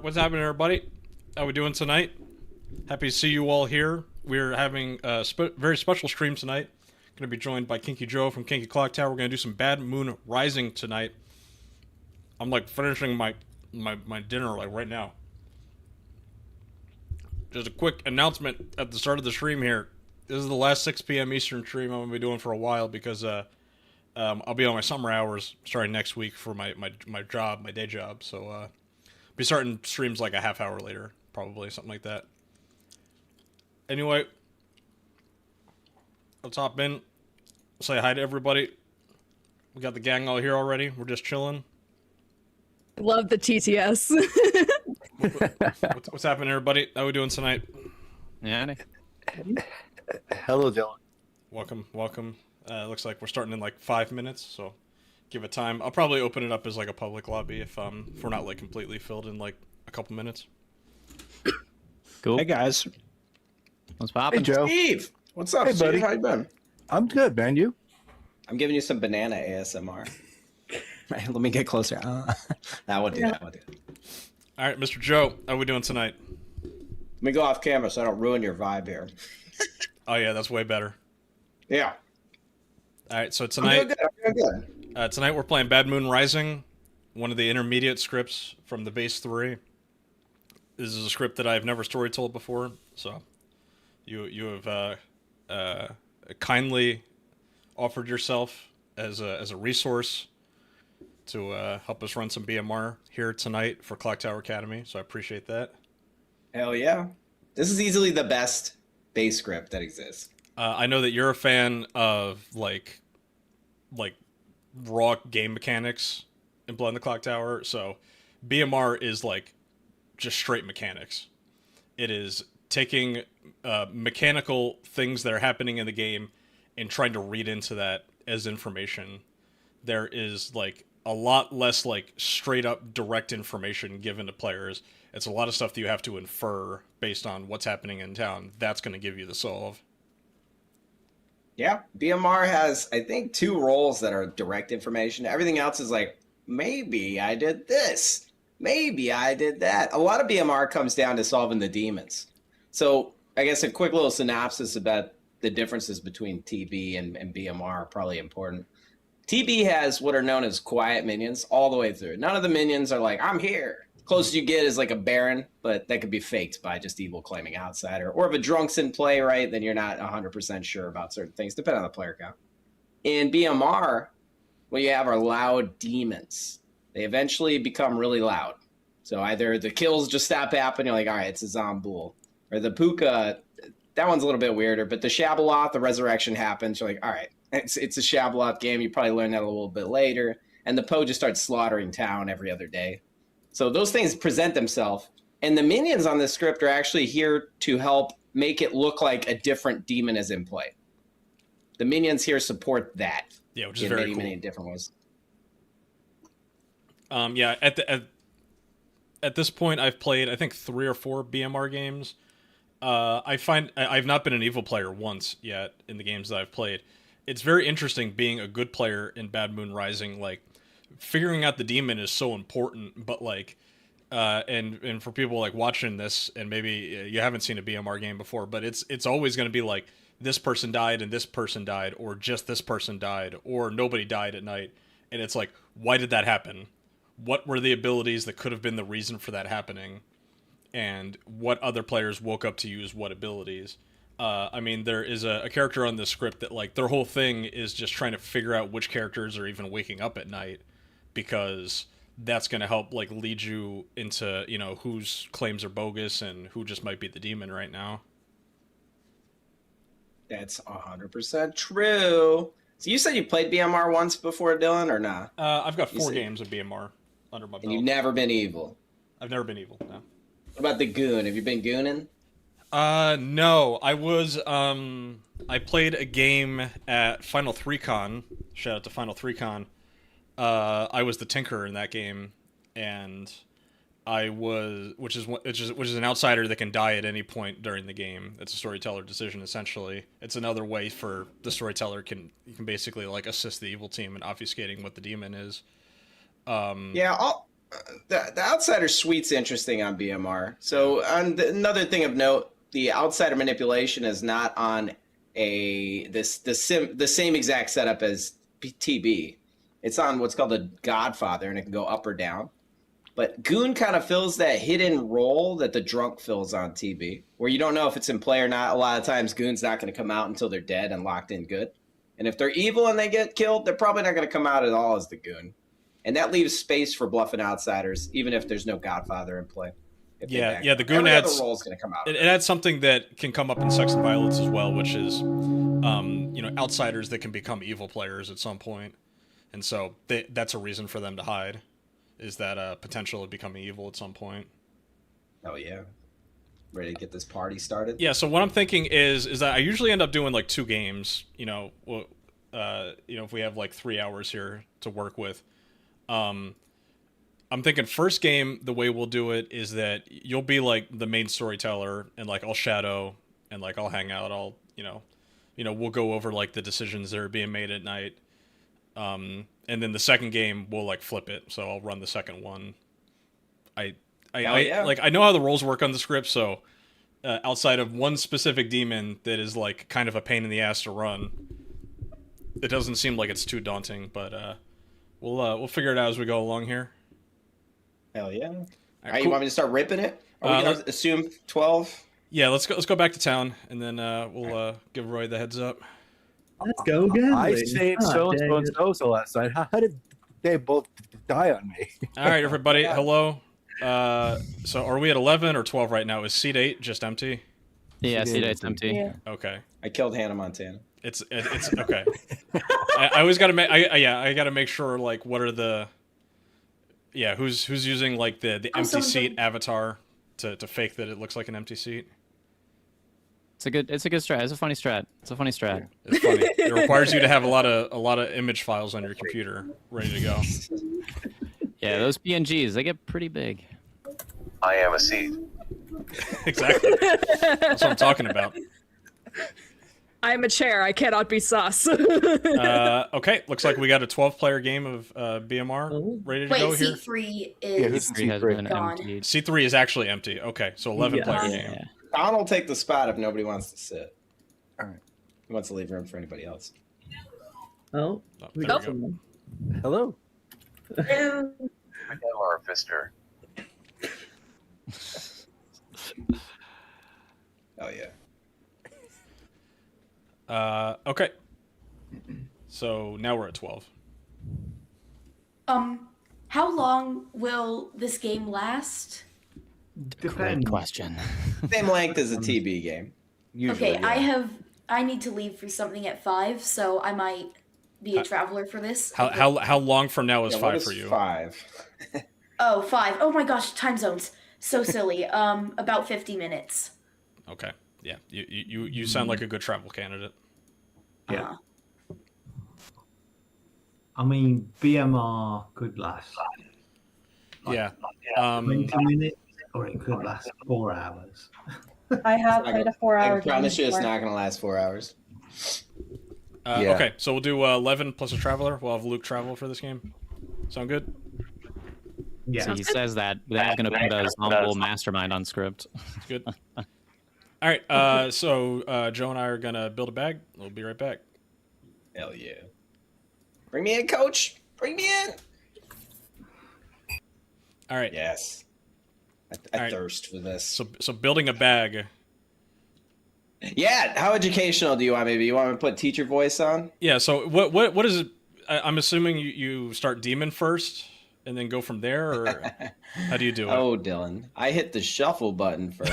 What's happening, everybody? How we doing tonight? Happy to see you all here. We're having a very special stream tonight. Going to be joined by Kinky Joe from Kinky Clocktower. We're going to do some Bad Moon Rising tonight. I'm like finishing my dinner like right now. Just a quick announcement at the start of the stream here. This is the last 6 p.m. Eastern stream I'm going to be doing for a while because I'll be on my summer hours starting next week for my job, my day job. So I'll be starting streams like a half hour later, probably, something like that. Anyway, let's hop in. Say hi to everybody. We got the gang all here already. We're just chilling. Love the TTS. What's happening, everybody? How we doing tonight? Yeah. Hello, Dylan. Welcome. Looks like we're starting in like 5 minutes, so give it time. I'll probably open it up as like a public lobby if we're not like completely filled in like a couple minutes. Cool. Hey, guys. What's poppin'? Hey, Joe. Steve, what's up, Hey, Steve? buddy. How you been? I'm good, man. You? I'm giving you some banana ASMR. Right, let me get closer. That would do. That would do. All right, Mr. Joe, how we doing tonight? Let me go off camera so I don't ruin your vibe here. Oh yeah, that's way better. Yeah. All right, so I'm tonight, doing good. tonight we're playing Bad Moon Rising, one of the intermediate scripts from the base 3. This is a script that I've never story told before, so you have kindly offered yourself as a resource to help us run some BMR here tonight for Clocktower Academy. So I appreciate that. Hell yeah. This is easily the best base script that exists. I know that you're a fan of like raw game mechanics in Blood in the Clocktower. So BMR is like just straight mechanics. It is taking mechanical things that are happening in the game and trying to read into that as information. There is like a lot less like straight up direct information given to players. It's a lot of stuff that you have to infer based on what's happening in town. That's going to give you the solve. Yeah. BMR has, I think, 2 roles that are direct information. Everything else is like, maybe I did this. Maybe I did that. A lot of BMR comes down to solving the demons. So I guess a quick little synopsis about the differences between TB and BMR are probably important. TB has what are known as quiet minions all the way through. None of the minions are like, I'm here. Closest you get is like a Baron, but that could be faked by just evil claiming outsider. Or if a drunk's in play, right, then you're not 100% sure about certain things, depending on the player count. In BMR, what you have are loud demons. They eventually become really loud. So either the kills just stop happening, you're like, all right, it's a Zombool. Or the Puka, that one's a little bit weirder, but the Shabaloth, the resurrection happens, you're like, all right, it's a Shabaloth game, you probably learn that a little bit later. And the Poe just starts slaughtering town every other day. So those things present themselves. And the minions on this script are actually here to help make it look like a different demon is in play. The minions here support that. Yeah, which is very cool. Many different ways. Yeah, at this point, I've played, I think, 3 or 4 BMR games. I find I've not been an evil player once yet in the games that I've played. It's very interesting being a good player in Bad Moon Rising. Like, figuring out the demon is so important, but like, and for people like watching this, and maybe you haven't seen a BMR game before, but it's always going to be like, this person died and this person died, or just this person died, or nobody died at night. And it's like, why did that happen? What were the abilities that could have been the reason for that happening? And what other players woke up to use what abilities? I mean, there is a character on this script that, like, their whole thing is just trying to figure out which characters are even waking up at night, because that's going to help, like, lead you into, you know, whose claims are bogus and who just might be the demon right now. That's 100% true. So you said you played BMR once before, Dylan, or not? I've got 4 games of BMR under my belt. And you've never been evil? I've never been evil, no. What about the goon? Have you been gooning? No. I was, I played a game at Final 3Con. Shout out to Final 3Con. I was the Tinker in that game, and I was, which is an outsider that can die at any point during the game. It's a storyteller decision, essentially. It's another way for the storyteller can basically like assist the evil team in obfuscating what the demon is. Yeah, the outsider suite's interesting on BMR. So another thing of note, the outsider manipulation is not on the same exact setup as TB. It's on what's called a Godfather, and it can go up or down. But Goon kind of fills that hidden role that the drunk fills on TB, where you don't know if it's in play or not. A lot of times, Goon's not going to come out until they're dead and locked in good. And if they're evil and they get killed, they're probably not going to come out at all as the Goon. And that leaves space for bluffing outsiders, even if there's no Godfather in play. Yeah, the Goon adds role is going to come out. It adds something that can come up in Sex and Violence as well, which is, outsiders that can become evil players at some point, and so that's a reason for them to hide, is that potential of becoming evil at some point. Oh yeah, ready to get this party started? Yeah. So what I'm thinking is that I usually end up doing like 2 games. If we have like 3 hours here to work with. I'm thinking first game, the way we'll do it is that you'll be like the main storyteller, and like I'll shadow, and like I'll hang out. We'll go over like the decisions that are being made at night. And then the second game we'll like flip it. So I'll run the second one. I know how the roles work on the script. So outside of one specific demon that is like kind of a pain in the ass to run, it doesn't seem like it's too daunting, but we'll figure it out as we go along here. Hell yeah! All right, cool. You want me to start ripping it? Are we gonna assume 12? Yeah, let's go back to town, and then we'll give Roy the heads up. Let's go again. I saved so and so last night. How did they both die on me? All right, everybody. Hello. So are we at 11 or 12 right now? Is seat 8 just empty? Yeah, seat 8's empty. Yeah. Okay. I killed Hannah Montana. It's okay. I always got to make I got to make sure like what are the who's using like the empty seat avatar to fake that it looks like an empty seat. It's a good strat. It's a funny strat. It's funny. It requires you to have a lot of image files on your computer ready to go. Yeah, those PNGs, they get pretty big. I am a seed. Exactly. That's what I'm talking about. I'm a chair. I cannot be sus. Okay, looks like we got a 12-player game of BMR ready to go Wait, here. C3 Has been gone. emptied. C3 is actually empty. Okay, so 11-player game. Yeah. Don will take the spot if nobody wants to sit. All right. He wants to leave room for anybody else. Oh, Oh, we there got we go. someone. Hello. I am our fister. Oh yeah. Okay. So now we're at 12. How long will this game last? Great question. Same length as a TB game. Usually, Okay, yeah. I need to leave for something at 5, so I might be a traveler for this. How long from now is Yeah, what 5 is for you? 5. Oh, 5. Oh my gosh, time zones. So silly. About 50 minutes. Okay. Yeah. You sound like a good travel candidate. Yeah. I mean, BMR could last Yeah. 20 minutes, or it could last 4 hours. I have played a 4-hour I game. promise you it's before. not going to last 4 hours. Yeah. Okay, so we'll do 11 plus a traveler. We'll have Luke travel for this game. Sound good? Yeah. So he says that, but then he's going to put a humble mastermind on script. Good. All right. So Joe and I are gonna build a bag. We'll be right back. Hell yeah. Bring me in, coach. Bring me in. All right. Yes. I All right. thirst for this. So building a bag. Yeah. How educational do you want me to be? You want me to put teacher voice on? Yeah. So what is it? I'm assuming you start demon first and then go from there, or how do you do it? Oh, Dylan. I hit the shuffle button first.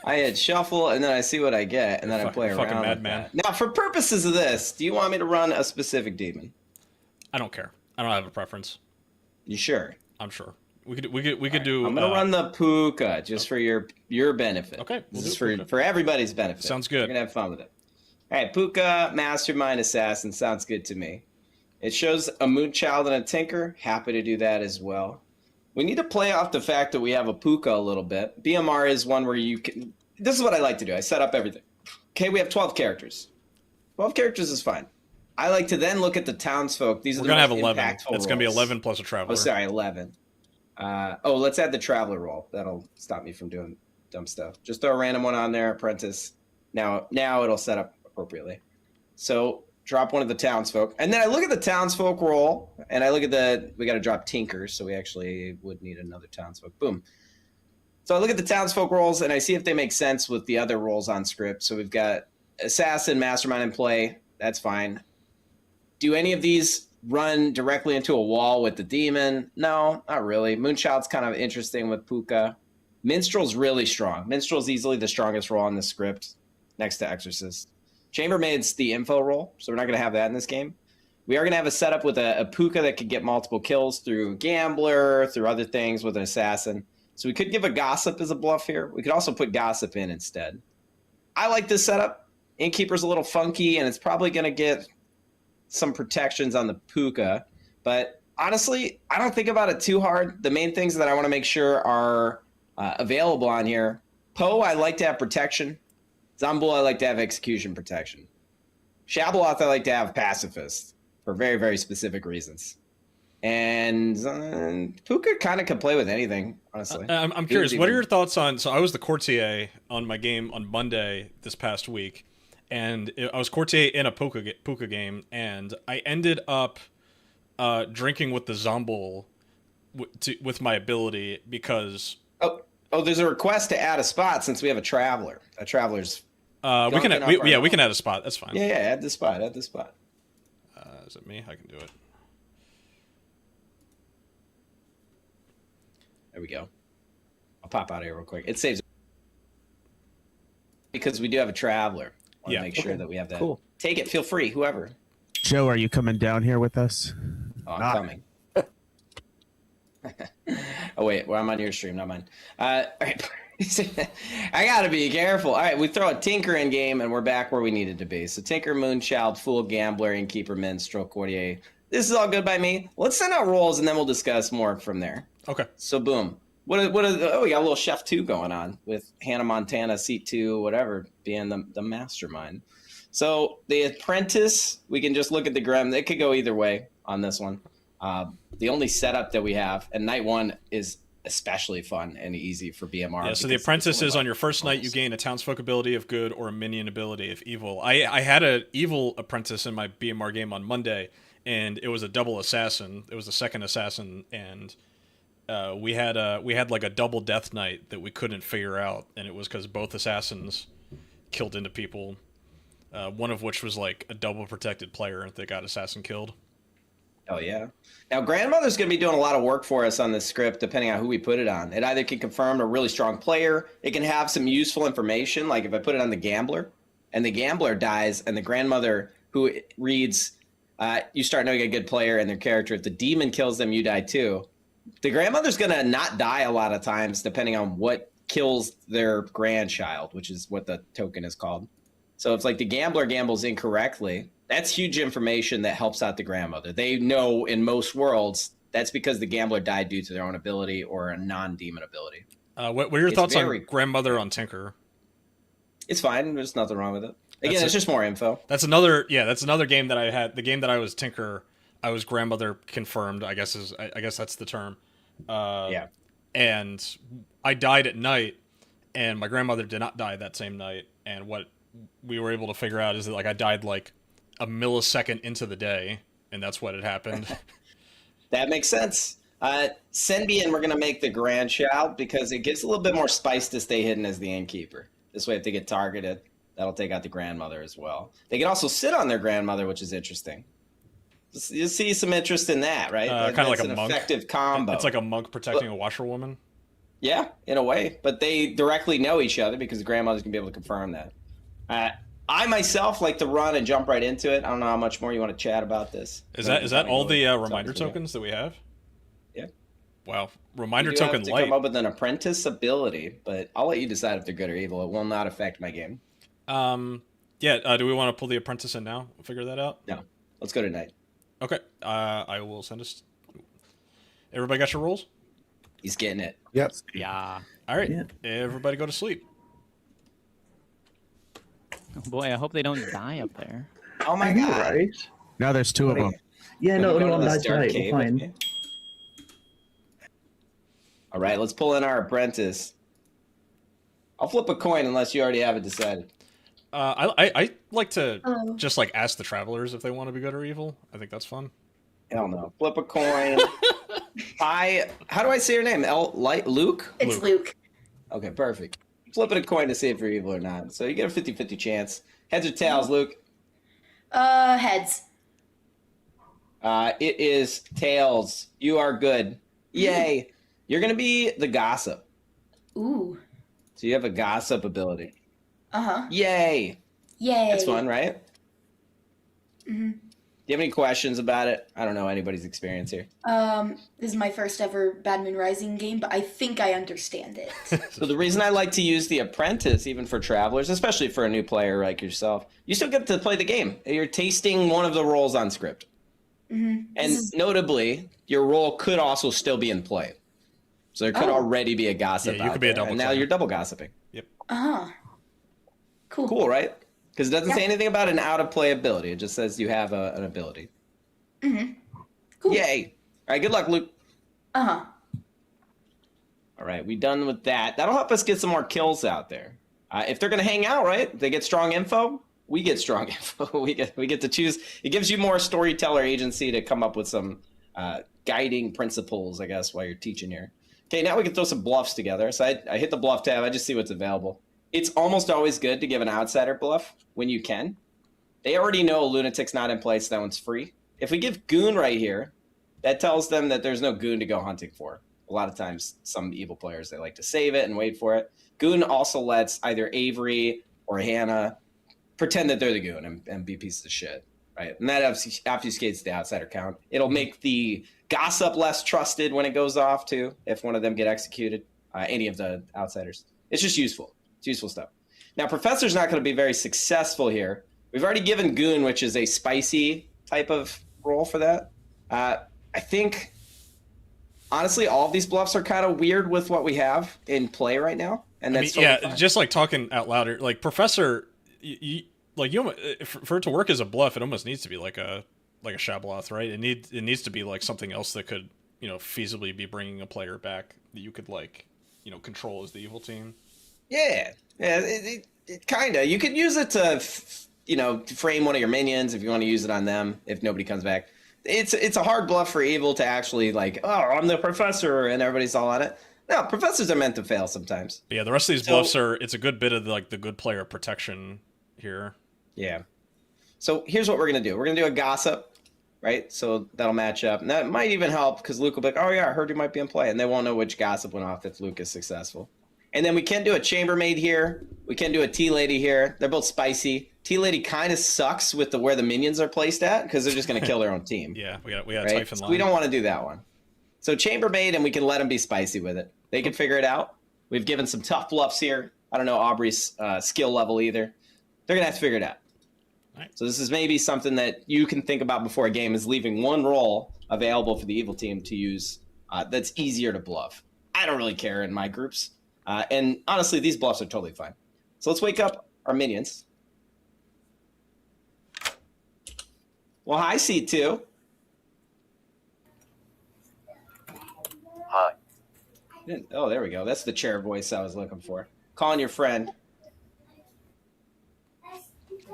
I hit shuffle, and then I see what I get, and then I play around fucking with madman. that. Now, for purposes of this, do you want me to run a specific demon? I don't care. I don't have a preference. You sure? I'm sure we could do. I'm gonna run the puka just for your benefit. Okay, we'll This is do puka. for everybody's benefit. Sounds good. We're gonna have fun with it. All right, puka, mastermind, assassin. Sounds good to me. It shows a moon child and a tinker. Happy to do that as well. We need to play off the fact that we have a puka a little bit. BMR is one where you can. This is what I like to do. I set up everything. Okay, we have 12 characters. 12 characters is fine. I like to then look at the townsfolk. These are We're the gonna have most 11. impactful It's gonna be roles. 11 plus a traveler. Oh, sorry, 11. Let's add the traveler roll. That'll stop me from doing dumb stuff. Just throw a random one on there, apprentice. Now it'll set up appropriately. So drop one of the townsfolk. And then I look at the townsfolk roll, and I look at we got to drop tinkers, so we actually would need another townsfolk. Boom. So I look at the townsfolk rolls, and I see if they make sense with the other rolls on script. So we've got assassin, mastermind in play. That's fine. Do any of these run directly into a wall with the demon? No, not really. Moonchild's kind of interesting with Puka. Minstrel's really strong. Minstrel's easily the strongest role on the script next to Exorcist. Chambermaid's the info role, so we're not going to have that in this game. We are going to have a setup with a Puka that could get multiple kills through Gambler, through other things with an assassin. So we could give a Gossip as a bluff here. We could also put Gossip in instead. I like this setup. Innkeeper's a little funky, and it's probably going to get some protections on the Puka. But honestly, I don't think about it too hard. The main things that I want to make sure are available on here. Poe, I like to have protection. Zambul, I like to have execution protection. Shabaloth, I like to have pacifist for very, very specific reasons. And Puka kind of can play with anything, honestly. I'm curious, what are your thoughts on... So I was the courtier on my game on Monday this past week, and I was courtier in a Puka game, and I ended up drinking with the Zambul with my ability because... Oh, there's a request to add a spot since we have a traveler. A traveler's... we can add a spot. That's fine. Yeah, add the spot. Is it me? I can do it. There we go. I'll pop out of here real quick. It saves because we do have a traveler. I want to make sure that we have that. Cool. Take it. Feel free. Whoever. Joe, are you coming down here with us? Oh, I'm coming. Oh wait, well I'm on your stream, not mine. All right. I gotta be careful. All right, we throw a Tinker in game, and we're back where we needed to be. So Tinker, Moonchild, Fool, Gambler, Innkeeper, Minstrel, Courtier. This is all good by me. Let's send out rolls, and then we'll discuss more from there. Okay. So boom. We got a little Chef 2 going on with Hannah Montana, Seat 2, whatever, being the mastermind. So the apprentice, we can just look at the Grem. It could go either way on this one. The only setup that we have, and night one is especially fun and easy for BMR. Yeah, so the apprentice is on your first night, you gain a townsfolk ability of good or a minion ability of evil. I had an evil apprentice in my BMR game on Monday, and it was a double assassin. It was the second assassin, and we had like a double death knight that we couldn't figure out, and it was because both assassins killed into people. One of which was like a double protected player that got assassin killed. Oh, yeah. Now, Grandmother's going to be doing a lot of work for us on this script, depending on who we put it on. It either can confirm a really strong player. It can have some useful information, like if I put it on the Gambler, and the Gambler dies, and the Grandmother, who reads, you start knowing a good player and their character. If the demon kills them, you die too. The Grandmother's going to not die a lot of times, depending on what kills their grandchild, which is what the token is called. So if like the Gambler gambles incorrectly, that's huge information that helps out the Grandmother. They know in most worlds that's because the Gambler died due to their own ability or a non-demon ability. What are your thoughts on Grandmother on Tinker? It's fine. There's nothing wrong with it. Again, it's just more info. That's another game that I had. The game that I was Tinker, I was Grandmother confirmed. I guess that's the term. Yeah. And I died at night, and my grandmother did not die that same night. And what we were able to figure out is that like I died like a millisecond into the day, and that's what had happened. That makes sense. Send me in. We're going to make the grandchild because it gives a little bit more spice to stay hidden as the innkeeper. This way, if they get targeted, that'll take out the grandmother as well. They can also sit on their grandmother, which is interesting. You see some interest in that, right? Kind of like a an monk. Effective combo. It's like a monk protecting a washerwoman. Yeah, in a way. But they directly know each other because the grandmothers can be able to confirm that. I myself like to run and jump right into it. I don't know how much more you want to chat about this. Is that all the reminder tokens that we have? Yeah. Wow. Reminder we do token have to light. Come up with an apprentice ability, but I'll let you decide if they're good or evil. It will not affect my game. Yeah. Do we want to pull the apprentice in now? Figure that out? No. Let's go tonight. Okay. I will send us. Everybody got your rolls? He's getting it. Yep. Yeah. All right. Yeah. Everybody go to sleep. Oh boy, I hope they don't die up there. Oh my I know, god. right? Now there's two of them. Yeah, Can no, we go no, to this that's dark right. cave We're with fine. me? All right, let's pull in our apprentice. I'll flip a coin unless you already have it decided. I like to Hello. just like ask the travelers if they want to be good or evil. I think that's fun. Hell no. Flip a coin. How do I say your name? Luke? It's Luke. Okay, perfect. Flipping a coin to see if you're evil or not. So you get a 50-50 chance. Heads or tails, Luke? Heads. It is tails. You are good. Yay. You're going to be the gossip. Ooh. So you have a gossip ability. Uh-huh. Yay. Yay. It's fun, right? Mm-hmm. Do you have any questions about it? I don't know anybody's experience here. This is my first ever Bad Moon Rising game, but I think I understand it. So the reason I like to use the apprentice, even for travelers, especially for a new player like yourself, you still get to play the game. You're tasting one of the roles on script. Mm-hmm. And notably, your role could also still be in play. So there could already be a gossip Yeah, you out could be a there, double and now player. you're double gossiping. Uh-huh. Cool. Cool, right? Because it doesn't Yeah. say anything about an out-of-play ability. It just says you have an ability. Mm-hmm. Cool. Yay. All right, good luck, Luke. Uh-huh. All right, we done with that. That'll help us get some more kills out there. If they're going to hang out, right? They get strong info. We get strong info. we get to choose. It gives you more storyteller agency to come up with some guiding principles, I guess, while you're teaching here. Okay, now we can throw some bluffs together. So I hit the bluff tab. I just see what's available. It's almost always good to give an outsider bluff when you can. They already know a lunatic's not in place. That one's free. If we give goon right here, that tells them that there's no goon to go hunting for. A lot of times, some evil players, they like to save it and wait for it. Goon also lets either Avery or Hannah pretend that they're the goon and be pieces of shit, right? And that obfuscates the outsider count. It'll make the gossip less trusted when it goes off, too, if one of them get executed, any of the outsiders. It's just useful. It's useful stuff. Now, Professor's not going to be very successful here. We've already given Goon, which is a spicy type of role for that. I think, honestly, all of these bluffs are kind of weird with what we have in play right now. And that's totally fine. Just like talking out louder, like Professor, for it to work as a bluff, it almost needs to be like a Shabloth, right? It needs to be like something else that could, feasibly be bringing a player back that you could control as the evil team. Yeah, it kind of. You could use it to, frame one of your minions if you want to use it on them if nobody comes back. It's a hard bluff for evil to actually I'm the professor and everybody's all on it. No, professors are meant to fail sometimes. But yeah, the rest of these bluffs it's a good bit of the good player protection here. Yeah. So here's what we're going to do. We're going to do a gossip, right? So that'll match up. And that might even help because Luke will be like, oh yeah, I heard you might be in play. And they won't know which gossip went off if Luke is successful. And then we can do a chambermaid here. We can do a tea lady here. They're both spicy. Tea lady kind of sucks with where the minions are placed at because they're just going to kill their own team. Yeah, we got a right? Typhon line. We don't want to do that one. So chambermaid, and we can let them be spicy with it. They can figure it out. We've given some tough bluffs here. I don't know Aubrey's skill level either. They're going to have to figure it out. Right. So this is maybe something that you can think about before a game is leaving one role available for the evil team to use that's easier to bluff. I don't really care in my groups. And honestly, these bluffs are totally fine. So let's wake up our minions. Well, hi, C2. Hi. Oh, there we go. That's the chair voice I was looking for. Calling your friend.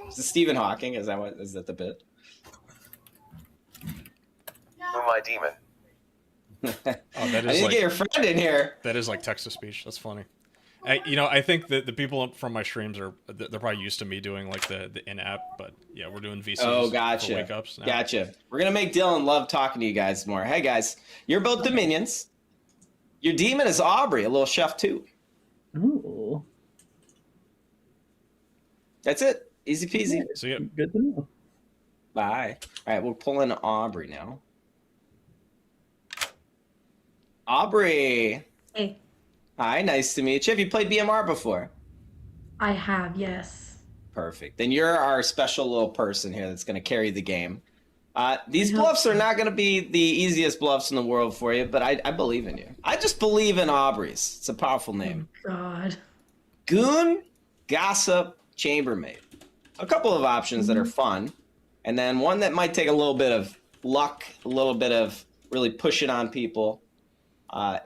Is it Stephen Hawking? Is that the bit? Who my demon? Oh, that I is need to get your friend in here. That is like text to speech. That's funny. I think that the people from my streams they're probably used to me doing like the in-app, but yeah, we're doing VCs. Oh, for gotcha. wake ups now. Gotcha. We're gonna make Dylan love talking to you guys more. Hey guys, you're both the minions. Your demon is Aubrey, a little chef too. Ooh, That's it. Easy peasy. So yeah, good to know. Bye. All right, we'll pull in Aubrey now. Aubrey. Hey, Hi, nice to meet you. Have you played BMR before? I have, yes. Perfect. Then you're our special little person here that's going to carry the game. These I hope bluffs so. are not going to be the easiest bluffs in the world for you, but I believe in you. I just believe in Aubrey's. It's a powerful name. Oh, God. Goon, Gossip, Chambermaid. A couple of options that are fun. and then one that might take a little bit of luck, a little bit of really pushing on people.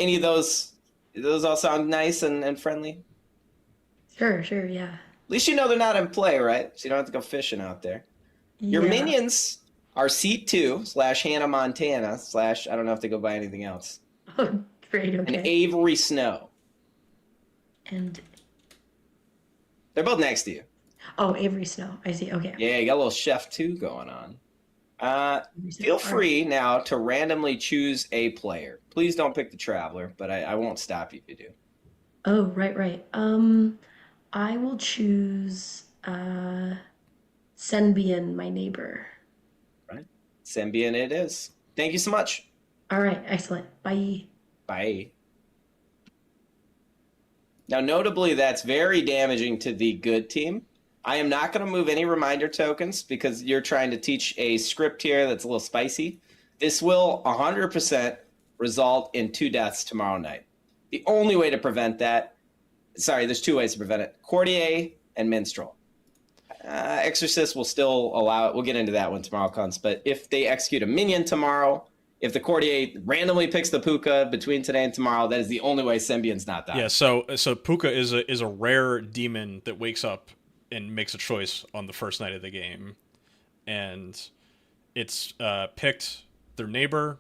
Any of those? Those all sound nice and friendly. Sure, yeah. At least you know they're not in play, right? So you don't have to go fishing out there. Your Yeah. minions are Seat 2 / Hannah Montana / I don't know if they go by anything else. Oh, great, And okay. Avery Snow. And, They're both next to you. oh, Avery Snow. I see, okay. Yeah, you got a little Chef 2 going on. Avery Snow, Feel all right. free now to randomly choose a player. Please don't pick the Traveler, but I won't stop you if you do. Oh, right. I will choose, Senbian, my neighbor. Right? Symbian it is. Thank you so much. All right, excellent. Bye. Bye. Now, notably, that's very damaging to the good team. I am not going to move any reminder tokens because you're trying to teach a script here that's a little spicy. This will 100% result in 2 deaths tomorrow night. The only way to prevent that, sorry, there's 2 ways to prevent it. Courtier and Minstrel. Exorcist will still allow it. We'll get into that when tomorrow comes. But if they execute a minion tomorrow, if the Courtier randomly picks the Puka between today and tomorrow, that is the only way Symbian's not dying. Yeah, so Puka is a rare demon that wakes up and makes a choice on the first night of the game, and it's picked their neighbor,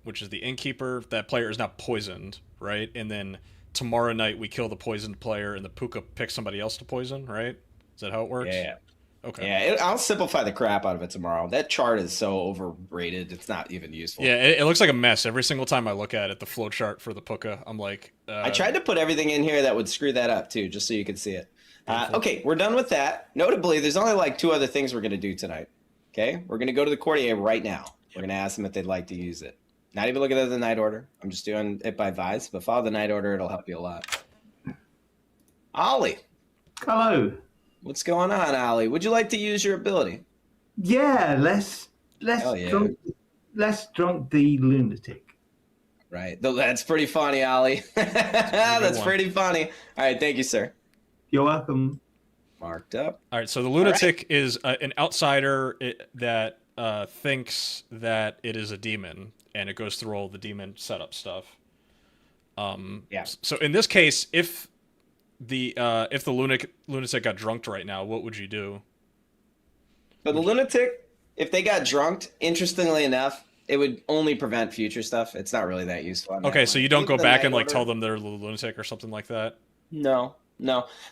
which is the innkeeper. That player is not poisoned, right? And then tomorrow night we kill the poisoned player, and the Puka picks somebody else to poison, right? Is that how it works? Yeah. Okay. Yeah, I'll simplify the crap out of it tomorrow. That chart is so overrated; it's not even useful. Yeah, it looks like a mess every single time I look at it. The flow chart for the Puka, I'm like, I tried to put everything in here that would screw that up too, just so you could see it. Okay, we're done with that. Notably, there's only like 2 other things we're going to do tonight. Okay, we're going to go to the Courtier right now. We're going to ask them if they'd like to use it. Not even looking at the night order. I'm just doing it by vibes, but follow the night order. It'll help you a lot. Ollie, Hello. what's going on, Ollie? Would you like to use your ability? Yeah, let's Hell yeah. drunk the lunatic. Right. That's pretty funny, Ollie. That's one. pretty funny. All right, thank you, sir. You're welcome. Marked up. all right. So the lunatic is an outsider that thinks that it is a demon, and it goes through all the demon setup stuff. Yeah. So in this case, if the lunatic got drunked right now, what would you do? So the lunatic, if they got drunked, interestingly enough, it would only prevent future stuff. It's not really that useful. on that Okay, so one. you don't Leave go the back night and like order. tell them they're a lunatic or something like that. No.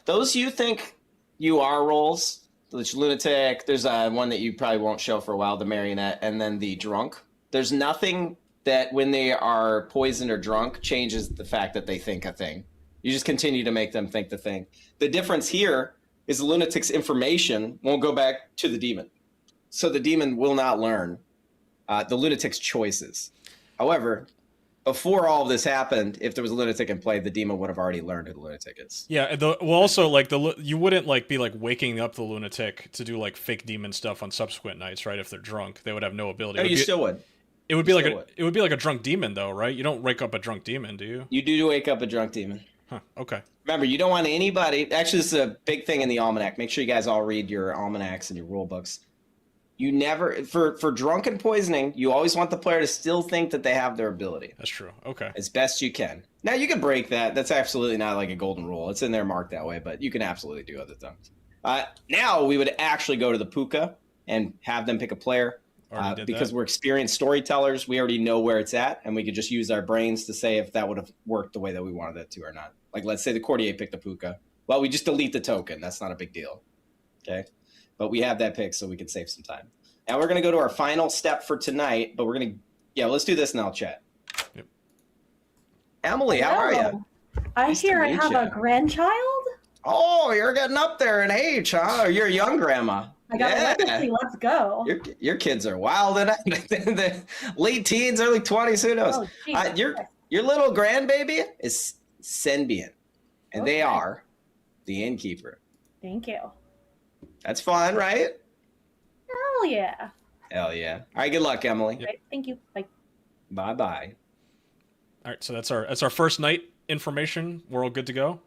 Those you think you are roles. The lunatic. There's one that you probably won't show for a while. The marionette, and then the drunk. There's nothing that when they are poisoned or drunk changes the fact that they think a thing. You just continue to make them think the thing. The difference here is the lunatic's information won't go back to the demon. So the demon will not learn the lunatic's choices. However, before all of this happened, if there was a lunatic in play, the demon would have already learned who the lunatic is. Yeah. Also like you wouldn't like be like waking up the lunatic to do like fake demon stuff on subsequent nights, right? If they're drunk, they would have no ability. No, you still would. It would be like still would. it would be like a drunk demon though, right? You don't wake up a drunk demon, do you? You do wake up a drunk demon. Huh. Okay. Remember, you don't want anybody. Actually, this is a big thing in the almanac. Make sure you guys all read your almanacs and your rule books. You never, for drunken poisoning, you always want the player to still think that they have their ability That's true. Okay. as best you can. Now, you can break that. That's absolutely not like a golden rule. It's in there marked that way, but you can absolutely do other things. Now, we would actually go to the Puka and have them pick a player. Already did Because that. we're experienced storytellers, we already know where it's at, and we could just use our brains to say if that would have worked the way that we wanted it to or not. Like, let's say the Courtier picked the Puka. Well, we just delete the token. That's not a big deal. Okay? But we have that pick so we can save some time. Now we're going to go to our final step for tonight, but we're going to, let's do this and I'll chat. Yep. Emily, how are you? I Nice to hear I meet have ya. a grandchild. Oh, you're getting up there in age, huh? You're a young grandma. I got Yeah. a legacy. Let's go. Your kids are wild in the late teens, early 20s, who knows? Oh, Jesus Your little grandbaby is Senbian, and they Okay. are the innkeeper. Thank you. That's fun, right? Hell yeah. Hell yeah. All right, good luck, Emily. Right, thank you. Bye. Bye-bye. All right. So that's our first night information. We're all good to go.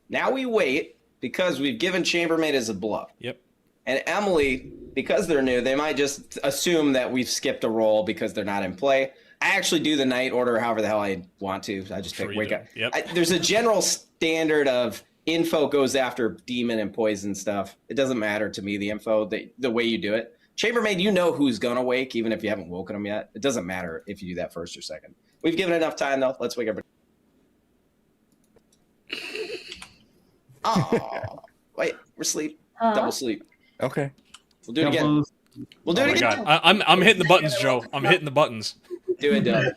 Now we wait because we've given Chambermaid as a bluff. Yep. And Emily, because they're new, they might just assume that we've skipped a roll because they're not in play. I actually do the night order however the hell I want to. I just pick wake up. Yep. There's a general standard of info goes after demon and poison stuff. It doesn't matter to me, the info, the way you do it. Chambermaid, you know who's going to wake, even if you haven't woken them yet. It doesn't matter if you do that first or second. We've given enough time, though. Let's wake up. Oh, wait, we're asleep. Double sleep. Okay. We'll do it again. We'll do it again. God. I'm hitting the buttons, Joe. I'm hitting the buttons. Do it, Dylan.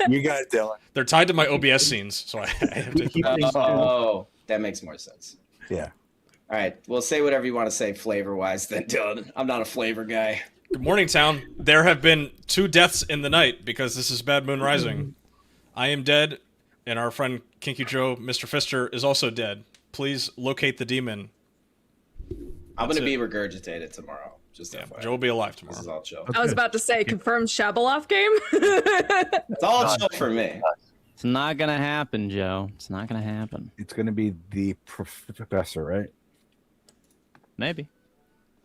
You got it, Dylan. They're tied to my OBS scenes, so I have to. Oh, that makes more sense. Yeah. All right. Well, say whatever you want to say flavor-wise then, Dylan. I'm not a flavor guy. Good morning, town. There have been 2 deaths in the night because this is Bad Moon Rising. I am dead, and our friend Kinky Joe, Mr. Fister, is also dead. Please locate the demon. I'm going to be regurgitated tomorrow. Just FYI. Joe will be alive tomorrow. This is all chill. I was about to say, confirmed Shabalov game. It's all chill for me. It's not gonna happen, Joe. It's not gonna happen. It's gonna be the professor, right? Maybe.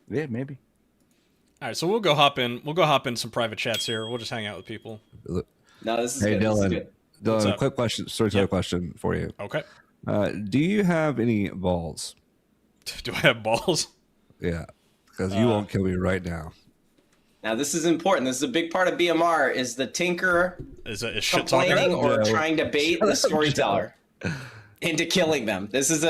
Yeah, maybe. All right, so we'll go hop in some private chats here. We'll just hang out with people. No, this is hey, good. Dylan. This is good. What's Dylan, up? quick question, storyteller question for you. Okay. Do you have any balls? Do I have balls? Yeah, because you won't kill me right now. Now, this is important. This is a big part of BMR, is the tinker Is shit talking? complaining or Joe. trying to bait the storyteller into killing them. This is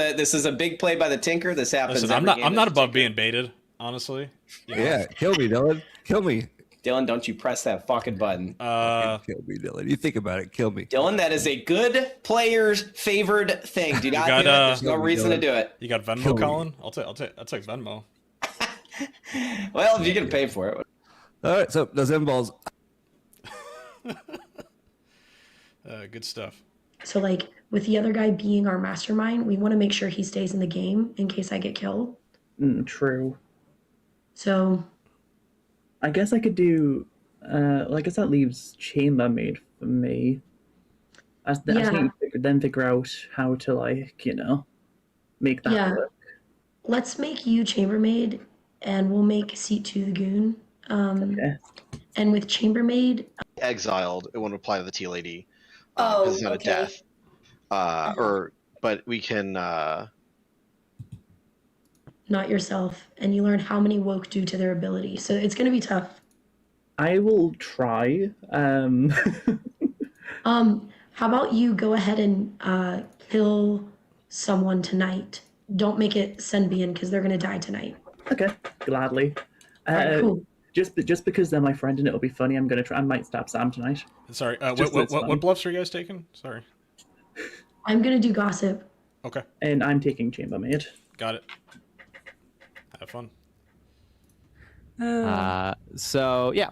a big play by the tinker. This happens. Listen, I'm not above being baited, honestly. You know? Yeah, kill me, Dylan. Kill me. Dylan, don't you press that fucking button. Kill me, Dylan. You think about it. Kill me. Dylan, that is a good player's favored thing. Do not do it. There's no reason to do it. You got Venmo, Colin? I'll take Venmo. Well, if you can pay for it. All right, so those M balls. Good stuff. So, like, with the other guy being our mastermind, we want to make sure he stays in the game in case I get killed. True. So, I guess I could do. I guess that leaves chambermaid for me. I think then figure out how to make that work. let's make you chambermaid, and we'll make seat 2 the goon. Okay. And with chambermaid, exiled, it won't apply to the tea lady. Oh, because it's not okay. a death. But we can. not yourself, and you learn how many woke do to their ability. So it's going to be tough. I will try. How about you go ahead and kill someone tonight? Don't make it Senbian because they're going to die tonight. Okay, gladly. Alright, cool. Just because they're my friend and it'll be funny, I'm gonna try. I might stab Sam tonight. Sorry, what bluffs are you guys taking? Sorry. I'm going to do gossip. Okay. And I'm taking chambermaid. Got it. Have fun. So yeah,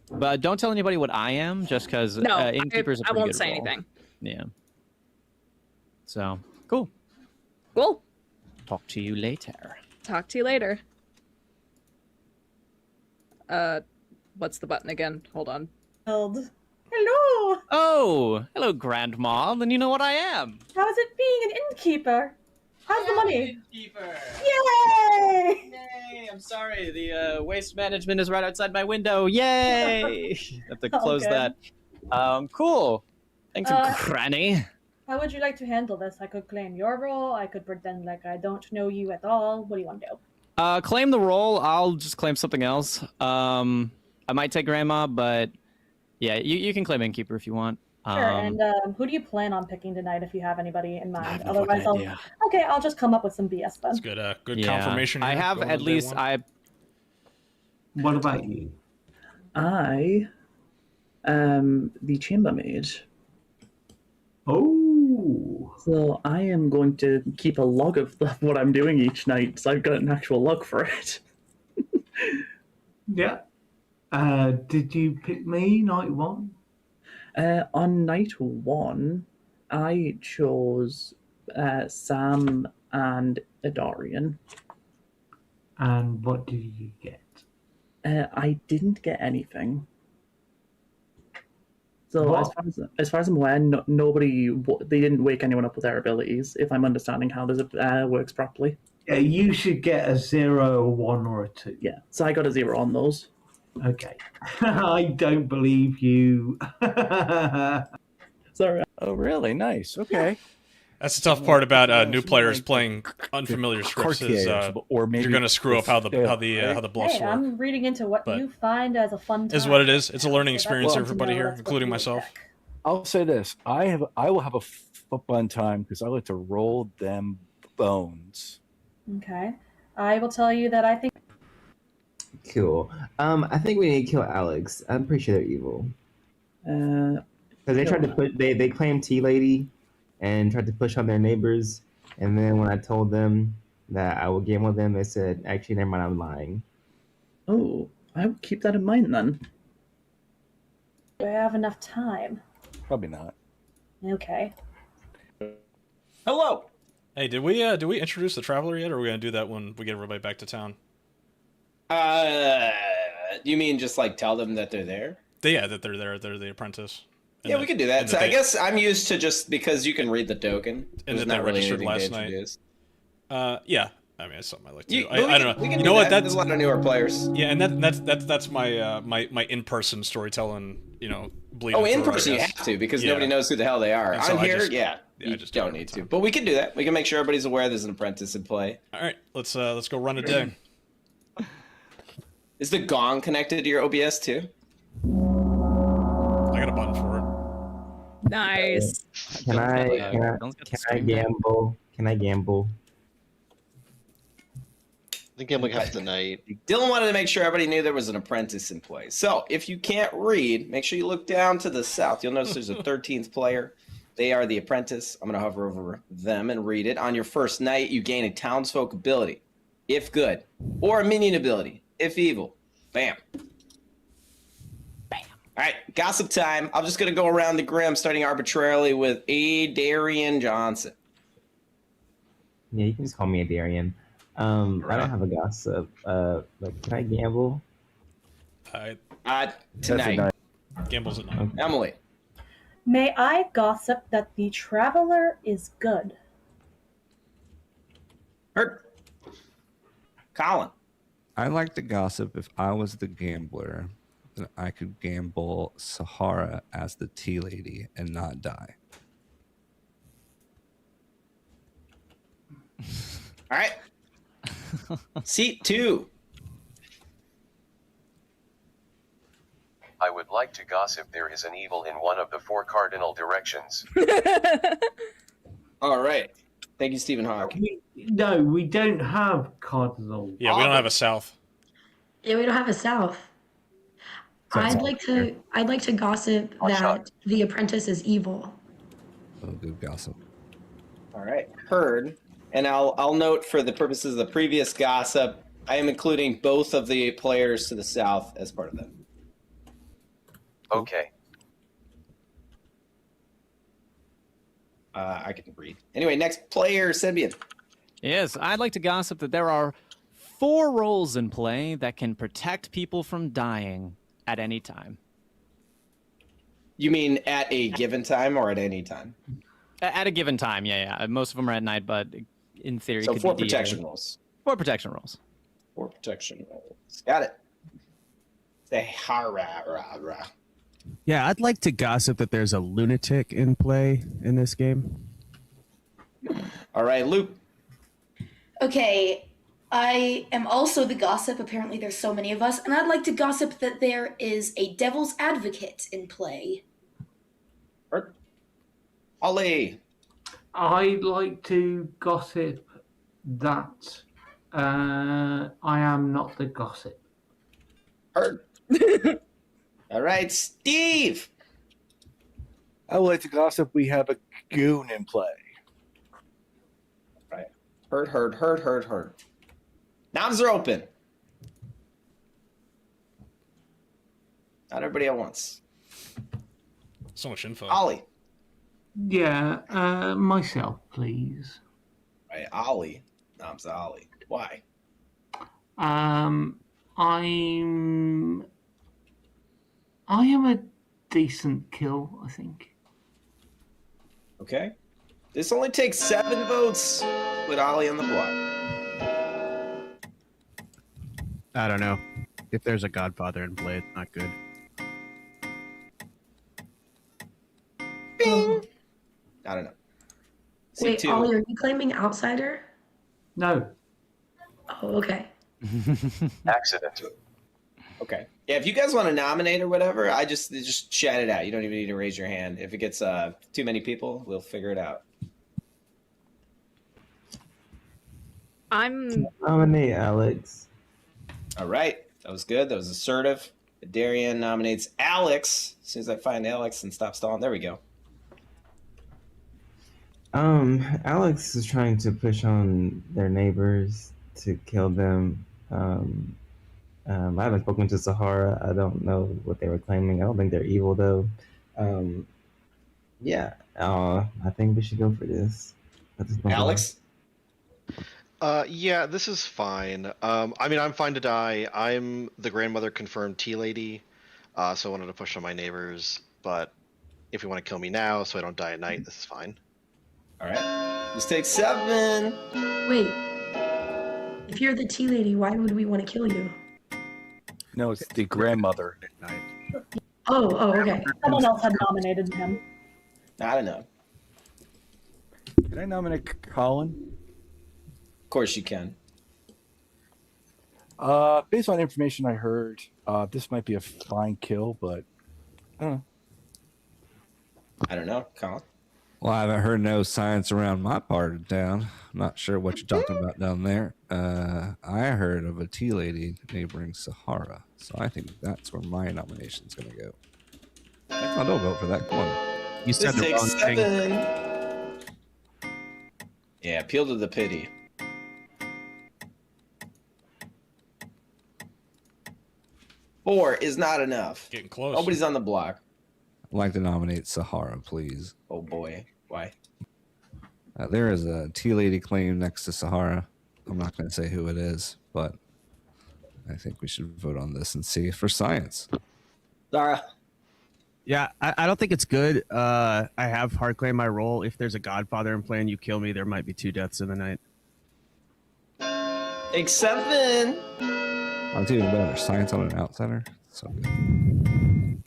but don't tell anybody what I am, just because No, innkeeper's a I pretty won't good say role. anything. Yeah. So cool. Cool. Talk to you later. Talk to you later. What's the button again? Hold on. Hello. Oh, hello, Grandma. Then you know what I am. How's it being an innkeeper? How's the money? Innkeeper. Yay! Yay! I'm sorry. The waste management is right outside my window. Yay! Have to close Okay. that. Cool. Thanks, Granny. How would you like to handle this? I could claim your role. I could pretend like I don't know you at all. What do you want to do? Claim the role. I'll just claim something else. I might take Grandma, but yeah, you can claim Innkeeper if you want. Sure. And who do you plan on picking tonight if you have anybody in mind? I have no Otherwise, fucking idea. I'll just come up with some BS then. That's good. Good Yeah. confirmation. I here, have going at into day least one. What about you? I am the chambermaid. Oh. So I am going to keep a log of what I'm doing each night, so I've got an actual log for it. Yeah. Did you pick me, night 1? On night 1, I chose Sam and Adarian. And what did you get? I didn't get anything. So What? as far as I'm aware, they didn't wake anyone up with their abilities. If I'm understanding how this works properly. Yeah, you should get a 0, a 1, or a 2. Yeah, so I got a 0 on those. Okay. I don't believe you. Sorry. Oh, really? Nice. Okay. That's the tough part about new players playing unfamiliar scripts is or maybe you're going to screw up how the bluffs Hey, work. I'm reading into what But you find as a fun time. Is what it is. It's a learning So that's experience fun for to everybody know. here, That's what including you myself. check. I'll say this: I will have a fun time because I like to roll them bones. Okay. I will tell you that I think. Cool. I think we need to kill Alex. I'm pretty sure they're evil. Because they tried to put they claimed Tea Lady, and tried to push on their neighbors. And then when I told them that I would game with them, they said, "Actually, never mind. I'm lying." Oh, I will keep that in mind then. Do I have enough time? Probably not. Okay. Hello. Hey, did we introduce the traveler yet, or are we gonna do that when we get everybody back to town? You mean just like tell them that they're there? That they're there. They're the apprentice. Yeah, we could do that. So I guess I'm used to just because you can read the token. And that not they really registered anything to last night. introduce. Yeah. I mean, it's something I like to do. We I don't know. We can You do know what? that. There's a lot of newer players. Yeah, and that's my my in-person storytelling. bleeding Oh, in through, I person you guess. have to because Yeah. nobody knows who the hell they are. And so On I here, just- yeah, I you just don't need to. But we can do that. We can make sure everybody's aware there's an apprentice in play. All right, let's go run a day. Is the gong connected to your OBS too? I got a button for it. Nice. Can I gamble? Can I gamble? I think gambling half the night. Dylan wanted to make sure everybody knew there was an apprentice in play. So if you can't read, make sure you look down to the south. You'll notice there's a 13th player. They are the apprentice. I'm going to hover over them and read it. On your first night, you gain a townsfolk ability, if good, or a minion ability, if evil. Bam. Bam. All right, gossip time. I'm just going to go around the grim, starting arbitrarily with A. Darian Johnson. Yeah, you can just call me a Darian. I don't have a gossip. Like, can I gamble? Tonight. Gambles at night. Emily. May I gossip that the traveler is good? Heard. Colin. I like to gossip. If I was the gambler, then I could gamble Sahara as the tea lady and not die. All right. Seat 2. I would like to gossip there is an evil in one of the 4 cardinal directions. All right. Thank you, Stephen Hawk. No, we don't have cardinal. Yeah, we don't have a south. Yeah, we don't have a south. I'd like to gossip that the apprentice is evil. Oh, good gossip. All right. Heard. And I'll note for the purposes of the previous gossip, I am including both of the players to the south as part of that. Okay. I can read. Anyway, next player, Sembian. Yes, I'd like to gossip that there are 4 roles in play that can protect people from dying at any time. You mean at a given time or at any time? At a given time, yeah. Most of them are at night, but in theory, So could 4 be protection rolls. 4 protection rolls. 4 protection rolls. Got it. Say ha rah rah rah. Yeah, I'd like to gossip that there's a lunatic in play in this game. All right, Luke. Okay, I am also the gossip. Apparently, there's so many of us, and I'd like to gossip that there is a devil's advocate in play. Ollie. I'd like to gossip that I am not the gossip. Heard. All right, Steve. I would like to gossip we have a goon in play. Right. Heard. Noms are open. Not everybody at once. So much info. Ollie. Yeah, myself, please. Right, Ollie. Noms Ollie. Why? I am a decent kill, I think. Okay. This only takes 7 votes with Ollie on the block. I don't know. If there's a Godfather in play, it's not good. Bing. I don't know. Wait, C2. Ollie, are you claiming outsider? No. Oh, okay. Accident. Okay. Yeah, if you guys want to nominate or whatever, I just shout it out. You don't even need to raise your hand. If it gets too many people, we'll figure it out. I'm Nominate Alex. All right. That was good. That was assertive. Darian nominates Alex. As soon as I find Alex and stop stalling. There we go. Alex is trying to push on their neighbors to kill them. I haven't spoken to Sahara. I don't know what they were claiming. I don't think they're evil though. Yeah, I think we should go for this. Alex? Yeah, this is fine. I mean, I'm fine to die. I'm the grandmother confirmed tea lady, so I wanted to push on my neighbors. But if you want to kill me now, so I don't die at night, this is fine. All right. Let's take 7. Wait. If you're the tea lady, why would we want to kill you? No, it's the grandmother. Oh, okay. Someone else had nominated him. I don't know. Can I nominate Colin? Of course you can. Based on information I heard, this might be a fine kill, but I don't know. I don't know, Colin. Well, I haven't heard no science around my part of town. I'm not sure what you're talking about down there. I heard of a tea lady neighboring Sahara, so I think that's where my nomination's going to go. I don't vote for that. Come on. You said This the takes wrong 7. thing. Yeah, appeal to the pity. Four is not enough. Getting close. Nobody's on the block. I'd like to nominate Sahara, please. Oh boy, why? There is a tea lady claim next to Sahara. I'm not going to say who it is, but I think we should vote on this and see for science. Zara. Yeah, I don't think it's good. I have hard claim my role. If there's a Godfather in play and you kill me, there might be 2 deaths in the night. Take 7. That's even better. Science on an outsider. So good.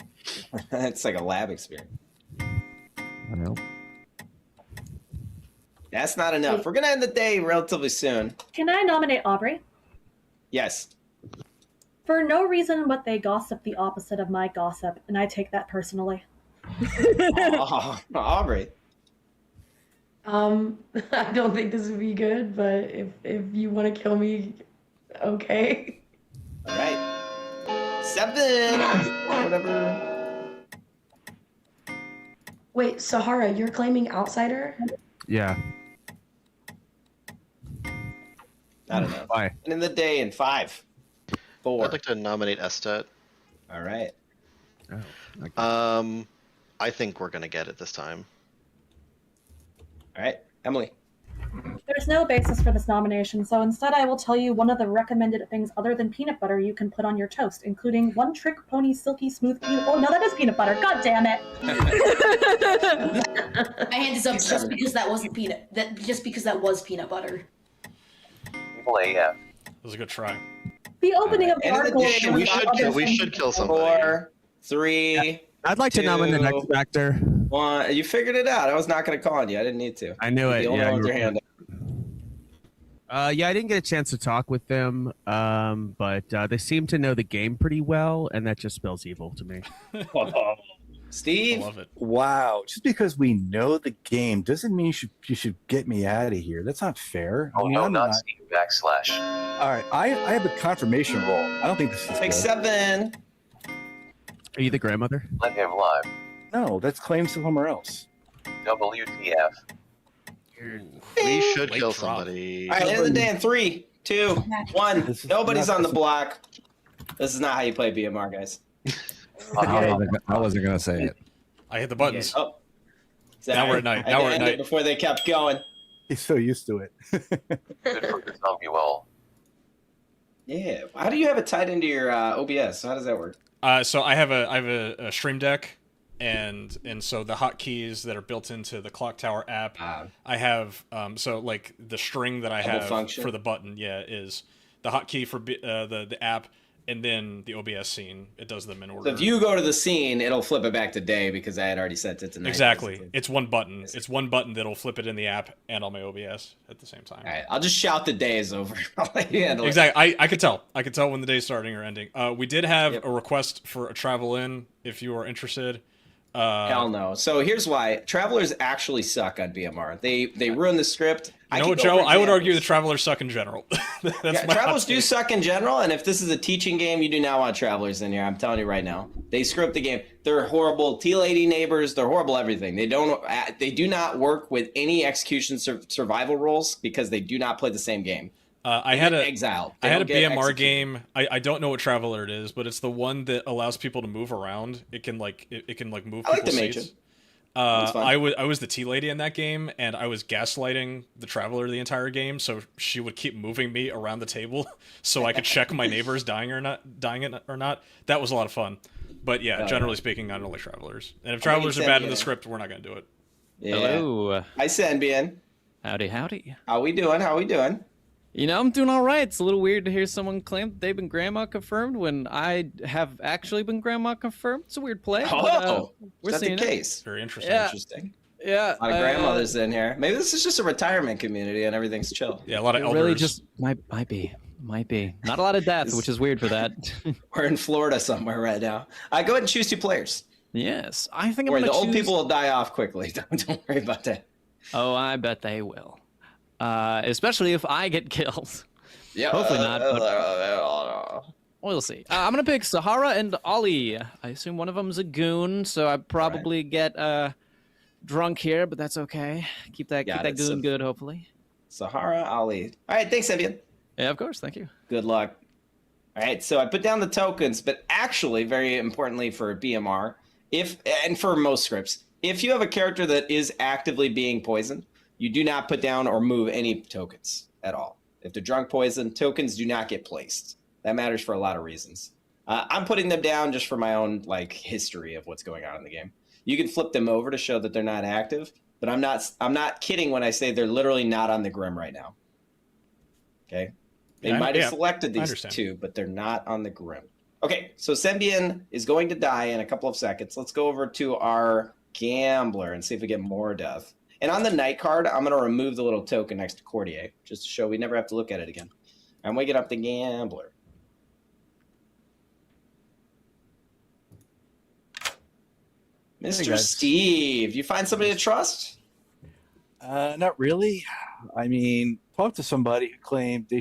It's like a lab experiment. I know. That's not enough. We're gonna end the day relatively soon. Can I nominate Aubrey? Yes. For no reason would they gossip the opposite of my gossip, and I take that personally. Oh, Aubrey. I don't think this would be good, but if you want to kill me, okay. All right. 7. Whatever. Wait, Sahara, you're claiming outsider? Yeah. I don't know. Why? And in the day in 5. 4. I'd like to nominate Estet. All right. I think we're gonna get it this time. All right, Emily. There's no basis for this nomination, so instead I will tell you one of the recommended things other than peanut butter you can put on your toast, including one trick pony silky smooth peanut. Oh no, that is peanut butter. God damn it! My hand is up just because that wasn't peanut. Just because that was peanut butter. Evil AF. That was a good try. The opening of the End of the article. day, We should kill somebody. 4, 3. I'd like to nominate the 2, X Factor. 1. You figured it out. I was not going to call on you. I didn't need to. I knew it. The only Yeah, one with you your were- hand up. Yeah, I didn't get a chance to talk with them, but they seem to know the game pretty well, and that just spells evil to me. Steve? I love it. Wow. Just because we know the game doesn't mean you should get me out of here. That's not fair. Oh I mean, no, I'm not Steve / All right. I have a confirmation roll. I don't think this is Take good. 7. Are you the grandmother? Let him live. No, that's claims somewhere else. WTF. We should Late kill drop. somebody. All right, end of the day in 3, 2, 1. This is Nobody's not- on the block. This is not how you play BMR, guys. I wasn't going to say it. I hit the buttons. Oh. Now we're at night. Now we're at night. Before they kept going. He's so used to it. Good for the zombie wall. Yeah. How do you have it tied into your OBS? How does that work? So I have a stream deck, and so the hotkeys that are built into the Clocktower app, I have so like the string that I Double have function? for the button, is the hotkey for the app, and then the OBS scene. It does them in order. So if you go to the scene, it'll flip it back to day because I had already set it to night. Exactly. It's one button. It's one button that'll flip it in the app and on my OBS at the same time. All right, I'll just shout the days over. I'll let you handle it. Exactly. I could tell. I could tell when the day's starting or ending. We did have a request for a travel in if you are interested. Hell no. So here's why. Travelers actually suck on BMR. They ruin the script. You know what, Joe? I would argue the travelers suck in general. Travelers do suck in general, and if this is a teaching game, you do not want travelers in here. I'm telling you right now. They script the game. They're horrible tea lady neighbors. They're horrible everything. They do not work with any execution survival roles because they do not play the same game. I had a exiled. I had a BMR game. I don't know what traveler it is, but it's the one that allows people to move around. It can move people's seats. I was the tea lady in that game, and I was gaslighting the traveler the entire game, so she would keep moving me around the table so I could check my neighbors dying or not. That was a lot of fun. But yeah, generally speaking, I don't like travelers. And if travelers are bad in the script, we're not going to do it. Yeah. Hello. Hi, Sanbian. Howdy, howdy. How we doing? You know, I'm doing all right. It's a little weird to hear someone claim that they've been grandma confirmed when I have actually been grandma confirmed. It's a weird play. Oh, we're is that seeing the case? Very interesting. Yeah. Interesting. Yeah. A lot of grandmothers in here. Maybe this is just a retirement community and everything's chill. Yeah, a lot of elders. Really just might be. Not a lot of death, which is weird for that. We're in Florida somewhere right now. Go ahead and choose 2 players. Yes, I think I'm Where gonna the old choose... people will die off quickly. Don't worry about that. Oh, I bet they will. Especially if I get killed. Yeah. Hopefully not. But... We'll see. I'm gonna pick Sahara and Ollie. I assume one of them's a goon, so I probably get drunk here, but that's okay. Keep that goon good, hopefully. Sahara, Ollie. All right, thanks, Evian. Yeah, of course. Thank you. Good luck. All right, so I put down the tokens, but actually, very importantly for BMR, and for most scripts, if you have a character that is actively being poisoned, you do not put down or move any tokens at all. If they're drunk poison, tokens do not get placed. That matters for a lot of reasons. I'm putting them down just for my own history of what's going on in the game. You can flip them over to show that they're not active, but I'm not kidding when I say they're literally not on the Grim right now. Okay? They might have selected these 2, but they're not on the Grim. Okay, so Sembian is going to die in a couple of seconds. Let's go over to our Gambler and see if we get more death. And on the night card, I'm going to remove the little token next to Courtier, just to show we never have to look at it again. I'm waking up the Gambler. Mr. Steve, you find somebody to trust? Not really. I mean, talk to somebody who claimed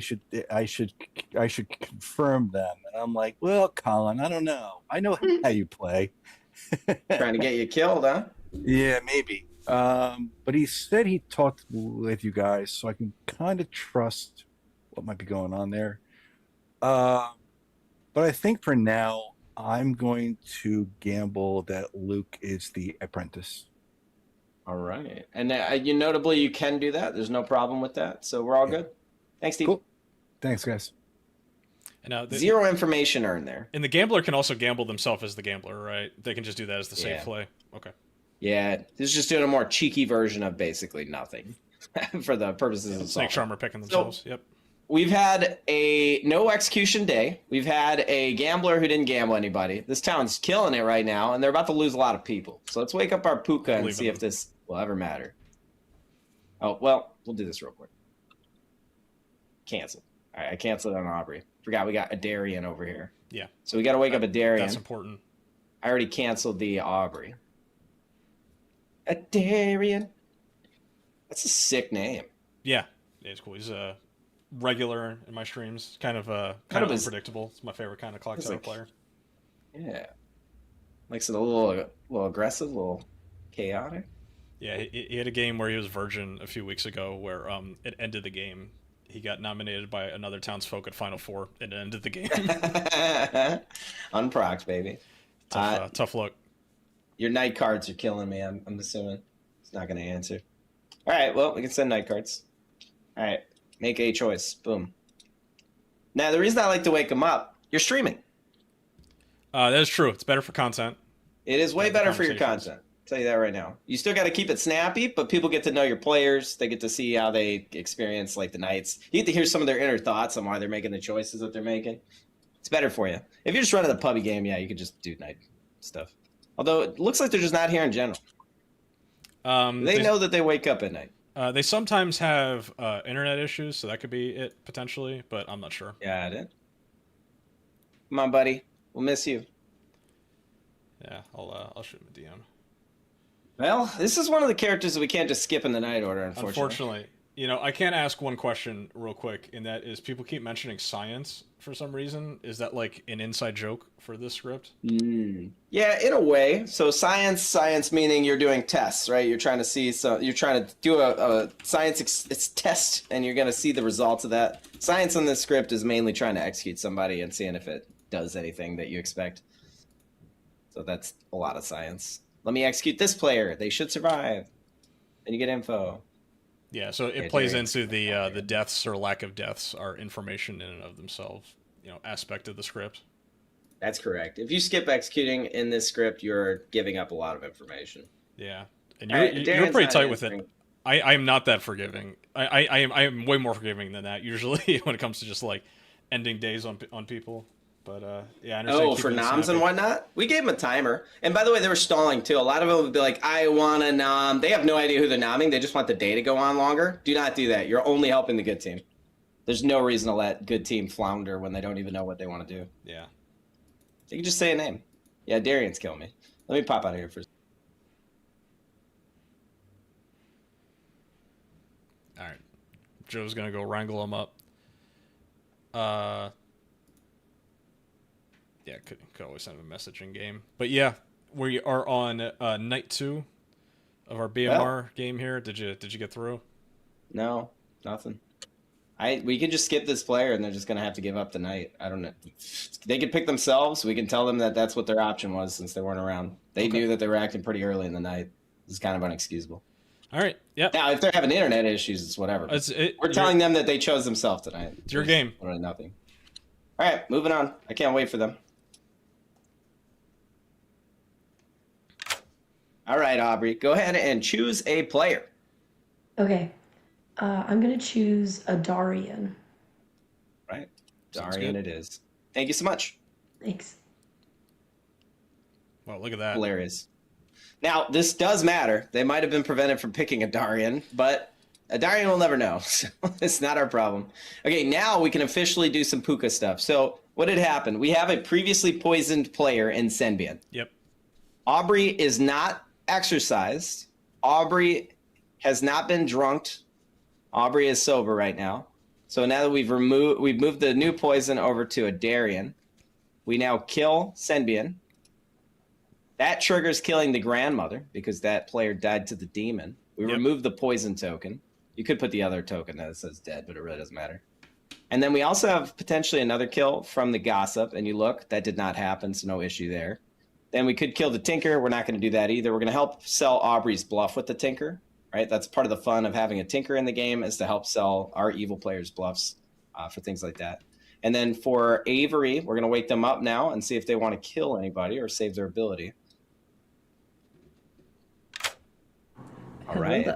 I should confirm them, and I'm like, well, Colin, I don't know. I know how you play. Trying to get you killed, huh? Yeah, maybe. But he said he talked with you guys, so I can kind of trust what might be going on there. But I think for now, I'm going to gamble that Luke is the apprentice. All right. And notably, you can do that. There's no problem with that. So we're all good. Thanks, Steve. Cool. Thanks, guys. And, zero information earned there. And the gambler can also gamble themselves as the gambler, right? They can just do that as the safe play. Okay. Yeah, this is just doing a more cheeky version of basically nothing for the purposes of Snake Charmer picking themselves. Yep. We've had a no execution day. We've had a gambler who didn't gamble anybody. This town's killing it right now, and they're about to lose a lot of people. So let's wake up our Puka and see if this will ever matter. Oh, well, we'll do this real quick. Cancel. All right, I canceled on Aubrey. Forgot we got a Darian over here. Yeah. So we got to wake up a Darian. That's important. I already canceled the Aubrey. A Darian. That's a sick name. Yeah, it's cool. He's a regular in my streams. Kind of unpredictable. It's my favorite kind of Clocktower player. Yeah. Makes it a little aggressive, a little chaotic. Yeah, he had a game where he was virgin a few weeks ago where it ended the game. He got nominated by another townsfolk at Final Four and it ended the game. Unprocced, baby. Tough luck. Your night cards are killing me, I'm assuming. It's not going to answer. All right, well, we can send night cards. All right, make a choice. Boom. Now, the reason I like to wake them up, you're streaming. That is true. It's better for content. It is way better for your content. Tell you that right now. You still got to keep it snappy, but people get to know your players. They get to see how they experience like the nights. You get to hear some of their inner thoughts on why they're making the choices that they're making. It's better for you. If you're just running the pubby game, yeah, you could just do night stuff. Although it looks like they're just not here in general. They know that they wake up at night. They sometimes have internet issues, so that could be it potentially, but I'm not sure. Yeah, it is. Come on, buddy. We'll miss you. Yeah, I'll shoot him a DM. Well, this is one of the characters that we can't just skip in the night order, unfortunately. I can't ask one question real quick, and that is people keep mentioning science for some reason. Is that like an inside joke for this script? Yeah, in a way. So science meaning you're doing tests, right? You're trying to see, you're trying to do a science test, and you're going to see the results of that. Science in this script is mainly trying to execute somebody and seeing if it does anything that you expect. So that's a lot of science. Let me execute this player. They should survive. Then you get info. Yeah, so it plays into the deaths or lack of deaths are information in and of themselves, aspect of the script. That's correct. If you skip executing in this script, you're giving up a lot of information. Yeah, and you're pretty tight with it. I'm not that forgiving. I am way more forgiving than that usually when it comes to just like ending days on people. But yeah, I understand. For noms and whatnot, we gave them a timer. And by the way, they were stalling too. A lot of them would be like, "I want a nom." They have no idea who they're nomming. They just want the day to go on longer. Do not do that. You're only helping the good team. There's no reason to let good team flounder when they don't even know what they want to do. Yeah. You can just say a name. Yeah, Darian's killing me. Let me pop out of here first. All right, Joe's gonna go wrangle him up. Yeah, could always send him a message in game. But yeah, we are on night 2 of our BMR game here. Did you get through? No, nothing. We could just skip this player and they're just gonna have to give up the night. I don't know. They could pick themselves. We can tell them that that's what their option was since they weren't around. They knew that they were acting pretty early in the night. It's kind of unexcusable. All right. Yeah. Now, if they're having internet issues, it's whatever. We're telling them that they chose themselves tonight. It's your game. Literally nothing. All right, moving on. I can't wait for them. All right, Aubrey, go ahead and choose a player. Okay. I'm going to choose a Darian. Right. Darian it is. Thank you so much. Thanks. Well, look at that. Hilarious. Now, this does matter. They might have been prevented from picking a Darian, but a Darian will never know. So it's not our problem. Okay, now we can officially do some Puka stuff. So what had happened? We have a previously poisoned player in Senbian. Yep. Aubrey is not exercised. Aubrey has not been drunked. Aubrey is sober right now. So now that we've moved the new poison over to a Darian, we now kill Senbian. That triggers killing the grandmother because that player died to the demon. We remove the poison token. You could put the other token that says dead, but it really doesn't matter. And then we also have potentially another kill from the gossip. And you look, that did not happen, so no issue there. Then we could kill the Tinker. We're not going to do that either. We're going to help sell Aubrey's bluff with the Tinker, right? That's part of the fun of having a Tinker in the game is to help sell our evil players' bluffs for things like that. And then for Avery, we're going to wake them up now and see if they want to kill anybody or save their ability. All right.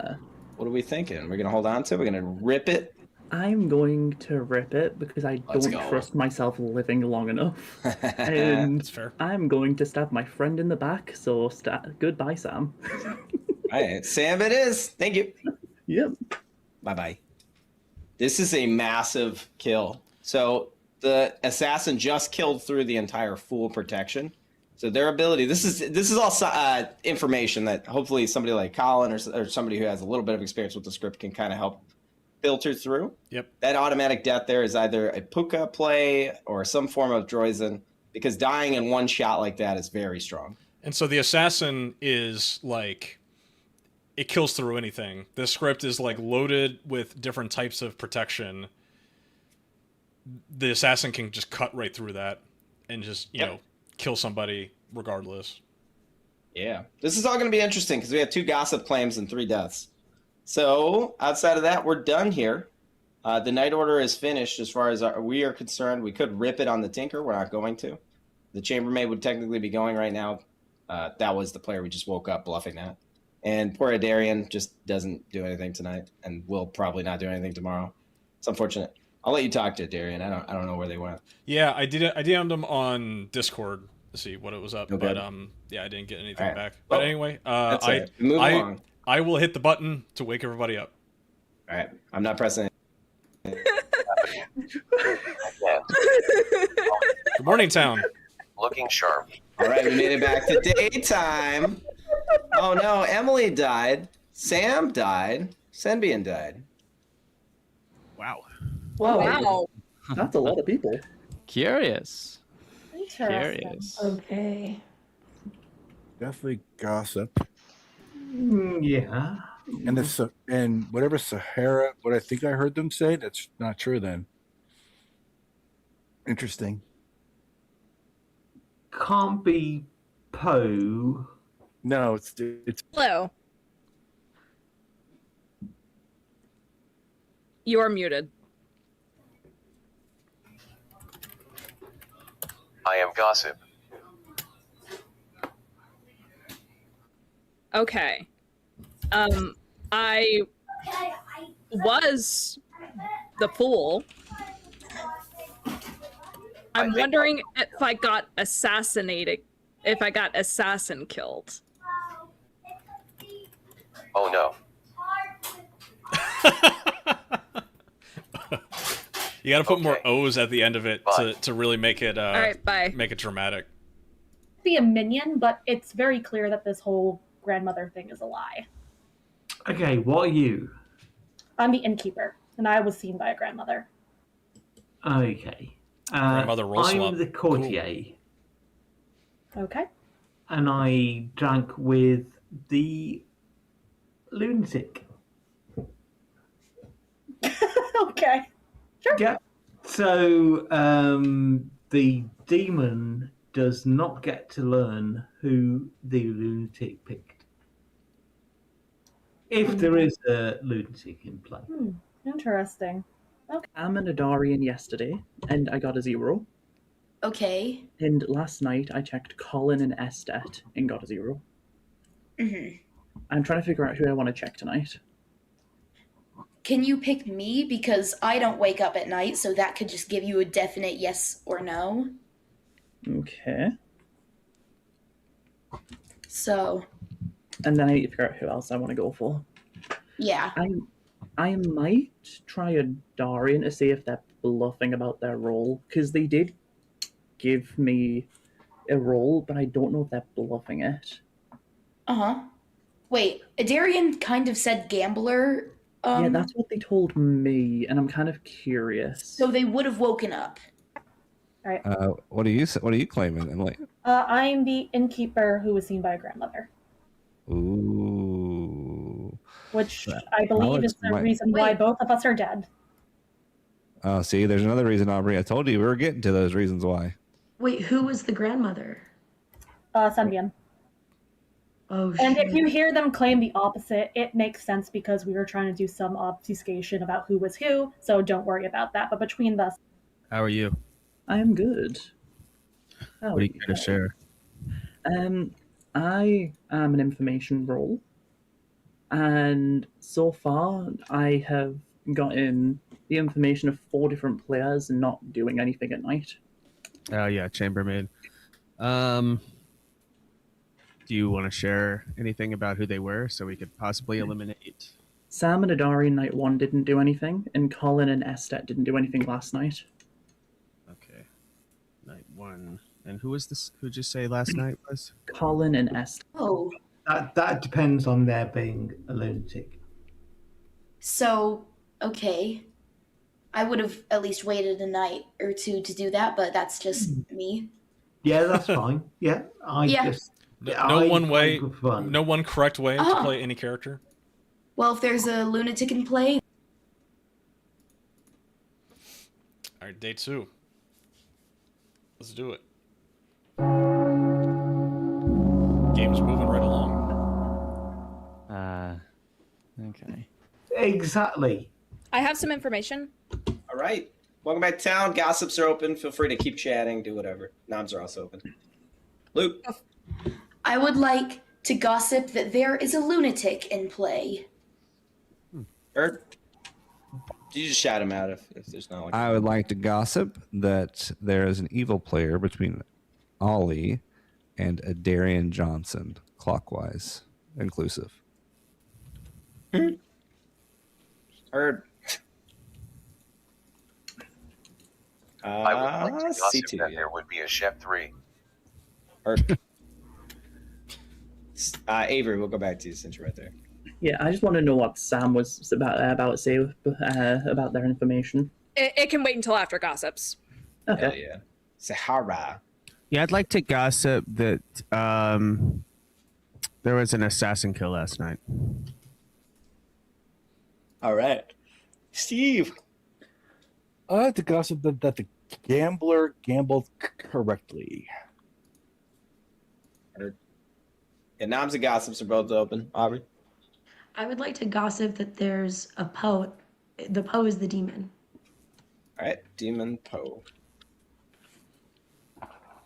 What are we thinking? We're going to hold on to it? We're going to rip it? I'm going to rip it because I don't trust myself living long enough. And that's fair. I'm going to stab my friend in the back, so goodbye, Sam. All right, Sam it is. Thank you. Yep. Bye-bye. This is a massive kill. So the assassin just killed through the entire Fool protection. So their ability, this is all information that hopefully somebody like Colin or somebody who has a little bit of experience with the script can kind of help filter through. Yep. That automatic death there is either a Puka play or some form of Droizen, because dying in one shot like that is very strong. And so the assassin is like, it kills through anything. The script is like loaded with different types of protection. The assassin can just cut right through that and just, you know, kill somebody regardless. Yeah. This is all going to be interesting because we have 2 gossip claims and 3 deaths. So outside of that, we're done here. The night order is finished as far as we are concerned. We could rip it on the Tinker. We're not going to. The chambermaid would technically be going right now. That was the player we just woke up bluffing that. And poor Adarian just doesn't do anything tonight, and will probably not do anything tomorrow. It's unfortunate. I'll let you talk to Adarian. I don't know where they went. Yeah, I DM'd them on Discord to see what it was up, Okay. but yeah, I didn't get anything Right. back. But anyway, that's it. Move along. I will hit the button to wake everybody up. All right, I'm not pressing. Good morning, town. Looking sharp. All right, we made it back to daytime. Oh no, Emily died. Sam died. Senbian died. Wow. Whoa. Wow. That's a lot of people. Curious. Interesting. Okay. Definitely gossip. Yeah. And and whatever Sahara, what I think I heard them say, that's not true then. Interesting. Can't be Poe. No, it's Hello. You are muted. I am gossip. Okay. I was the fool. I'm wondering if I got assassinated, if I got assassin killed. Oh no. You got to put more O's at the end of it to really make it All right, bye. make it dramatic. Be a minion, but it's very clear that this whole grandmother thing is a lie. Okay, what are you? I'm the innkeeper, and I was seen by a grandmother. Okay. Grandmother roll I'm swap. the courtier, Okay. and I drank with the lunatic. Okay. Sure. Yeah. So the demon does not get to learn who the lunatic picked. If there is a lunatic in play. Interesting. Okay. I'm an Adarian yesterday, and I got a 0. Okay. And last night I checked Colin and Estet and got a 0. Mm-hmm. I'm trying to figure out who I want to check tonight. Can you pick me? Because I don't wake up at night, so that could just give you a definite yes or no. Okay. So, And then I need to figure out who else I want to go for. yeah. I might try a Darian to see if they're bluffing about their role, because they did give me a role, but I don't know if they're bluffing it. Uh-huh. Wait, Adarian kind of said gambler. Yeah, that's what they told me, and I'm kind of curious. So they would have woken up. All right. What are you claiming, Emily? I'm the innkeeper who was seen by a grandmother, Ooh. which I believe is the reason why both of us are dead. Oh, see, there's another reason, Aubrey. I told you we were getting to those reasons why. Wait, who was the grandmother? Senbian. Oh, And shit. if you hear them claim the opposite, it makes sense because we were trying to do some obfuscation about who was who, so don't worry about that. But between us, How are you? I am good. What do you care to share? I am an information role, and so far I have gotten the information of 4 different players not doing anything at night. Oh yeah, chambermaid. Do you want to share anything about who they were so we could possibly eliminate? Sam and Adari night 1 didn't do anything, and Colin and Estet didn't do anything last night. Okay. Night 1. And who was this? Who'd you say last night was? Colin and Estet. Oh. That depends on their being a lunatic. So, okay. I would have at least waited a night or two to do that, but that's just me. Yeah, that's fine. Yeah, Yeah. No one correct way to Oh. play any character. Well, if there's a lunatic in play, All right, day 2. Let's do it. Game's moving right along. Okay. Exactly. I have some information. All right. Welcome back to town. Gossips are open. Feel free to keep chatting, do whatever. Noms are also open. Luke. I would like to gossip that there is a lunatic in play. Or you just shout him out if there's not like. I would like to gossip that there is an evil player between Ollie and a Darian Johnson, clockwise inclusive. Heard. I would like to gossip C2, that yeah. there would be a Shep 3. Heard. Avery, we'll go back to you since you're right there. Yeah, I just want to know what Sam was about to say about their information. It can wait until after gossips. Okay. Hell yeah. Sahara. Yeah, I'd like to gossip that there was an assassin kill last night. All right. Steve. I like to gossip that the gambler gambled correctly. And noms and gossips are both open. Aubrey. I would like to gossip that there's a Poe. The Poe is the demon. All right, Demon Poe.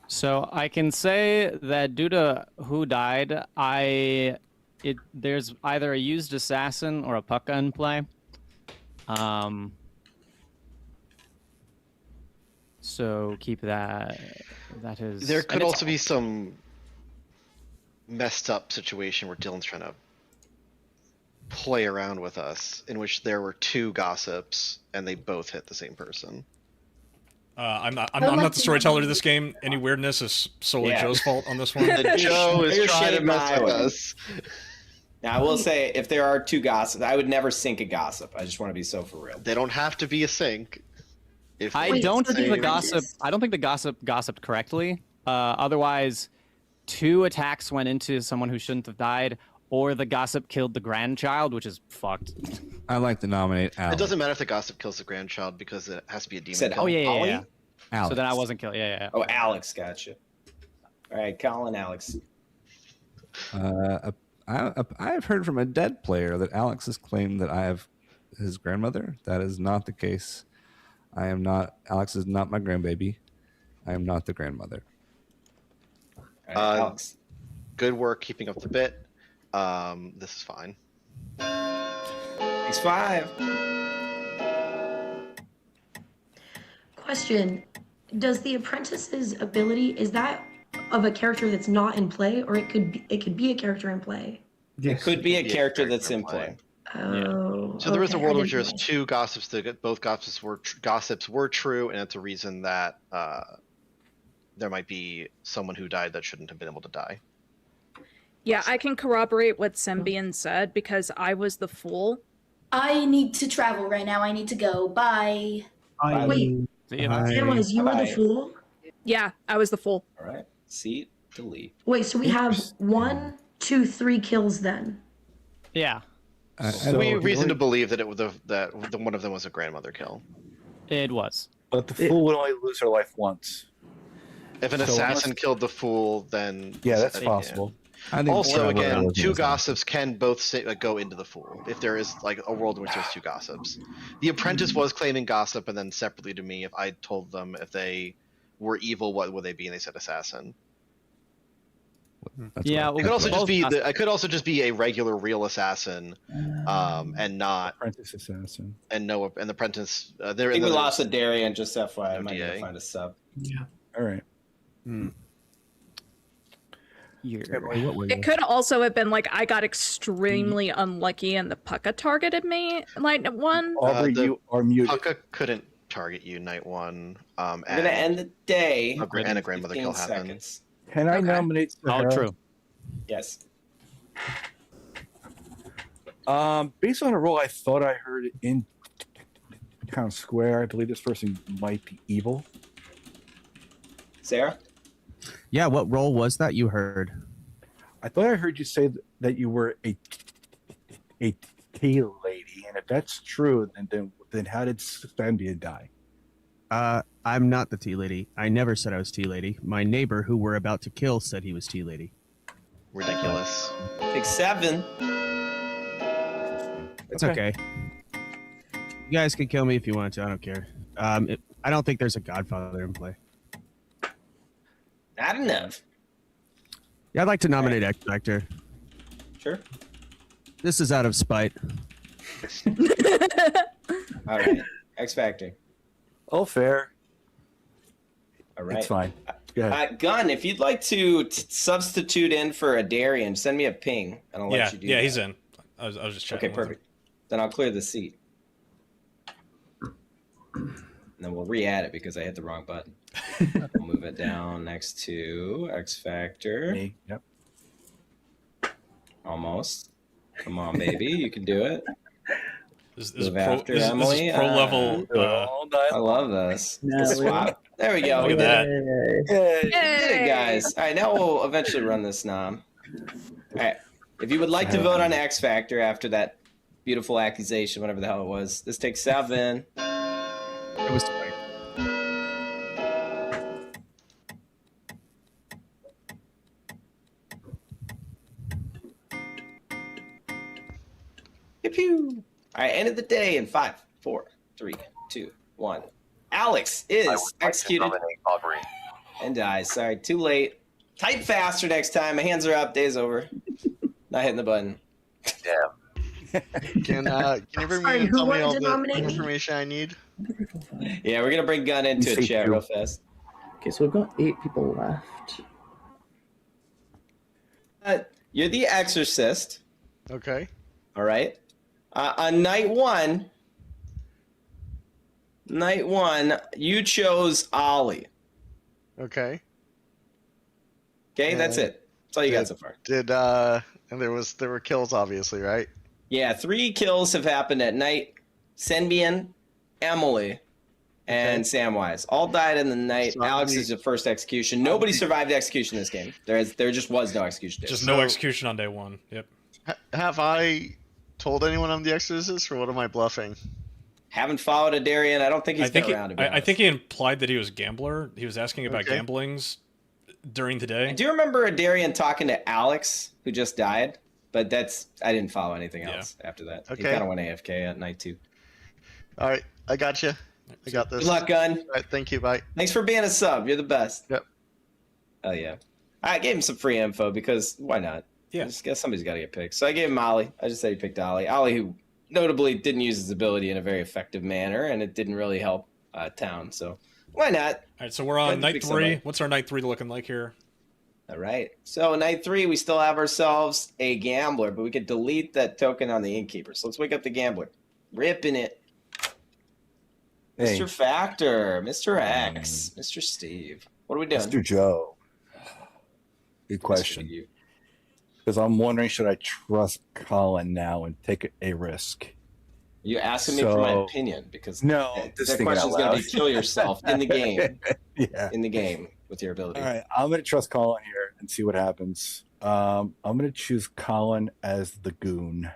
So I can say that due to who died, there's either a used assassin or a pucka in play. So keep that. That is. There could also be some messed up situation where Dylan's trying to play around with us, in which there were two gossips and they both hit the same person. I'm not the storyteller to this game. Any weirdness is solely Joe's fault on this one. Joe is trying to mess with us. Now, I will say, if there are two gossips, I would never sync a gossip. I just want to be so for real. They don't have to be a sync. I don't think the gossip gossiped correctly. Otherwise, 2 attacks went into someone who shouldn't have died, or the gossip killed the grandchild, which is fucked. I'd like to nominate Alex. It doesn't matter if the gossip kills the grandchild because it has to be a demon. Said kill. Oh yeah. Alex. So then I wasn't killed. Yeah. Oh, Alex, gotcha. All right, Colin, Alex. I've heard from a dead player that Alex has claimed that I have his grandmother. That is not the case. I am not. Alex is not my grandbaby. I am not the grandmother. All right, Alex. Good work keeping up the bit. This is fine. He's 5. Question: does the apprentice's ability, is that of a character that's not in play, or it could be a character in play? It could be a character that's in play. Oh. So there is a okay, world I where didn't there's know. 2 gossips that both gossips were true, and it's a reason that there might be someone who died that shouldn't have been able to die. Yeah, I can corroborate what Symbian said because I was the fool. I need to travel right now. I need to go. Bye. Wait, Samwise, you were the fool? Yeah, I was the fool. All right. Seat, delete. Wait, so we have 1, 2, 3 kills then. Yeah. We have reason to believe that that one of them was a grandmother kill. It was. But the fool would only lose her life once. If an assassin killed the fool, then yeah, that's possible. Also, again, 2 gossips can both go into the fool if there is like a world in which there's 2 gossips. The apprentice was claiming gossip, and then separately to me, if I told them if they were evil, what would they be? And they said assassin. Yeah, it could also just be I could also just be a regular real assassin, and not apprentice assassin. And no, and the apprentice. I think we lost a Darian. Just FYI, I might need to find a sub. Yeah. All right. It could also have been like I got extremely unlucky and the pucka targeted me night 1. Aubrey, you are muted. Pucka couldn't target you night 1. We're gonna end the day. And a grandmother kill happened. Can I nominate Sahara? Oh, true. Yes. Based on a role I thought I heard in Town Square, I believe this person might be evil. Sarah? Yeah, what role was that you heard? I thought I heard you say that you were a tea lady, and if that's true, then how did Sambia die? I'm not the tea lady. I never said I was tea lady. My neighbor, who we're about to kill, said he was tea lady. Ridiculous. Pick 7. It's okay. You guys can kill me if you want to. I don't care. I don't think there's a Godfather in play. Not enough. Yeah, I'd like to nominate X Factor. Sure. This is out of spite. All right. X Factor. All fair. All right. It's fine. Go ahead. Gunn, if you'd like to substitute in for a Darian, send me a ping, and I'll let you do that. Yeah, he's in. I was just checking. Okay, perfect. Then I'll clear the seat. And then we'll re-add it because I hit the wrong button. We'll move it down next to X Factor. Me. Yep. Almost. Come on, baby. You can do it. This Move pro, after this, Emily. this is pro level. I love this. Swap. There we go. Look at that. We did it, guys. All right, now we'll eventually run this nom. All right. If you would like to vote on X Factor after that beautiful accusation, whatever the hell it was, this takes 7. It was spite. Pew. All right, end of the day in 5, 4, 3, 2, 1. Alex is executed and dies. Sorry, too late. Type faster next time. My hands are up. Day's over. Not hitting the button. Damn. Can you bring me and tell me all the information I need? Yeah, we're gonna bring Gunn into a chat real fast. Okay, so we've got 8 people left. You're the exorcist. Okay. All right. On night one, you chose Ollie. Okay. Okay, that's it. That's all you got so far. And there were kills, obviously, right? Yeah, 3 kills have happened at night. Senbian, Emily, and Samwise all died in the night. So Alex is the first execution. Nobody survived execution in this game. There just was no execution. Just no execution on day 1. Yep. Have I told anyone I'm the exorcist, or what am I bluffing? Haven't followed a Darian. I don't think he's been around. I think he implied that he was a gambler. He was asking about gamblings during the day. I do remember a Darian talking to Alex, who just died, but I didn't follow anything else after that. Okay. He kind of went AFK at night too. All right, I got you. I got this. Good luck, Gunn. All right, thank you. Bye. Thanks for being a sub. You're the best. Yep. Oh yeah. I gave him some free info because why not? Yeah. I just guess somebody's got to get picked. So I gave him Ollie. I just said he picked Ollie. Ollie, who notably didn't use his ability in a very effective manner, and it didn't really help town. So why not? All right, so we're on night 3. What's our night 3 looking like here? All right. So night 3, we still have ourselves a gambler, but we could delete that token on the innkeeper. So let's wake up the gambler. Ripping it. Hey. Mr. Factor, Mr. X, Mr. Steve. What are we doing? Mr. Joe. Good question. Because I'm wondering, should I trust Colin now and take a risk? You asking me for my opinion because no, that question is going to be kill yourself in the game. Yeah, in the game with your ability. All right, I'm going to trust Colin here and see what happens. I'm going to choose Colin as the goon.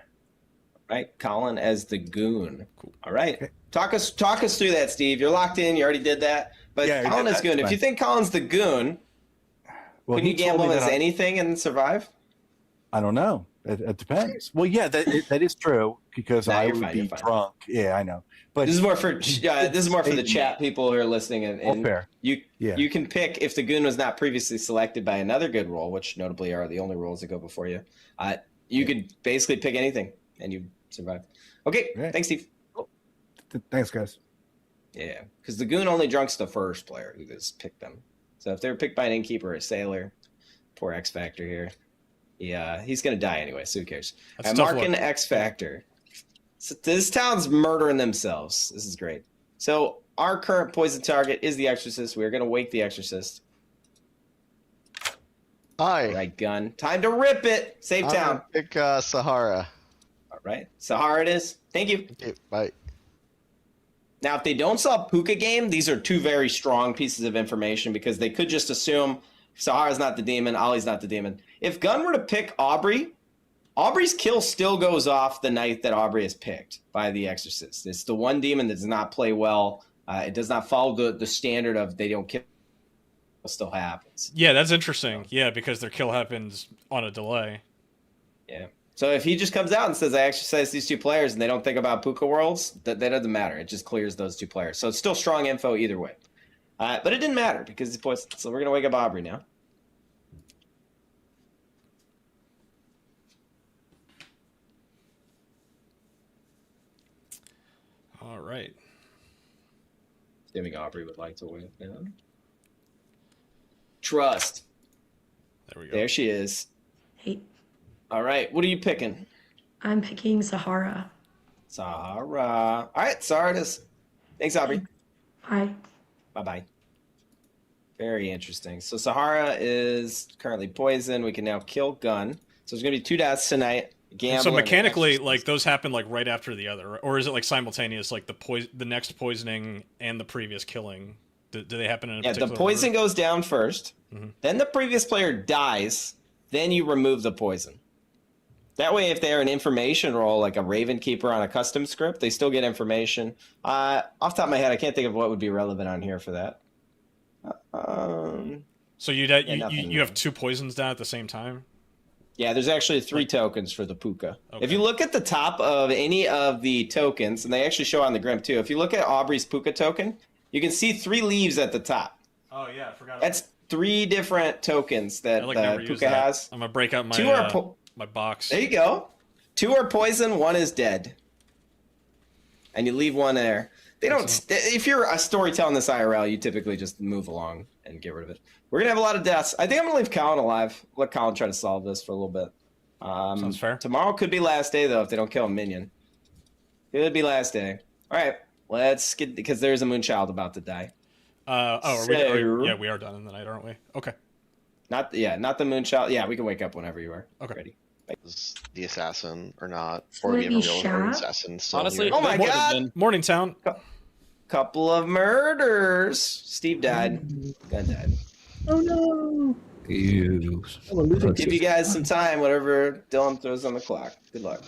Right, Colin as the goon. Cool. All right, okay. Talk us through that, Steve. You're locked in. You already did that. But yeah, Colin is goon. If you think Colin's the goon, can you gamble as anything and survive? I don't know. It depends. Well, yeah, that is true because I would be drunk. Yeah, I know. But this is more for the chat people who are listening. And fair. You can pick if the goon was not previously selected by another good roll, which notably are the only rolls that go before you. You could basically pick anything and you survive. Okay, thanks, Steve. Thanks, guys. Yeah, because the goon only drunks the first player who just picked them. So if they were picked by an innkeeper or a sailor, poor X Factor here. Yeah, he's going to die anyway, so who cares? I'm marking X Factor. So this town's murdering themselves. This is great. So our current poison target is the Exorcist. We're going to wake the Exorcist. Aye. All right, Gun. Time to rip it. Save town. Pick Sahara. All right. Sahara it is. Thank you. Okay, bye. Now, if they don't sell Puka game, these are 2 very strong pieces of information because they could just assume Sahara's not the demon, Ollie's not the demon. If Gunn were to pick Aubrey, Aubrey's kill still goes off the night that Aubrey is picked by the Exorcist. It's the one demon that does not play well. It does not follow the standard of they don't kill. It still happens. Yeah, that's interesting. Yeah, because their kill happens on a delay. Yeah. So if he just comes out and says, I exercise these 2 players and they don't think about Puka Worlds, that doesn't matter. It just clears those 2 players. So it's still strong info either way. But it didn't matter because it's poison. So we're going to wake up Aubrey now. All right. Assuming Aubrey would like to win it now. Trust. There we go. There she is. Hey. All right. What are you picking? I'm picking Sahara. Sahara. All right. Sahara it is. Thanks, Aubrey. Bye. Bye-bye. Very interesting. So Sahara is currently poisoned. We can now kill Gun. So there's going to be 2 deaths tonight. Gambler so mechanically, like those happen like right after the other, or is it like simultaneous, like the next poisoning and the previous killing? Do they happen in a particular the poison order? goes down first. Mm-hmm. Then the previous player dies. Then you remove the poison. That way, if they're an information role, like a Raven Keeper on a custom script, they still get information. Off the top of my head, I can't think of what would be relevant on here for that. So you have 2 poisons down at the same time? Yeah, there's actually 3 tokens for the puka. Okay. If you look at the top of any of the tokens, and they actually show on the Grim too, if you look at Aubrey's puka token, you can see 3 leaves at the top. Oh yeah, I forgot. That's 3 different tokens that the puka has. I'm gonna break out my my box. There you go. 2 are poison, 1 is dead. And you leave 1 there. They don't. If you're a storyteller in this IRL, you typically just move along and get rid of it. We're gonna have a lot of deaths. I think I'm gonna leave Colin alive. Let Colin try to solve this for a little bit. Sounds fair. Tomorrow could be last day though if they don't kill a minion. Could be last day. All right, let's get because there's a Moonchild about to die. We are done in the night, aren't we? Okay. Not the Moonchild. Yeah, we can wake up whenever you are. Okay. Ready. Is the assassin or not? Or we have a real Shat? assassin still Honestly, here? Oh my God! Morningtown. Couple of murders. Steve died. Gun died. Oh no! Ew. Give you guys some time, whatever Dylan throws on the clock. Good luck.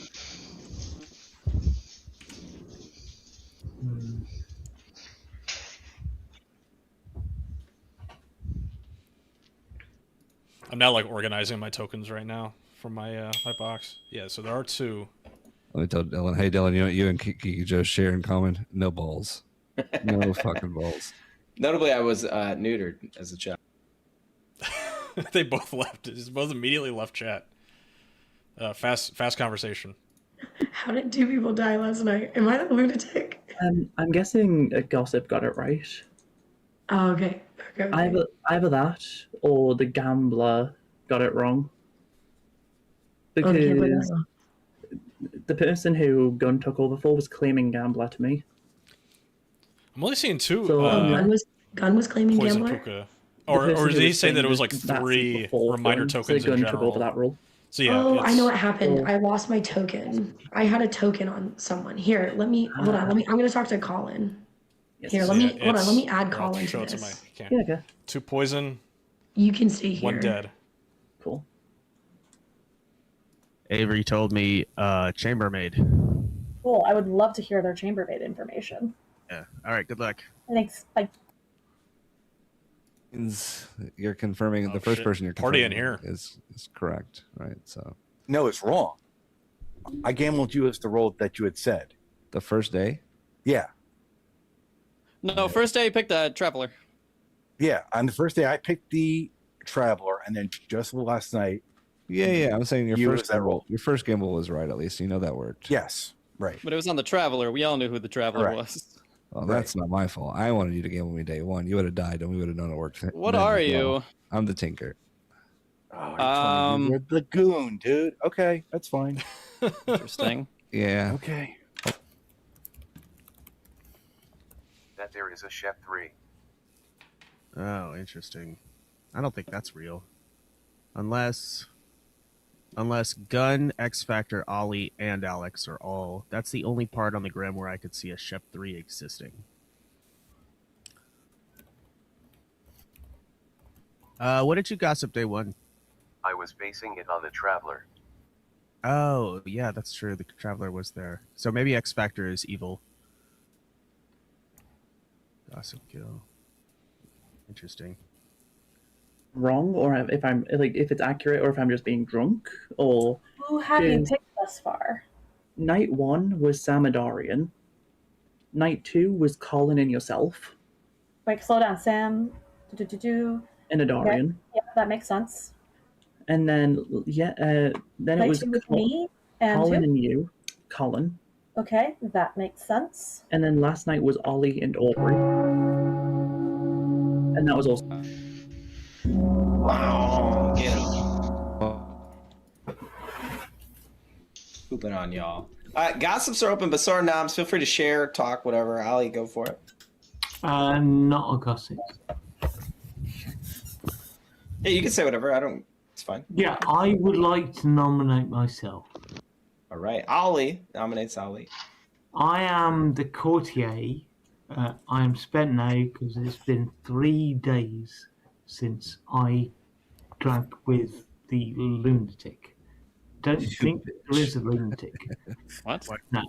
I'm now like organizing my tokens right now for my my box. Yeah, so there are 2. Let me tell Dylan. Hey, Dylan, you know what you and Kinky Joe share in common? No balls. No fucking balls. Notably, I was neutered as a child. They both left. Just both immediately left chat. Fast conversation. How did 2 people die last night? Am I the lunatic? I'm guessing Gossip got it right. Oh, okay. Either that or the gambler got it wrong. Because the person who Gun took over for was claiming gambler to me. I'm only seeing 2. So, Gun was claiming poison gambler? puka. Or did he say that it was like 3 reminder tokens in general? Took over that role. So yeah. Oh, I know what happened. I lost my token. I had a token on someone. Here, hold on. I'm going to talk to Colin. Here, let me add Colin to this. Okay. 2 poison. You can see here. 1 dead. Cool. Avery told me chambermaid. Cool. I would love to hear their chambermaid information. Yeah. All right. Good luck. Thanks. Bye. You're confirming the first person you're party confirming in here is correct, right? So no, it's wrong. I gambled you as the role that you had said. The first day? Yeah. No, first day you picked the traveler. Yeah, on the first day I picked the traveler, and then just last night. Yeah. I'm saying your first gamble was right. At least you know that worked. Yes, right. But it was on the traveler. We all knew who the traveler was. Well, that's not my fault. I wanted you to gamble me day 1. You would have died, and we would have known it worked. What are you? I'm the Tinker. Oh, you're the goon, dude. Okay, that's fine. Interesting. Yeah. Okay. That there is a Chef 3. Oh, interesting. I don't think that's real. Unless Gun, X Factor, Ollie, and Alex are all. That's the only part on the Grim where I could see a Chef 3 existing. What did you gossip day 1? I was basing it on the Traveler. Oh, yeah, that's true. The Traveler was there. So maybe X Factor is evil. Gossip kill. Interesting. Wrong, or if I'm if it's accurate, or if I'm just being drunk, or who have you picked thus far? Night 1 was Samadarian. Night 2 was Colin and yourself. Wait, slow down, Sam. And Adarian. Okay. Yeah, that makes sense. And then then Night it was 2 with me and Colin who? and you, Colin. Okay, that makes sense. And then last night was Ollie and Aubrey. And that was also... Wow. Get him. Pooping on y'all. Gossips are open, but so are noms. Feel free to share, talk, whatever. Ali, go for it. Not a gossip. Yeah, you can say whatever. It's fine. Yeah, I would like to nominate myself. All right. Ali nominates Ali. I am the courtier. I am spent now because it's been 3 days since I drank with the lunatic. Don't think there is a lunatic. What? No.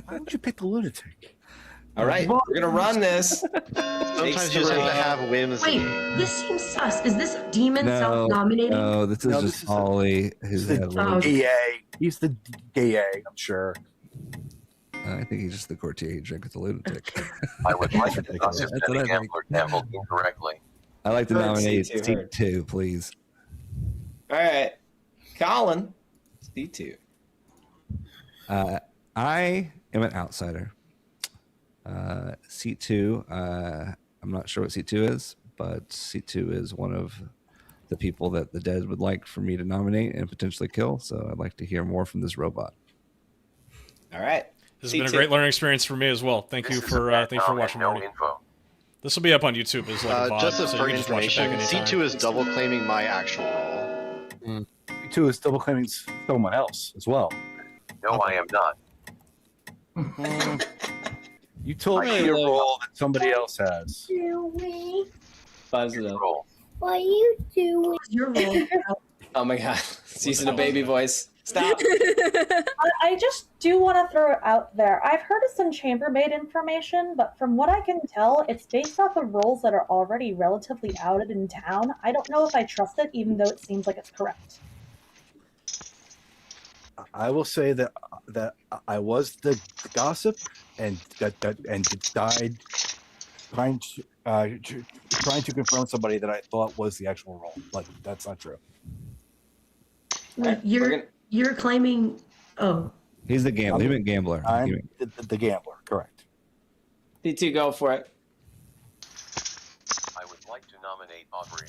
Why would you pick the lunatic? All right, we're gonna run this. Sometimes you just have to have whims. Wait, this seems sus. Is this demon self-nominating? No, this is just Ollie. Who's the GA. He's the GA, I'm sure. I think he's just the courtier. He drank with the lunatic. I would like to gossip that a gambler gambled incorrectly. I like to nominate C2, C2, please. All right, Colin, C2. I am an outsider. C2, I'm not sure what C2 is, but C2 is one of the people that the dead would like for me to nominate and potentially kill. So I'd like to hear more from this robot. All right. This has been a great learning experience for me as well. Thank you for watching. No info. This will be up on YouTube as like a VOD, just as so for you can just watch it back information, anytime. C2 is double claiming my actual role. C2 is double claiming someone else as well. No, I am not. You told me a role that somebody else has. Positive. What are you doing? Your role. Oh my god. She's in a baby voice. Stop. I just do want to throw it out there. I've heard of some chambermaid information, but from what I can tell, it's based off of roles that are already relatively outed in town. I don't know if I trust it, even though it seems like it's correct. I will say that I was the gossip and died trying to confirm somebody that I thought was the actual role. Like, that's not true. Like, you're claiming. Oh, he's the gambler. He's a gambler. I'm the gambler. Correct. C2, go for it. I would like to nominate Aubrey.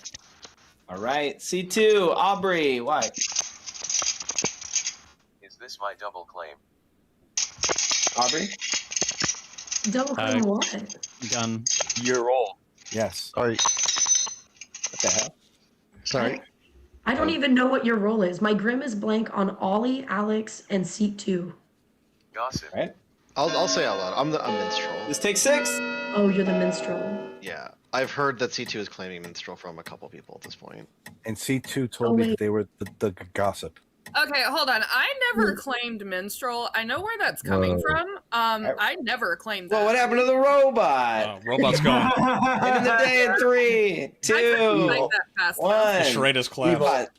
All right, C2, Aubrey. Why? Is this my double claim? Aubrey? Double claim what? Gun. Your role. Yes. Sorry. What the hell? Sorry. I don't even know what your role is. My grim is blank on Ollie, Alex, and Seat 2. Gossip. Right? I'll say out loud. I'm the minstrel. This takes 6. Oh, you're the minstrel. Yeah. I've heard that C2 is claiming minstrel from a couple people at this point. And C2 told me that they were the gossip. Okay, hold on. I never claimed minstrel. I know where that's coming from. I never claimed that. Well, what happened to the robot? Robot's gone. End of the day in 3, 2, 1. Charade is collapsed.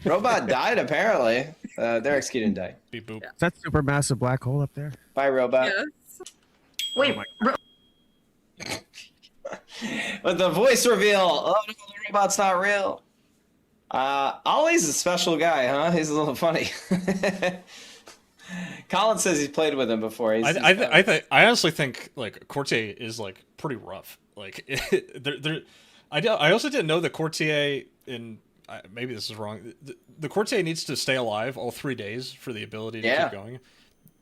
Robot died, apparently. They're executing die. Beep boop. Is that supermassive black hole up there? Bye, robot. Yes. Wait, But the voice reveal. Oh, no, the robot's not real. Ollie's a special guy, huh? He's a little funny. Colin says he's played with him before. I honestly think like Courtier is like pretty rough. Like I also didn't know that Courtier maybe this is wrong. The Courtier needs to stay alive all 3 days for the ability to keep going.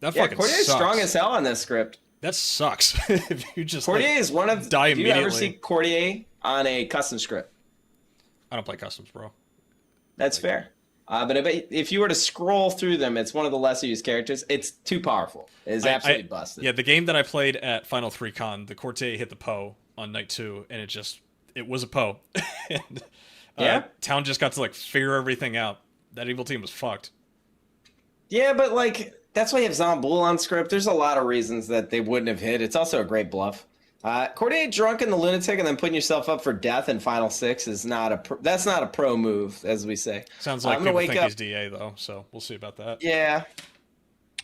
That fucking Courtier's sucks. strong as hell on this script. That sucks. If you just Courtier is one of. die Do you immediately. ever see Courtier on a custom script? I don't play customs, bro. That's fair. But if you were to scroll through them, it's one of the lesser used characters. It's too powerful. It's absolutely busted. Yeah, the game that I played at Final 3 Con, the Courtier hit the Poe on night 2, and it was a Poe. And, town just got to like figure everything out. That evil team was fucked. Yeah, but like that's why you have Zomboul on script. There's a lot of reasons that they wouldn't have hit. It's also a great bluff. Courtier drunk in the lunatic and then putting yourself up for death in Final 6 is that's not a pro move, as we say. Sounds like people think he's DA though, so we'll see about that. Yeah,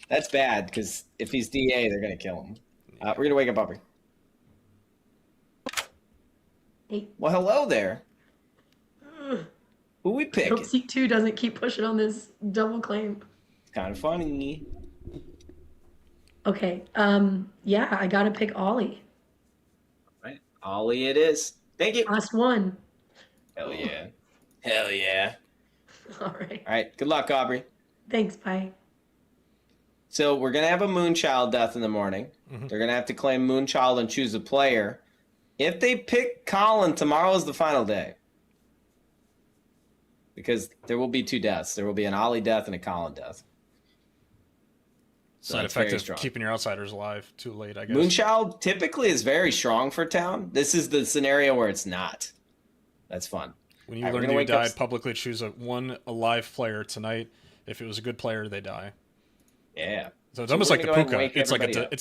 that's bad because if he's DA, they're gonna kill him. We're gonna wake up Aubrey. Hey. Well, hello there. Who we pick? Hope Seat 2 doesn't keep pushing on this double claim. Kind of funny. Okay. Yeah, I gotta pick Ollie. All right, Ollie, it is. Thank you. Last one. Hell yeah. Hell yeah. All right. All right. Good luck, Aubrey. Thanks. Bye. So we're gonna have a Moonchild death in the morning. They're gonna have to claim Moonchild and choose a player. If they pick Colin, tomorrow is the final day. Because there will be 2 deaths. There will be an Ollie death and a Colin death. Side effect of keeping your outsiders alive too late, I guess. Moonchild typically is very strong for town. This is the scenario where it's not. That's fun. When you learn you died, publicly choose one alive player tonight. If it was a good player, they die. Yeah. So it's almost like the puka. It's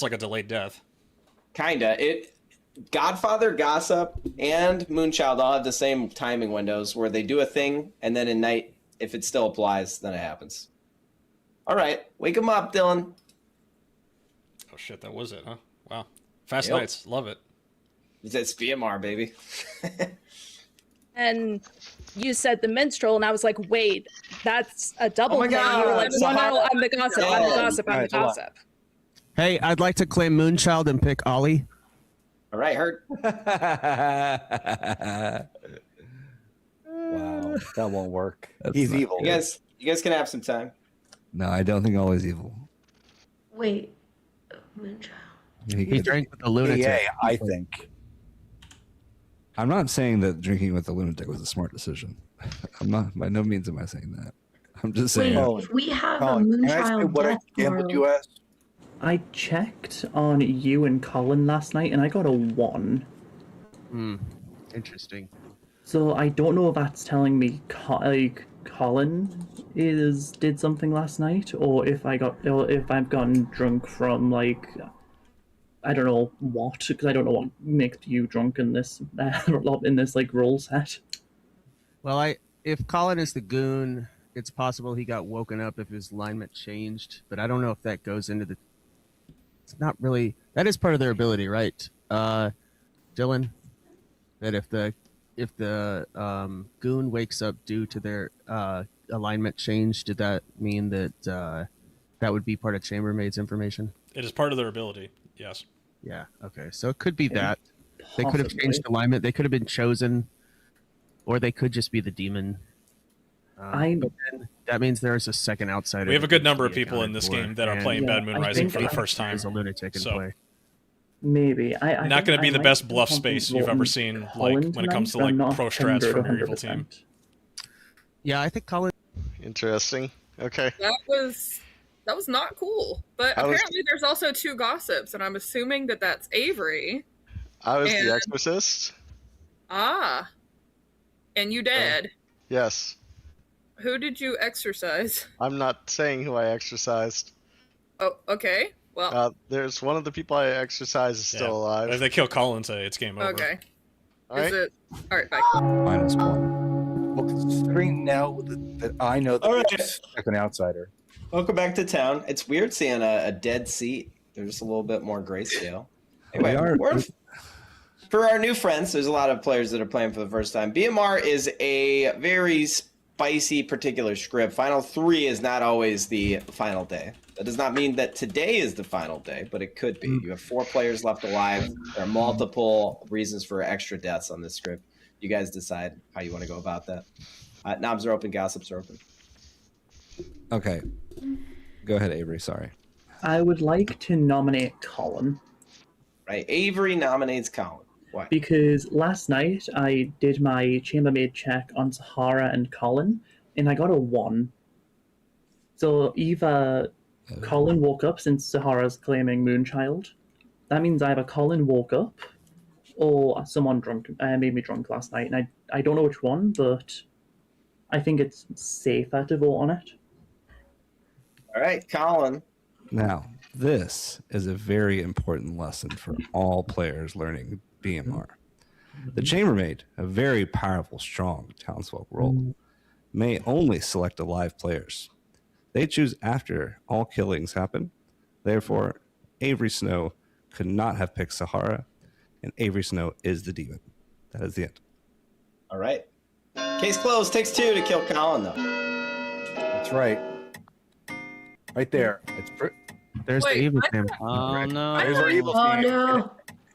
like a delayed death. Kinda. Godfather, Gossip, and Moonchild all have the same timing windows where they do a thing, and then at night, if it still applies, then it happens. All right. Wake him up, Dylan. Oh, shit. That was it, huh? Wow. Fast nights. Love it. It's BMR, baby. And you said the minstrel, and I was like, wait, that's a double thing. You were like, no, I'm the gossip. I'm the gossip. I'm the gossip. Hey, I'd like to claim Moonchild and pick Ollie. All right, Hurt. Wow, that won't work. He's evil. You guys can have some time. No, I don't think Ollie's evil. Wait. Moonchild. He drank with the lunatic. Yeah, I think. I'm not saying that drinking with the lunatic was a smart decision. I'm not. By no means am I saying that. I'm just saying. Wait, if we have a Moonchild what death gambled you as? I checked on you and Colin last night, and I got a 1. Interesting. So I don't know if that's telling me Colin did something last night, or if I've gotten drunk from I don't know what, because I don't know what makes you drunk in this role set. Well, if Colin is the goon, it's possible he got woken up if his alignment changed, but I don't know if that goes into the. It's not really. That is part of their ability, right, Dylan? That if the goon wakes up due to their alignment change, did that mean that that would be part of chambermaid's information? It is part of their ability. Yes. Yeah. Okay. So it could be that they could have changed alignment. They could have been chosen, or they could just be the demon. But then that means there is a second outsider. We have a good number of people in this game that are playing Bad Moon Rising for the first time. There's a lunatic in play. Maybe not going to be the best bluff space you've ever seen, when it comes to pro strats from your evil team. Yeah, I think Colin. Interesting. Okay. That was not cool. But apparently there's also 2 gossips, and I'm assuming that that's Avery. I was the exorcist. Ah. And you did. Yes. Who did you exorcise? I'm not saying who I exorcised. Oh, okay. Well, there's one of the people I exorcised is still alive. If they kill Colin today, it's game over. Okay. All right. Alright, bye. -1. Well, considering now that I know that there's an outsider. Welcome back to town. It's weird seeing a dead seat. They're just a little bit more grayscale. Anyway, for our new friends, there's a lot of players that are playing for the first time. BMR is a very spicy particular script. Final 3 is not always the final day. That does not mean that today is the final day, but it could be. You have 4 players left alive. There are multiple reasons for extra deaths on this script. You guys decide how you want to go about that. Knobs are open, gossips are open. Okay. Go ahead, Avery. Sorry. I would like to nominate Colin. Right. Avery nominates Colin. Why? Because last night I did my chambermaid check on Sahara and Colin, and I got a 1. So either Colin woke up since Sahara's claiming Moonchild. That means either Colin woke up or someone made me drunk last night. And I don't know which one, but I think it's safer to vote on it. All right, Colin. Now, this is a very important lesson for all players learning BMR. The chambermaid, a very powerful, strong townsfolk role, may only select alive players. They choose after all killings happen. Therefore, Avery Snow could not have picked Sahara, and Avery Snow is the demon. That is the end. All right. Case closed. Takes 2 to kill Colin, though. That's right. Right there. There's the evil champ. Oh no! There's our evil Oh champ. no!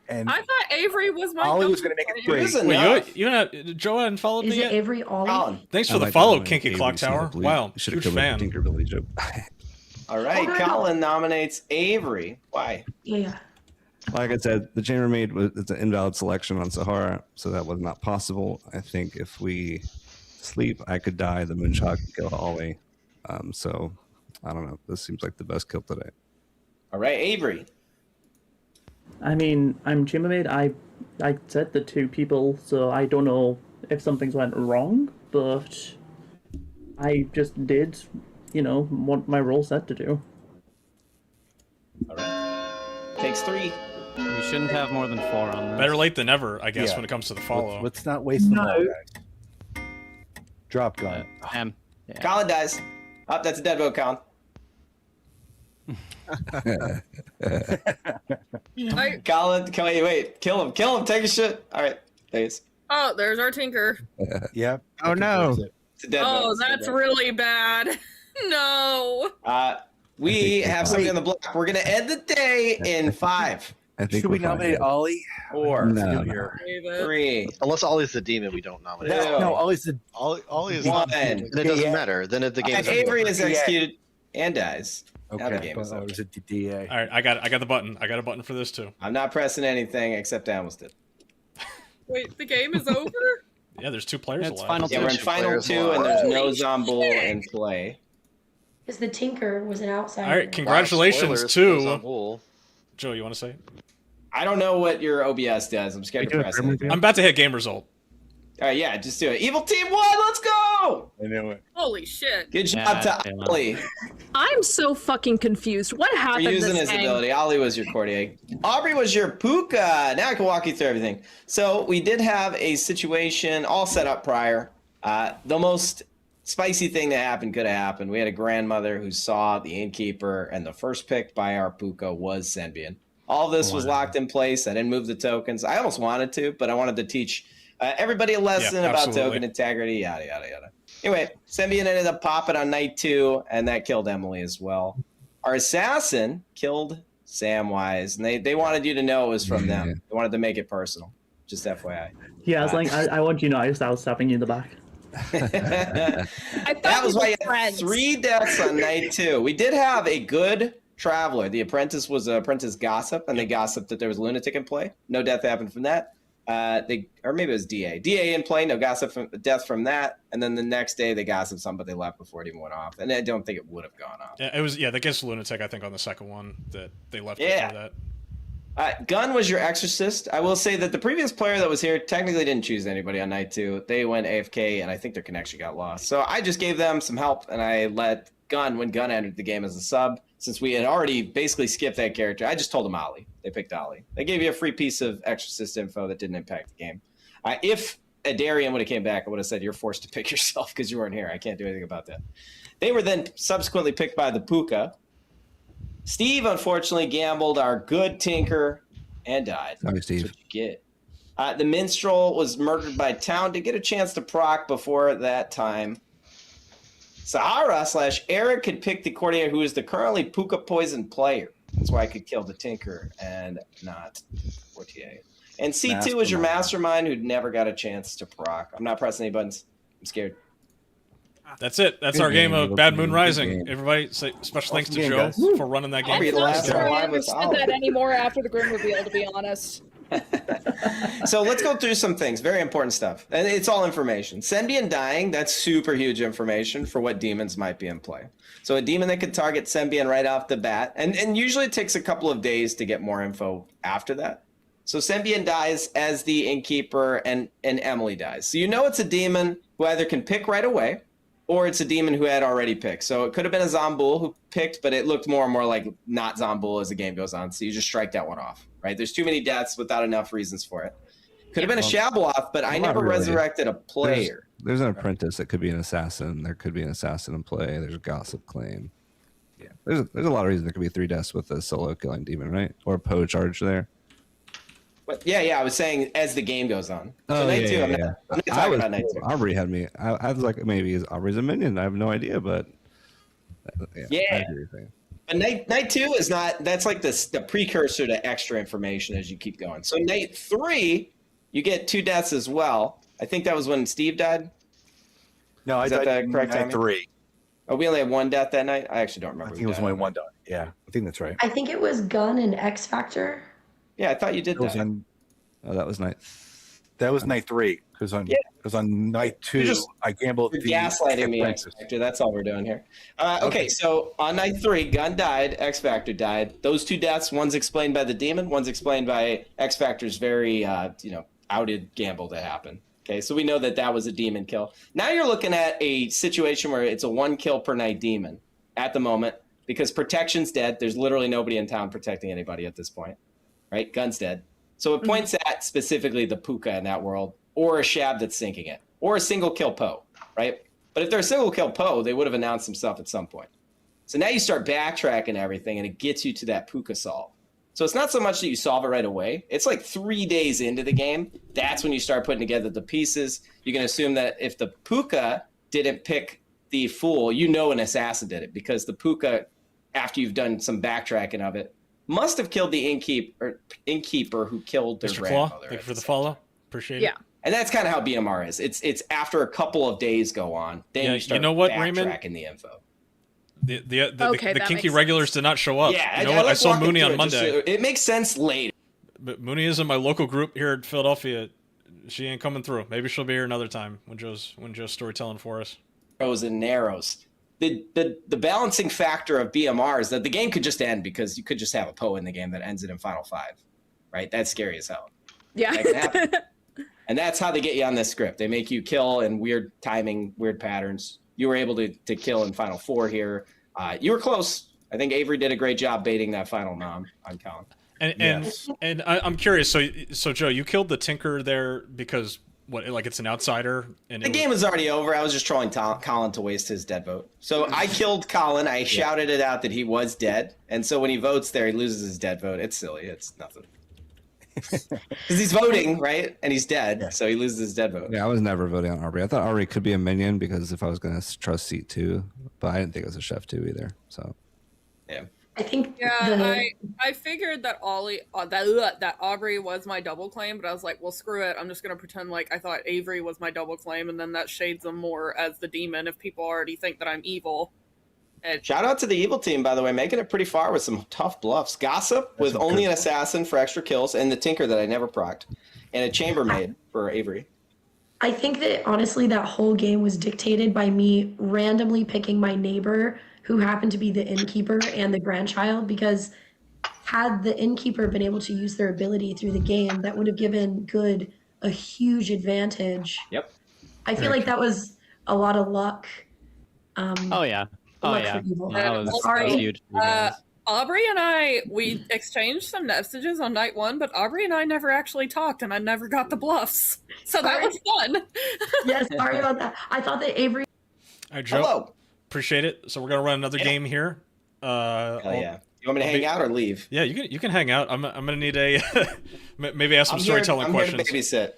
And I thought Avery was my. Ollie was going to make it quick. Wait, Joe hadn't followed Is me it yet? Avery Ollie? Thanks for the follow, Kinky Clocktower. Wow, huge fan. Tinkerbell joke. All right, Colin nominates Avery. Why? Yeah. Like I said, the chambermaid it's an invalid selection on Sahara, so that was not possible. I think if we sleep, I could die. The moonshot could kill Ollie. So I don't know. This seems like the best kill today. All right, Avery. I mean, I'm chambermaid. I said the 2 people, so I don't know if something's went wrong, but I just did, what my role said to do. All right. Takes 3. We shouldn't have more than 4 on this. Better late than never, I guess, when it comes to the follow. Let's not waste them all, guys. Drop gun. Yeah. Colin dies. Oh, that's a dead vote, Colin. Colin, wait, kill him, take a shit. All right, thanks. Oh, there's our Tinker. Yep. Oh no. It's a dead Oh, vote. that's really bad. No. We have somebody on the block. We're gonna end the day in 5. I think Should we nominate Ollie? 4. No. 3. Unless Ollie's the demon, we don't nominate. No, Ollie's the Ollie is 1. and it doesn't matter. Then the game. Avery is executed and dies. Now the Okay, game is but over. it was a DA. All right, I got the button. I got a button for this too. I'm not pressing anything except I almost did. Wait, the game is over? Yeah, there's 2 players It's alive. final Yeah, we're in final 2, and there's no Zomboul in play. Because the Tinker was an outsider. All right, congratulations Wow, to Zomboul. Joe. You want to say? I don't know what your OBS does. I'm scared to press it. I'm about to hit game result. All right, yeah, just do it. Evil Team 1, let's go! I knew it. Holy shit. Good job to Ollie I'm so fucking confused. What for happened using this his game? ability. Ollie was your courtier. Aubrey was your puka. Now I can walk you through everything. So we did have a situation all set up prior. The most spicy thing that happened could have happened. We had a grandmother who saw the innkeeper, and the first pick by our puka was Senbian. All this was locked in place. I didn't move the tokens. I almost wanted to, but I wanted to teach everybody a lesson about token integrity, yada, yada, yada. Anyway, Senbian ended up popping on night 2, and that killed Emily as well. Our assassin killed Samwise, and they wanted you to know it was from them. They wanted to make it personal. Just FYI. Yeah, I was like, I want you to know I was stabbing you in the back. That was why you had 3 deaths on night 2. We did have a good traveler. The apprentice was an apprentice gossip, and they gossiped that there was a lunatic in play. No death happened from that. Or maybe it was DA in play, no death from that, and then the next day they gossiped some, but they left before it even went off, and I don't think it would have gone off. Yeah, it was that gets lunatic. I think on the second one that they left before that. Gunn was your exorcist. I will say that the previous player that was here technically didn't choose anybody on night 2. They went AFK, and I think their connection got lost. So I just gave them some help, and I let Gunn, when Gunn entered the game as a sub, since we had already basically skipped that character, I just told them Ollie. They picked Ollie. They gave you a free piece of exorcist info that didn't impact the game. If Adarian would have came back, I would have said, you're forced to pick yourself because you weren't here. I can't do anything about that. They were then subsequently picked by the Puka. Steve, unfortunately, gambled our good Tinker and died. Sorry, Steve. That's what you get. The Minstrel was murdered by Town to get a chance to proc before that time. Sahara/Eric could pick the courtier who is the currently Puka poison player. That's why I could kill the Tinker and not courtier. And C2 is your mastermind who never got a chance to proc. I'm not pressing any buttons. I'm scared. That's it. That's our game of Bad Moon Rising. Everybody, say special thanks to Joe for running that game. I'm not sure I understood that anymore after the Grim reveal, to be honest. So let's go through some things. Very important stuff. And it's all information. Senbian dying, that's super huge information for what demons might be in play. So a demon that could target Senbian right off the bat. And usually it takes a couple of days to get more info after that. So Senbian dies as the innkeeper and Emily dies. So you know it's a demon who either can pick right away or it's a demon who had already picked. So it could have been a Zomboul who picked, but it looked more and more like not Zomboul as the game goes on. So you just strike that one off, right? There's too many deaths without enough reasons for it. Could have been a Shabaloth, but I never resurrected a player. There's an apprentice that could be an assassin. There could be an assassin in play. There's a gossip claim. Yeah, there's a lot of reasons there could be 3 deaths with a solo killing demon, right? Or a Poe charge there. But yeah, I was saying as the game goes on. So night 2, I'm not talking about night 2. Aubrey had me. I was like, maybe Aubrey's a minion. I have no idea, but yeah. I agree with you. But night 2 is not. That's like the precursor to extra information as you keep going. So night 3, you get 2 deaths as well. I think that was when Steve died. No, I died the correct night timing? 3. Oh, we only had 1 death that night. I actually don't remember. I think it was only 1 death. Yeah, I think that's right. I think it was Gun and X Factor. Yeah, I thought you did that. That was night. That was night 3. Because on night 2, I gambled. You're gaslighting me, X Factor. That's all we're doing here. Okay, so on night 3, Gun died, X Factor died. Those 2 deaths, one's explained by the demon, one's explained by X Factor's very, outed gamble that happened. Okay, so we know that was a demon kill. Now you're looking at a situation where it's a 1 kill per night demon at the moment because protection's dead. There's literally nobody in town protecting anybody at this point, right? Gun's dead. So it points at specifically the Puka in that world, or a Shab that's sinking it, or a single kill Poe, right? But if they're a single kill Poe, they would have announced himself at some point. So now you start backtracking everything, and it gets you to that Puka solve. So it's not so much that you solve it right away. It's like 3 days into the game. That's when you start putting together the pieces. You can assume that if the Puka didn't pick the Fool, an assassin did it, because the Puka, after you've done some backtracking of it, must have killed the innkeeper who killed their Mr. grandmother. Claw, thank you for the follow. Appreciate it. Yeah. And that's kind of how BMR is. It's after a couple of days go on, then you start backtracking the info. The Kinky regulars did not show up. Yeah, I saw Mooney on Monday. It makes sense later. But Mooney is in my local group here at Philadelphia. She ain't coming through. Maybe she'll be here another time when Joe's storytelling for us. Pros and narrows. The balancing factor of BMR is that the game could just end because you could just have a Poe in the game that ends it in Final 5, right? That's scary as hell. Yeah. That can happen. And that's how they get you on this script. They make you kill in weird timing, weird patterns. You were able to kill in Final 4 here. You were close. I think Avery did a great job baiting that final nom on Colin. And I'm curious. So Joe, you killed the Tinker there because it's an outsider? And the game was already over. I was just trolling Colin to waste his dead vote. So I killed Colin. I shouted it out that he was dead. And so when he votes there, he loses his dead vote. It's silly. It's nothing. Because he's voting, right? And he's dead, so he loses his dead vote. Yeah, I was never voting on Aubrey. I thought Aubrey could be a minion because if I was going to trust seat 2, but I didn't think it was a chef 2 either. So, yeah, I think. I figured that that Aubrey was my double claim, but I was like, well, screw it. I'm just going to pretend like I thought Avery was my double claim, and then that shades them more as the demon if people already think that I'm evil. Shout out to the evil team, by the way, making it pretty far with some tough bluffs. Gossip with only an assassin for extra kills, and the Tinker that I never procced, and a chambermaid for Avery. I think that honestly, that whole game was dictated by me randomly picking my neighbor, who happened to be the innkeeper and the grandchild, because had the innkeeper been able to use their ability through the game, that would have given Good a huge advantage. Yep. I feel like that was a lot of luck. Oh yeah. Oh yeah, that was huge. Aubrey and we exchanged some messages on night 1, but Aubrey and I never actually talked, and I never got the bluffs. So that was fun. Yes, sorry about that. I thought that Avery. All right, Joe. Hello. Appreciate it. So we're gonna run another game here. Hell yeah. You want me to hang out or leave? Yeah, you can hang out. I'm gonna need a maybe ask some storytelling questions. I'm here to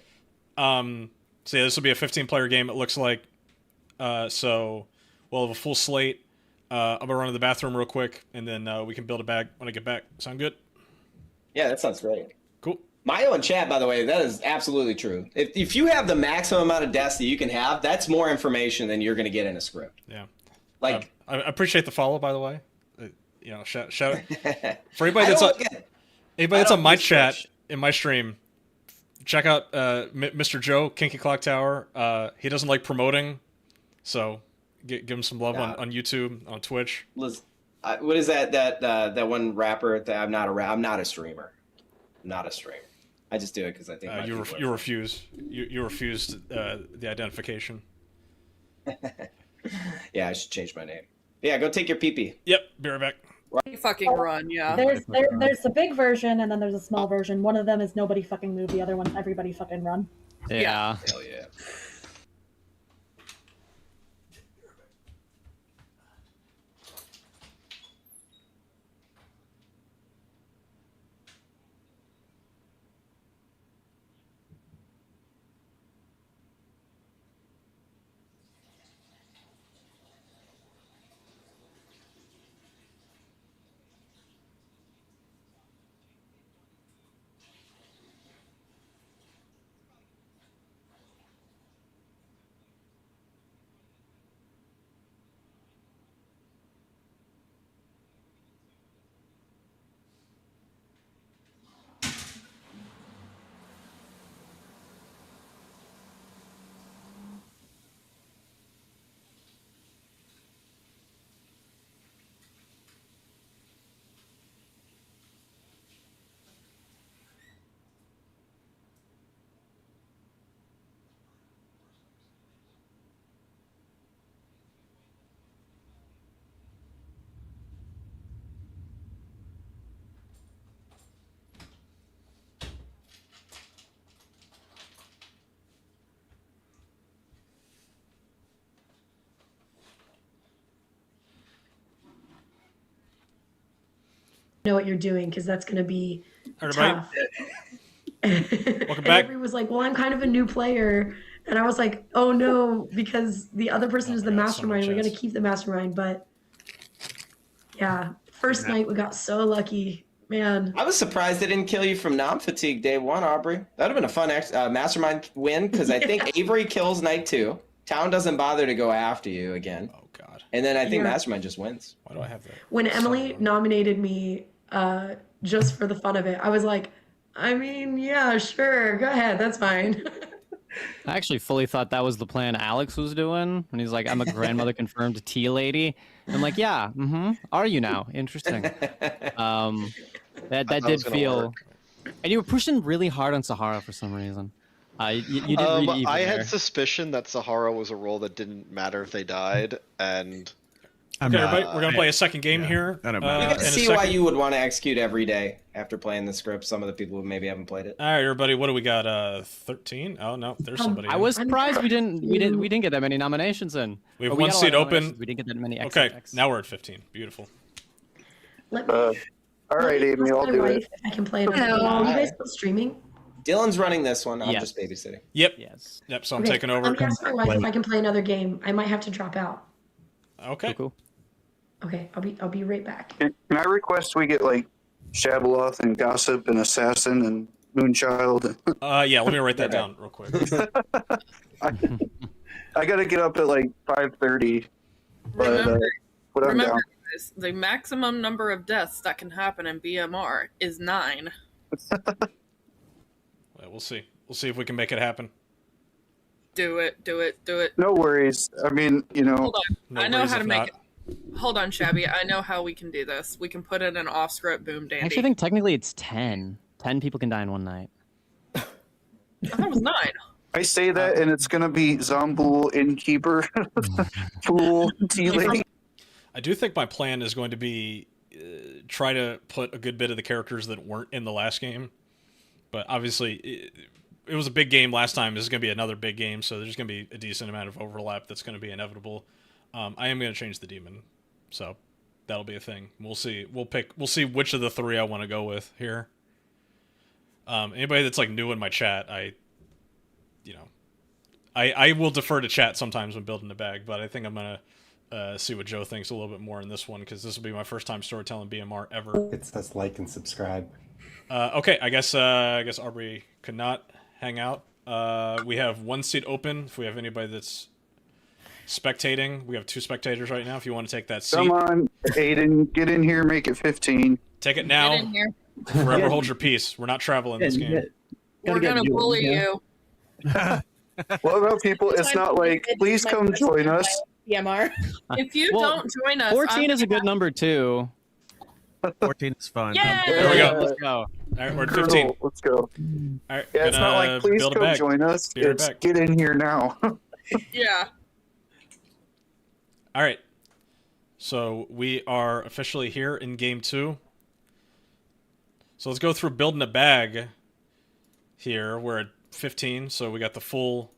babysit. So yeah, this will be a 15-player game. It looks like. So we'll have a full slate. I'm gonna run to the bathroom real quick, and then we can build a bag when I get back. Sound good? Yeah, that sounds great. Cool. Mayo in chat, by the way, that is absolutely true. If you have the maximum amount of deaths that you can have, that's more information than you're going to get in a script. Yeah. Like, I appreciate the follow, by the way. Shout for anybody that's on my chat in my stream. Check out Mr. Joe, Kinky Clocktower. He doesn't like promoting, so give him some love on YouTube, on Twitch. What is that one rapper? I'm not a streamer. I'm not a streamer. I just do it because I think you refuse. You refused the identification. Yeah, I should change my name. Yeah, go take your pee-pee. Yep, be right back. Fucking run, yeah. There's the big version and then there's a small version. One of them is nobody fucking move. The other one's everybody fucking run. Yeah. Hell yeah. know what you're doing because that's going to be Everybody. tough. Welcome back. Avery was like, well, I'm kind of a new player. And I was like, oh no, because the other person is the mastermind. We're going to keep the mastermind. But yeah, first night we got so lucky. Man. I was surprised they didn't kill you from non-fatigue day one, Aubrey. That would have been a fun mastermind win because I think Avery kills night 2. Town doesn't bother to go after you again. Oh, God. And then I think mastermind just wins. Why do I have that? When Emily nominated me just for the fun of it, I was like, I mean, yeah, sure. Go ahead. That's fine. I actually fully thought that was the plan Alex was doing when he's like, I'm a grandmother confirmed tea lady. I'm like, yeah, are you now? Interesting. That did feel... And you were pushing really hard on Sahara for some reason. You did really I had suspicion that Sahara was a role that didn't matter if they died, and... Okay, everybody, we're going to play a second game here. You get to see why you would want to execute every day after playing the script. Some of the people who maybe haven't played it. All right, everybody, what do we got? 13? Oh no, there's somebody. I was surprised we didn't get that many nominations in. We have one seat open. We didn't get that many. Okay, now we're at 15. Beautiful. All right, Amy, I'll do it. If I can play it. Are you guys still streaming? Dylan's running this one. I'm just babysitting. Yep. Yep. So I'm taking over. Let me ask my wife if I can play another game. I might have to drop out. Okay. Cool. Okay, I'll be right back. Can I request we get like Shabaloth and Gossip and Assassin and Moonchild? Yeah, let me write that down real quick. I got to get up at like 5:30. But I'm down. Guys, the maximum number of deaths that can happen in BMR is 9. Well, we'll see. We'll see if we can make it happen. Do it. No worries. I mean, Hold on. I know how to make it. Hold on, Shabby. I know how we can do this. We can put it in off-script. Boom, dandy. I actually think technically it's 10. 10 people can die in one night. I thought it was 9. I say that, and it's gonna be Zombool, Innkeeper, Fool, T-Lady. I do think my plan is going to be try to put a good bit of the characters that weren't in the last game. But obviously, it was a big game last time. This is going to be another big game, so there's going to be a decent amount of overlap that's going to be inevitable. I am going to change the demon, so that'll be a thing. We'll see. We'll see which of the 3 I want to go with here. Anybody that's like new in my chat, I will defer to chat sometimes when building the bag, but I think I'm gonna see what Joe thinks a little bit more in this one because this will be my first time storytelling BMR ever. It says like and subscribe. Okay, I guess Aubrey could not hang out. We have one seat open. If we have anybody that's spectating, we have 2 spectators right now. If you want to take that seat, Come on, Aiden, get in here, make it 15. Take it now. Get in here. Forever hold your peace. We're not traveling this game. We're gonna bully you. What about people? It's not like, please come join us. BMR. If you don't join us, 14 is a good number too. 14 is fun. Yay! There we go. Let's go. All right, we're at 15. Let's go. All right, Yeah, it's not like, please come join us. It's get in here now. Yeah. All right. So we are officially here in game 2. So let's go through building a bag here. We're at 15, so we got the full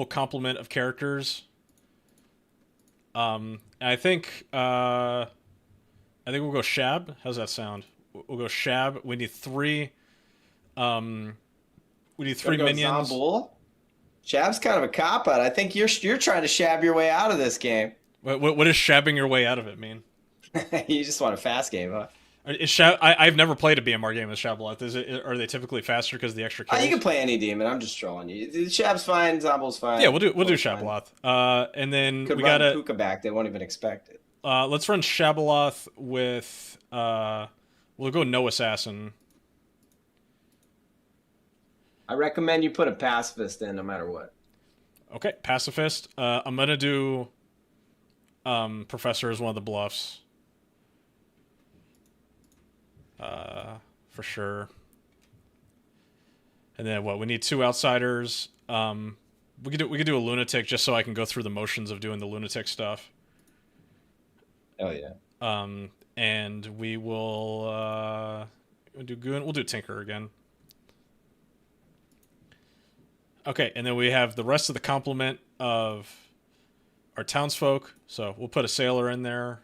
complement of characters. I think we'll go Shab. How's that sound? We'll go Shab. We need 3. We need 3 minions. Zombool? Shab's kind of a cop out. I think you're trying to shab your way out of this game. What does shabbing your way out of it mean? You just want a fast game, huh? I've never played a BMR game with Shabaloth. Are they typically faster because of the extra kills? You can play any demon. I'm just trolling you. Shab's fine. Zombool's fine. Yeah, we'll do Shabaloth. And then Could we run got Puka back. They won't even expect it. Let's run Shabaloth with. We'll go no assassin. I recommend you put a pacifist in no matter what. Okay, pacifist. I'm gonna do Professor as one of the bluffs. For sure. And then what? We need 2 outsiders. We could do a lunatic just so I can go through the motions of doing the lunatic stuff. Oh yeah. And we will do Goon. We'll do Tinker again. Okay, and then we have the rest of the complement of our townsfolk. So we'll put a sailor in there.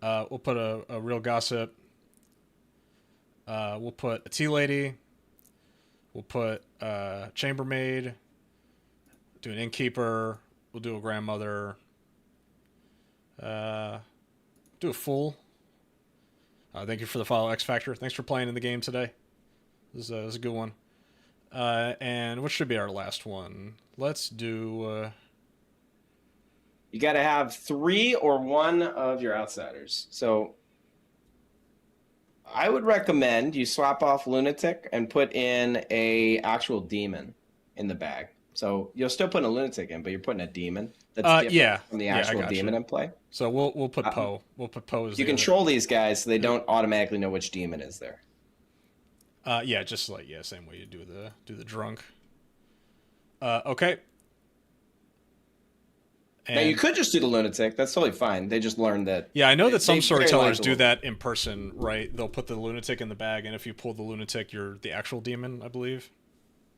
We'll put a real gossip. We'll put a tea lady. We'll put chambermaid. Do an innkeeper. We'll do a grandmother. Do a fool. Thank you for the follow, X Factor. Thanks for playing in the game today. This is a good one. And what should be our last one? Let's do... You got to have 3 or 1 of your outsiders. So I would recommend you swap off Lunatic and put in a actual demon in the bag. So you'll still put a Lunatic in, but you're putting a demon that's different from the actual demon in play. So we'll put Poe. We'll put Poe as you control these guys so they don't automatically know which demon is there. Yeah, just like same way you do the drunk. Okay. And now you could just do the Lunatic. That's totally fine. They just learned that. Yeah, I know that some storytellers do that in person, right? They'll put the Lunatic in the bag, and if you pull the Lunatic, you're the actual demon, I believe.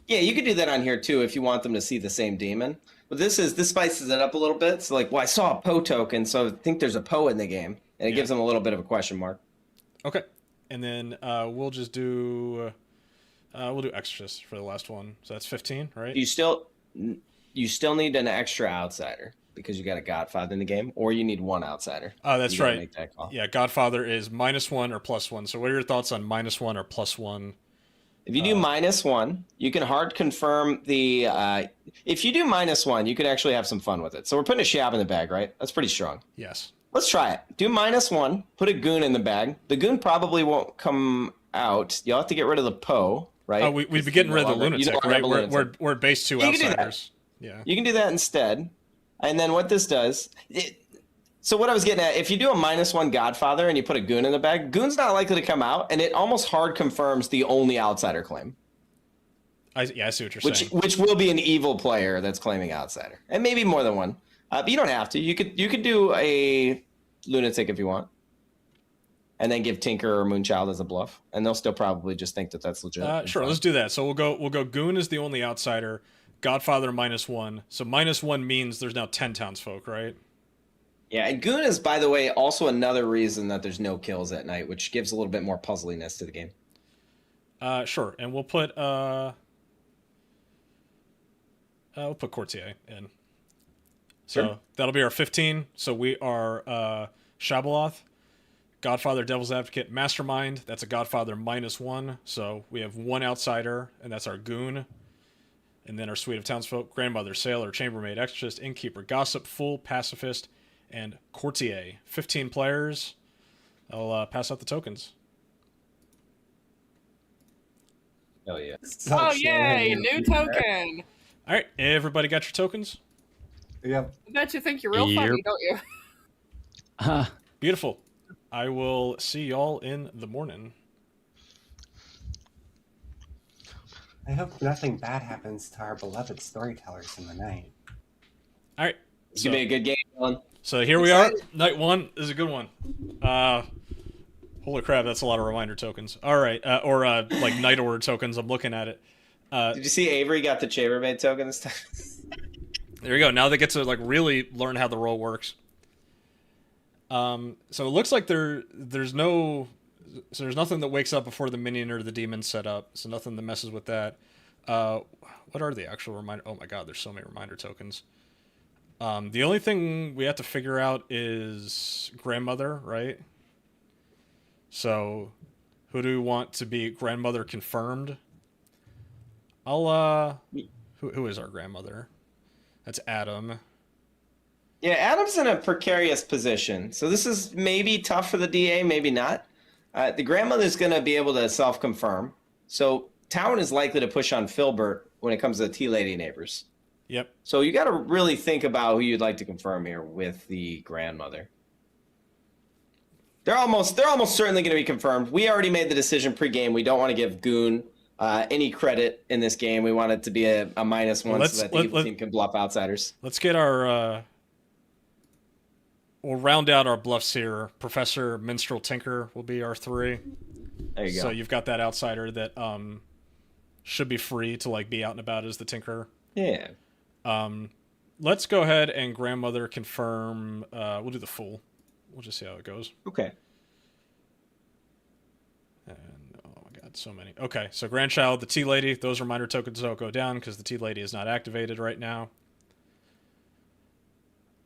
Yeah, you could do that on here too if you want them to see the same demon. But this spices it up a little bit. So like, well, I saw a Poe token, so I think there's a Poe in the game, and it gives them a little bit of a question mark. Okay, and then we'll just do we'll do extras for the last one. So that's 15, right? You still need an extra outsider because you got a Godfather in the game, or you need 1 outsider. Oh, that's right. Make that call. Yeah, Godfather is -1 or +1. So what are your thoughts on -1 or +1? If you do -1, you can hard confirm the. If you do -1, you could actually have some fun with it. So we're putting a Shab in the bag, right? That's pretty strong. Yes. Let's try it. Do -1. Put a Goon in the bag. The Goon probably won't come out. You'll have to get rid of the Poe, right? Oh, we'd be getting rid of the Lunatic, right? We're at base 2 outsiders. Yeah. You can do that instead. And then what this does. So what I was getting at, if you do a -1 Godfather and you put a Goon in the bag, Goon's not likely to come out, and it almost hard confirms the only outsider claim. I see what you're saying. Which will be an evil player that's claiming outsider, and maybe more than one. But you don't have to. You could do a Lunatic if you want, and then give Tinker or Moonchild as a bluff, and they'll still probably just think that that's legit. Sure, let's do that. So we'll go Goon is the only outsider, Godfather -1. So -1 means there's now 10 townsfolk, right? Yeah, and Goon is, by the way, also another reason that there's no kills at night, which gives a little bit more puzzliness to the game. Sure, and we'll put Courtier in. So Sure. That'll be our 15. So we are Shabaloth, Godfather, Devil's Advocate, Mastermind. That's a Godfather -1. So we have 1 outsider, and that's our Goon. And then our suite of townsfolk: Grandmother, Sailor, Chambermaid, Exorcist, Innkeeper, Gossip, Fool, Pacifist, and Courtier. 15 players. I'll pass out the tokens. Oh, yeah. Oh, yay! New token! All right, everybody got your tokens? Yep. I bet you think you're real funny, don't you? Beautiful. I will see y'all in the morning. I hope nothing bad happens to our beloved storytellers in the night. All right. It's going to be a good game, Dylan. So here we are. Night 1 is a good one. Holy crap, that's a lot of reminder tokens. All right. Or like night order tokens. I'm looking at it. Did you see Avery got the Chambermaid token this time? There you go. Now they get to like really learn how the role works. So it looks like there's nothing that wakes up before the minion or the demon's set up. So nothing that messes with that. What are the actual reminder? Oh my god, there's so many reminder tokens. The only thing we have to figure out is grandmother, right? So who do we want to be grandmother confirmed? Who is our grandmother? That's Adam. Yeah, Adam's in a precarious position. So this is maybe tough for the DA, maybe not. The grandmother's going to be able to self-confirm. So Town is likely to push on Filbert when it comes to Tea Lady neighbors. Yep. So you got to really think about who you'd like to confirm here with the grandmother. They're almost certainly going to be confirmed. We already made the decision pre-game. We don't want to give Goon any credit in this game. We want it to be a -1 so that the evil team can bluff outsiders. Let's get our... We'll round out our bluffs here. Professor, Minstrel, Tinker will be our 3. There you go. So you've got that outsider that should be free to like be out and about as the Tinker. Yeah. Let's go ahead and grandmother confirm. We'll do the Fool. We'll just see how it goes. Okay. And God, so many. Okay, so grandchild, the tea lady, those reminder tokens don't go down because the tea lady is not activated right now.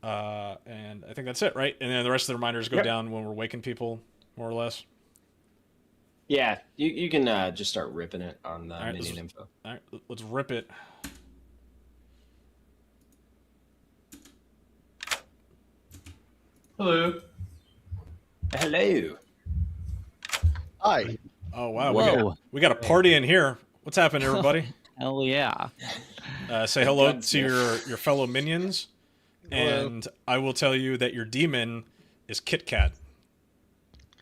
And I think that's it, right? And then the rest of the reminders go down when we're waking people, more or less. Yeah, you can just start ripping it on the minion info. All right, let's rip it. Hello. Hello. Hi. Oh wow, we got a party in here. What's happening, everybody? Hell yeah. Say hello to your fellow minions, and I will tell you that your demon is Kit Kat,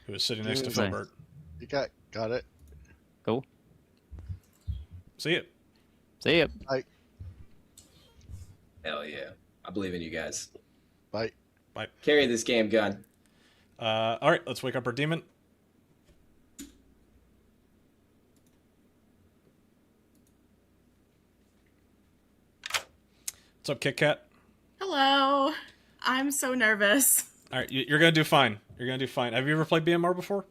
who is sitting next to Filbert. You got it. Cool. See it. See it. Bye. Hell yeah. I believe in you guys. Bye. Bye. Carry this game, gun. All right, let's wake up our demon. What's up, Kit Kat? Hello. I'm so nervous. All right, you're gonna do fine. You're gonna do fine. Have you ever played BMR before?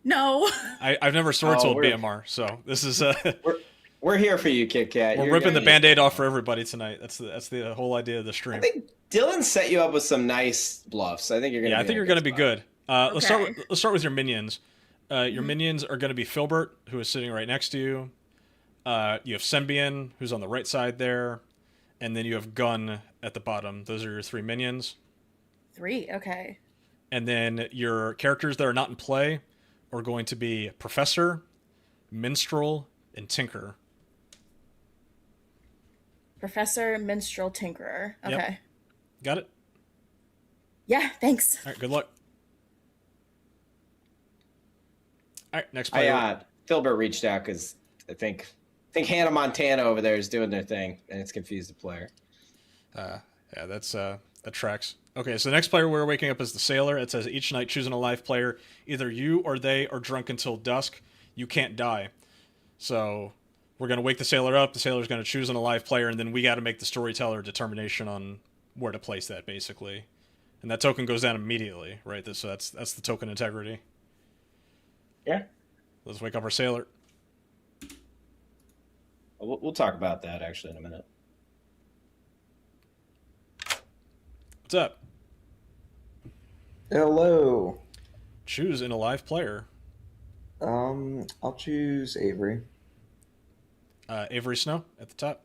No. I've never sword sold BMR, so this is we're here for you, Kit Kat. We're ripping the Band-Aid off for everybody tonight. That's the whole idea of the stream. I think Dylan set you up with some nice bluffs. I think you're gonna. Yeah, I think you're gonna be good. Let's start with your minions. Your minions are gonna be Filbert, who is sitting right next to you. You have Symbian, who's on the right side there, and then you have Gun at the bottom. Those are your 3 minions. 3, okay. And then your characters that are not in play are going to be Professor, Minstrel, and Tinker. Professor, Minstrel, Tinkerer. Okay. Yep. Got it? Yeah, thanks. All right, good luck. All right, next player. Filbert reached out because I think Hannah Montana over there is doing their thing, and it's confused the player. Yeah, that tracks. Okay, so the next player we're waking up is the Sailor. It says each night choosing a live player. Either you or they are drunk until dusk. You can't die. So we're going to wake the Sailor up. The Sailor's going to choose an alive player, and then we got to make the storyteller determination on where to place that, basically. And that token goes down immediately, right? So that's the token integrity. Yeah. Let's wake up our Sailor. We'll talk about that, actually, in a minute. What's up? Hello. Choose an alive player. I'll choose Avery. Avery Snow at the top.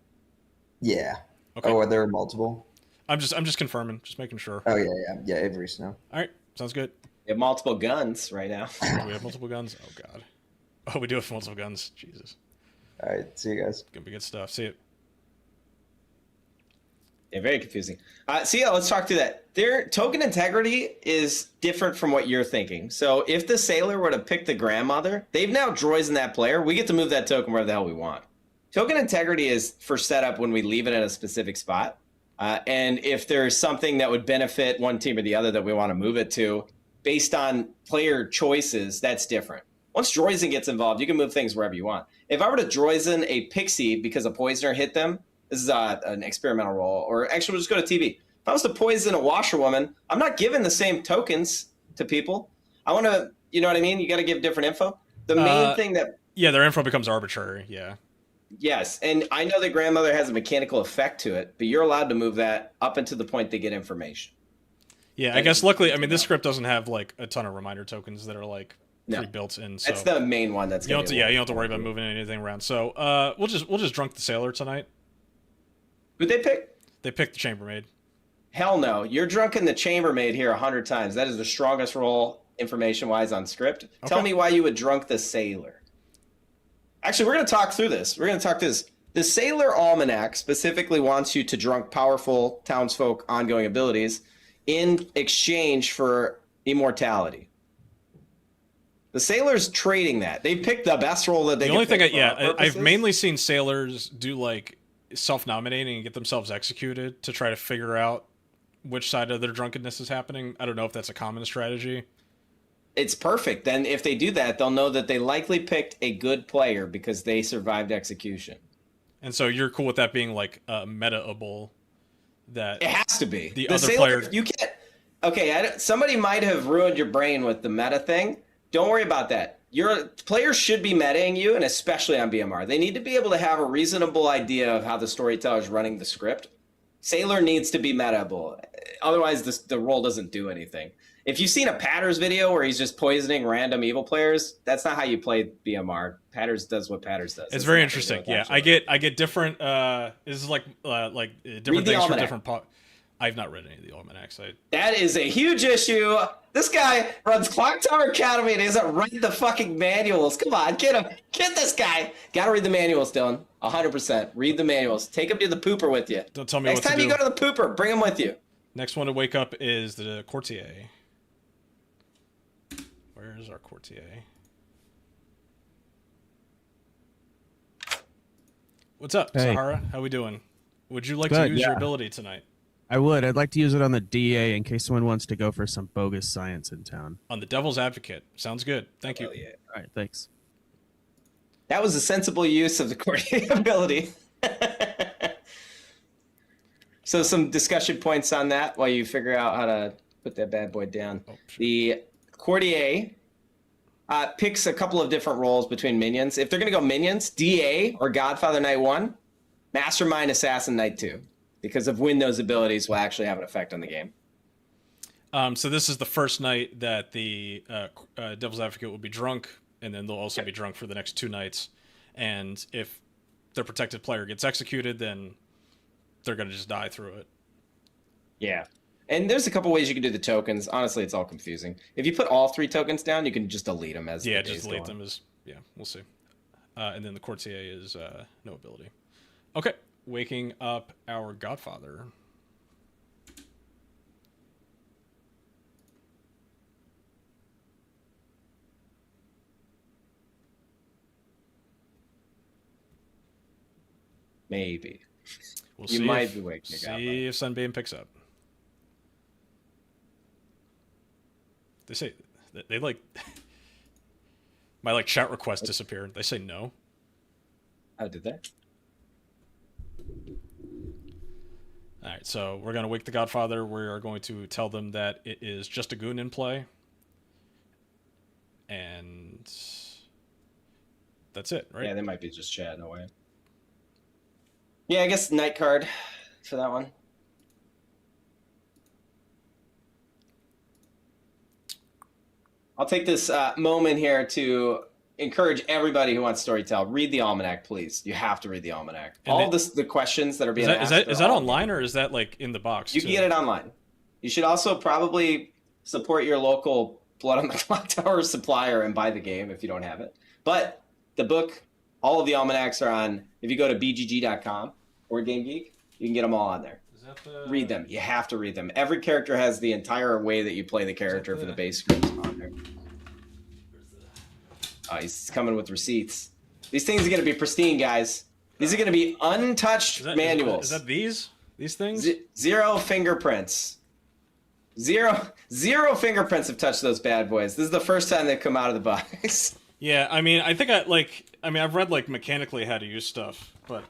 Yeah. Okay. Oh, are there multiple? I'm just confirming, just making sure. Oh yeah, Avery Snow. All right, sounds good. We have multiple guns right now. We have multiple guns. Oh god. Oh, we do have multiple guns. Jesus. All right, see you guys. Gonna be good stuff. See you. Yeah, very confusing. Let's talk through that. Their token integrity is different from what you're thinking. So if the Sailor were to pick the grandmother, they've now droids in that player. We get to move that token wherever the hell we want. Token integrity is for setup when we leave it at a specific spot. And if there's something that would benefit one team or the other that we want to move it to, based on player choices, that's different. Once Droizen gets involved, you can move things wherever you want. If I were to Droizen a Pixie because a Poisoner hit them, this is an experimental roll, or actually we'll just go to TV. If I was to poison a washerwoman, I'm not giving the same tokens to people. I want to, you know what I mean? You got to give different info. The main thing that... Yeah, their info becomes arbitrary, yeah. Yes, and I know that grandmother has a mechanical effect to it, but you're allowed to move that up until the point they get information. Yeah, I guess luckily, I mean, this script doesn't have like a ton of reminder tokens that are like pre-built in. So that's the main one. That's you don't have to worry about moving anything around. So we'll just drunk the Sailor tonight. Who'd they pick? They picked the Chambermaid. Hell no, you're drunken the Chambermaid here 100 times. That is the strongest roll information-wise on script. Okay. Tell me why you would drunk the Sailor. Actually, we're going to talk through this. The Sailor Almanac specifically wants you to drunk powerful townsfolk ongoing abilities in exchange for immortality. The Sailor's trading that. They picked the best role that they The only thing I've mainly seen Sailors do like self-nominating and get themselves executed to try to figure out which side of their drunkenness is happening. I don't know if that's a common strategy. It's perfect. Then if they do that, they'll know that they likely picked a good player because they survived execution. And so you're cool with that being like meta-able. That it has to be. The other Sailor, player. You can't. Okay, somebody might have ruined your brain with the meta thing. Don't worry about that. your players should be metaing you, and especially on BMR. They need to be able to have a reasonable idea of how the storyteller is running the script. Sailor needs to be metaable. Otherwise, the role doesn't do anything. If you've seen a Patters video where he's just poisoning random evil players, that's not how you play BMR. Patters does what Patters does. It's very interesting. Yeah, I get different. This is like different things from different. I've not read any of the almanacs. That is a huge issue. This guy runs Clocktower Academy and he doesn't write the fucking manuals. Come on, get him. Get this guy. Gotta read the manuals, Dylan. 100%. Read the manuals. Take him to the pooper with you. Don't tell me Next what to time do. you go to the pooper, bring him with you. Next one to wake up is the courtier. Where is our courtier? What's up, Hey. Sahara? How we doing? Would you like Good, to use your yeah. ability tonight? I would. I'd like to use it on the DA in case someone wants to go for some bogus science in town. On the Devil's Advocate. Sounds good. Thank you. Yeah. All right, thanks. That was a sensible use of the courtier ability. So some discussion points on that while you figure out how to put that bad boy down. The courtier picks a couple of different roles between minions. If they're going to go minions, DA or Godfather Night 1, Mastermind Assassin Night 2. Because of when those abilities will actually have an effect on the game. So this is the first night that the Devil's Advocate will be drunk, and then they'll also be drunk for the next 2 nights. And if their protected player gets executed, then they're going to just die through it. Yeah. And there's a couple ways you can do the tokens. Honestly, it's all confusing. If you put all 3 tokens down, you can just delete them as the days just delete go on. them as we'll see. And then the courtier is no ability. Okay, waking up our Godfather. Maybe. We'll You see might if, be waking it up. See if Sunbeam picks up. They say they like my chat request disappeared. They say no. How did that? All right, so we're gonna wake the Godfather. We are going to tell them that it is just a goon in play, and that's it, right? Yeah, they might be just chatting away. Yeah, I guess night card for that one. I'll take this moment here to encourage everybody who wants storytell. Read the almanac, please. You have to read the almanac. And All the questions that are being asked. Is that online or is that like in the box? You can get it online. You should also probably support your local Blood on the Clocktower supplier and buy the game if you don't have it. But the book, all of the almanacs are on. If you go to bgg.com or Game Geek, you can get them all on there. Read them. You have to read them. Every character has the entire way that you play the character for the base scripts on there. Oh, he's coming with receipts. These things are going to be pristine, guys. These are going to be untouched manuals. Is that these things? Zero fingerprints. Zero fingerprints have touched those bad boys. This is the first time they've come out of the box. Yeah, I mean, I've read mechanically how to use stuff, but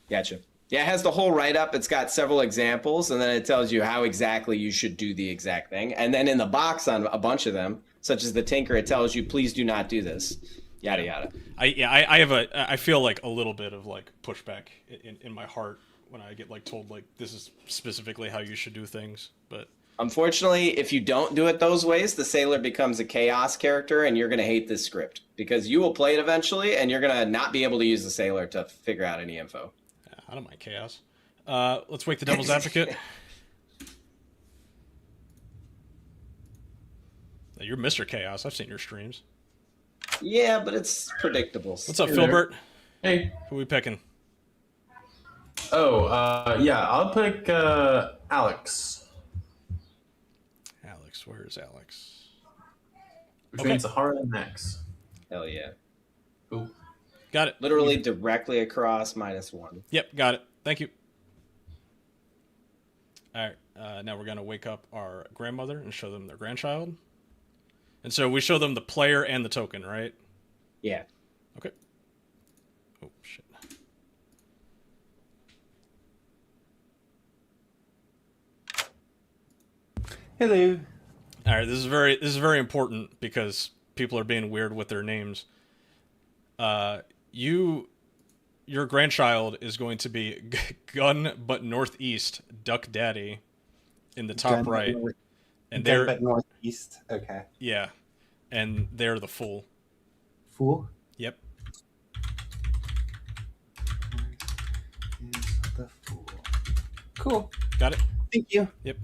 Gotcha. Yeah, it has the whole write-up. It's got several examples, and then it tells you how exactly you should do the exact thing. And then in the box on a bunch of them, such as the Tinker, it tells you, please do not do this. Yada, yada. I feel like a little bit of pushback in my heart when I get told this is specifically how you should do things. But unfortunately, if you don't do it those ways, the Sailor becomes a chaos character, and you're going to hate this script. Because you will play it eventually, and you're going to not be able to use the Sailor to figure out any info. I don't mind chaos. Let's wake the Devil's Advocate. You're Mr. Chaos. I've seen your streams. Yeah, but it's predictable. What's up, Philbert? Hey. Who are we picking? Oh, yeah, I'll pick Alex. Alex, where's Alex? Between Sahara and Max. Hell yeah. Ooh. Got it. Literally directly across -1. Yep, got it. Thank you. All right, now we're going to wake up our grandmother and show them their grandchild. And so we show them the player and the token, right? Yeah. Okay. Oh, shit. Hello. All right, this is very important because people are being weird with their names. Your grandchild is going to be Gun but Northeast Duck Daddy in the top right. And Gun but Northeast. Okay. Yeah. And they're the Fool. Fool? Yep. The Fool. Cool. Got it? Thank you. Yep.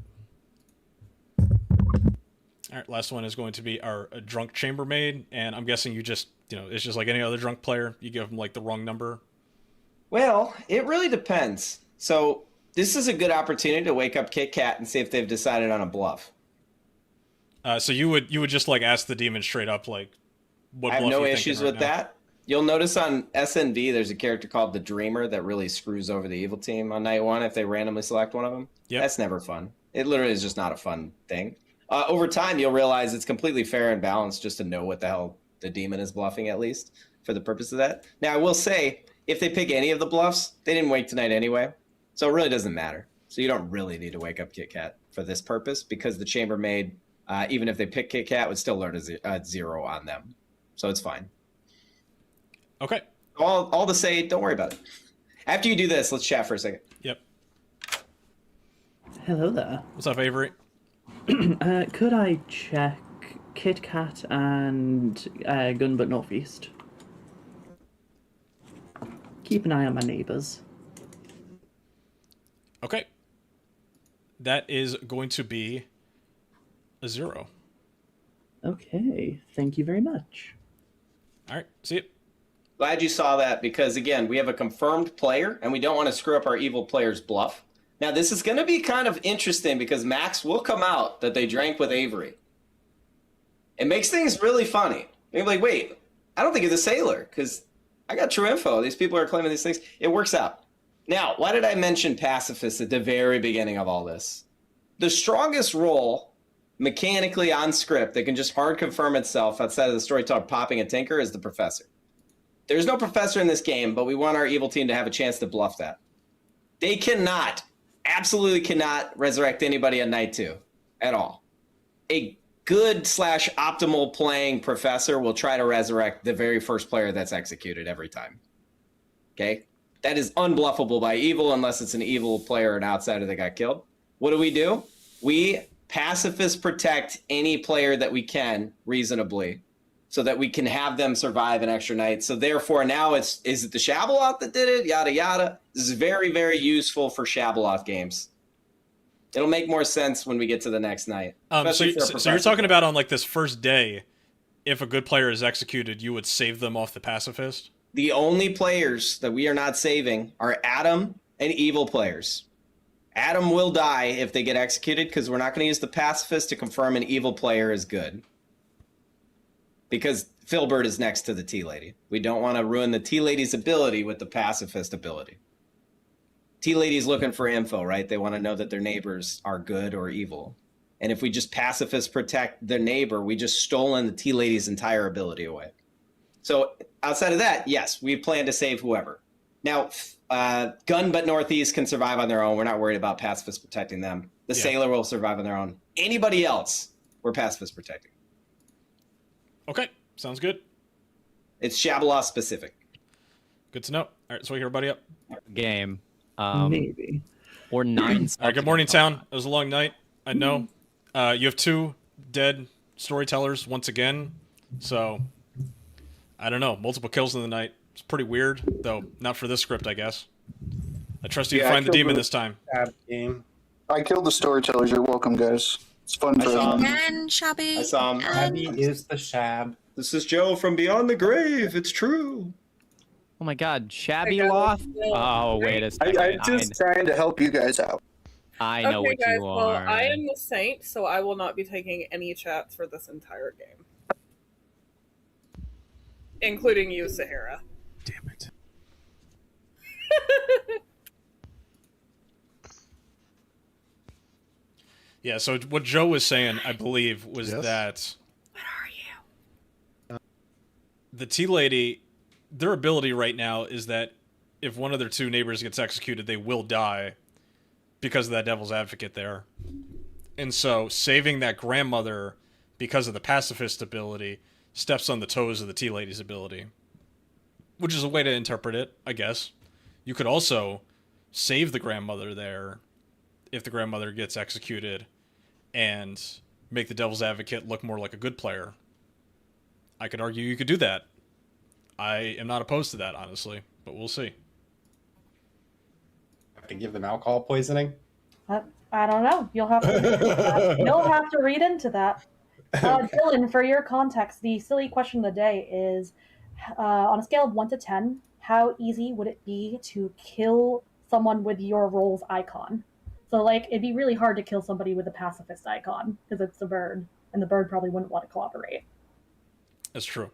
All right, last one is going to be our drunk chambermaid, and I'm guessing you just, it's just like any other drunk player. You give them like the wrong number. Well, it really depends. So this is a good opportunity to wake up Kit Kat and see if they've decided on a bluff. So you would just like ask the demon straight up, like, what I have bluff no you issues thinking with right now? that. You'll notice on SNV there's a character called the Dreamer that really screws over the evil team on night one if they randomly select one of them. Yep. That's never fun. It literally is just not a fun thing. Over time, you'll realize it's completely fair and balanced just to know what the hell the demon is bluffing, at least, for the purpose of that. Now, I will say, if they pick any of the bluffs, they didn't wake tonight anyway, so it really doesn't matter. So you don't really need to wake up Kit Kat for this purpose, because the chambermaid, even if they pick Kit Kat, would still learn a 0 on them. So it's fine. Okay. All to say, don't worry about it. After you do this, let's chat for a second. Yep. Hello there. What's up, Avery? Could I check Kit Kat and Gun but Northeast? Keep an eye on my neighbors. Okay. That is going to be a 0. Okay, thank you very much. All right, see it. Glad you saw that, because again, we have a confirmed player and we don't want to screw up our evil player's bluff. Now, this is going to be kind of interesting because Max will come out that they drank with Avery. It makes things really funny. They're like, wait, I don't think he's a sailor because I got true info. These people are claiming these things. It works out. Now, why did I mention pacifist at the very beginning of all this? The strongest role mechanically on script that can just hard confirm itself outside of the storyteller popping a tinker is the professor. There's no professor in this game, but we want our evil team to have a chance to bluff that. They cannot, absolutely cannot resurrect anybody on night 2 at all. A good / optimal playing professor will try to resurrect the very first player that's executed every time. Okay? That is unbluffable by evil unless it's an evil player or an outsider that got killed. What do? We pacifist protect any player that we can reasonably so that we can have them survive an extra night. So therefore now is it the Shabaloth that did it? Yada, yada. This is very, very useful for Shabaloth games. It'll make more sense when we get to the next night. So you're talking about on like this first day, if a good player is executed, you would save them off the pacifist? The only players that we are not saving are Adam and evil players. Adam will die if they get executed because we're not going to use the pacifist to confirm an evil player is good. Because Filbert is next to the tea lady. We don't want to ruin the tea lady's ability with the pacifist ability. Tea lady's looking for info, right? They want to know that their neighbors are good or evil. And if we just pacifist protect their neighbor, we just stolen the tea lady's entire ability away. So outside of that, yes, we plan to save whoever. Now, Gun but Northeast can survive on their own. We're not worried about pacifists protecting them. The sailor will survive on their own. Anybody else, we're pacifist protecting. Okay, sounds good. It's Shabaloth specific. Good to know. All right, so wake everybody up. Game. Maybe. Or 9. All right, good morning, town. It was a long night. I know. You have 2 dead storytellers once again. So, I don't know. Multiple kills in the night. It's pretty weird, though not for this script, I guess. I trust you to find the demon this time. Game. I killed the storytellers. You're welcome, guys. It's fun for them. And Shabby. I saw him. Shabby is the Shab. This is Joe from Beyond the Grave. It's true. Oh my god, Shabby Loth? Oh, wait a second. I'm just trying to help you guys out. I know what guys, you are. Well, I am the saint, so I will not be taking any chats for this entire game. Including you, Sahara. Damn it. Yeah, so what Joe was saying, I believe, was that... What are you? The tea lady, their ability right now is that if one of their 2 neighbors gets executed, they will die because of that devil's advocate there. And so saving that grandmother because of the pacifist ability steps on the toes of the tea lady's ability, which is a way to interpret it, I guess. You could also save the grandmother there if the grandmother gets executed and make the devil's advocate look more like a good player. I could argue you could do that. I am not opposed to that, honestly, but we'll see. Have to give them alcohol poisoning? I don't know. You'll have to read into that. Dylan, for your context, the silly question of the day is, on a scale of 1 to 10, how easy would it be to kill someone with your role's icon? So, like, it'd be really hard to kill somebody with a pacifist icon, because it's a bird, and the bird probably wouldn't want to cooperate. That's true.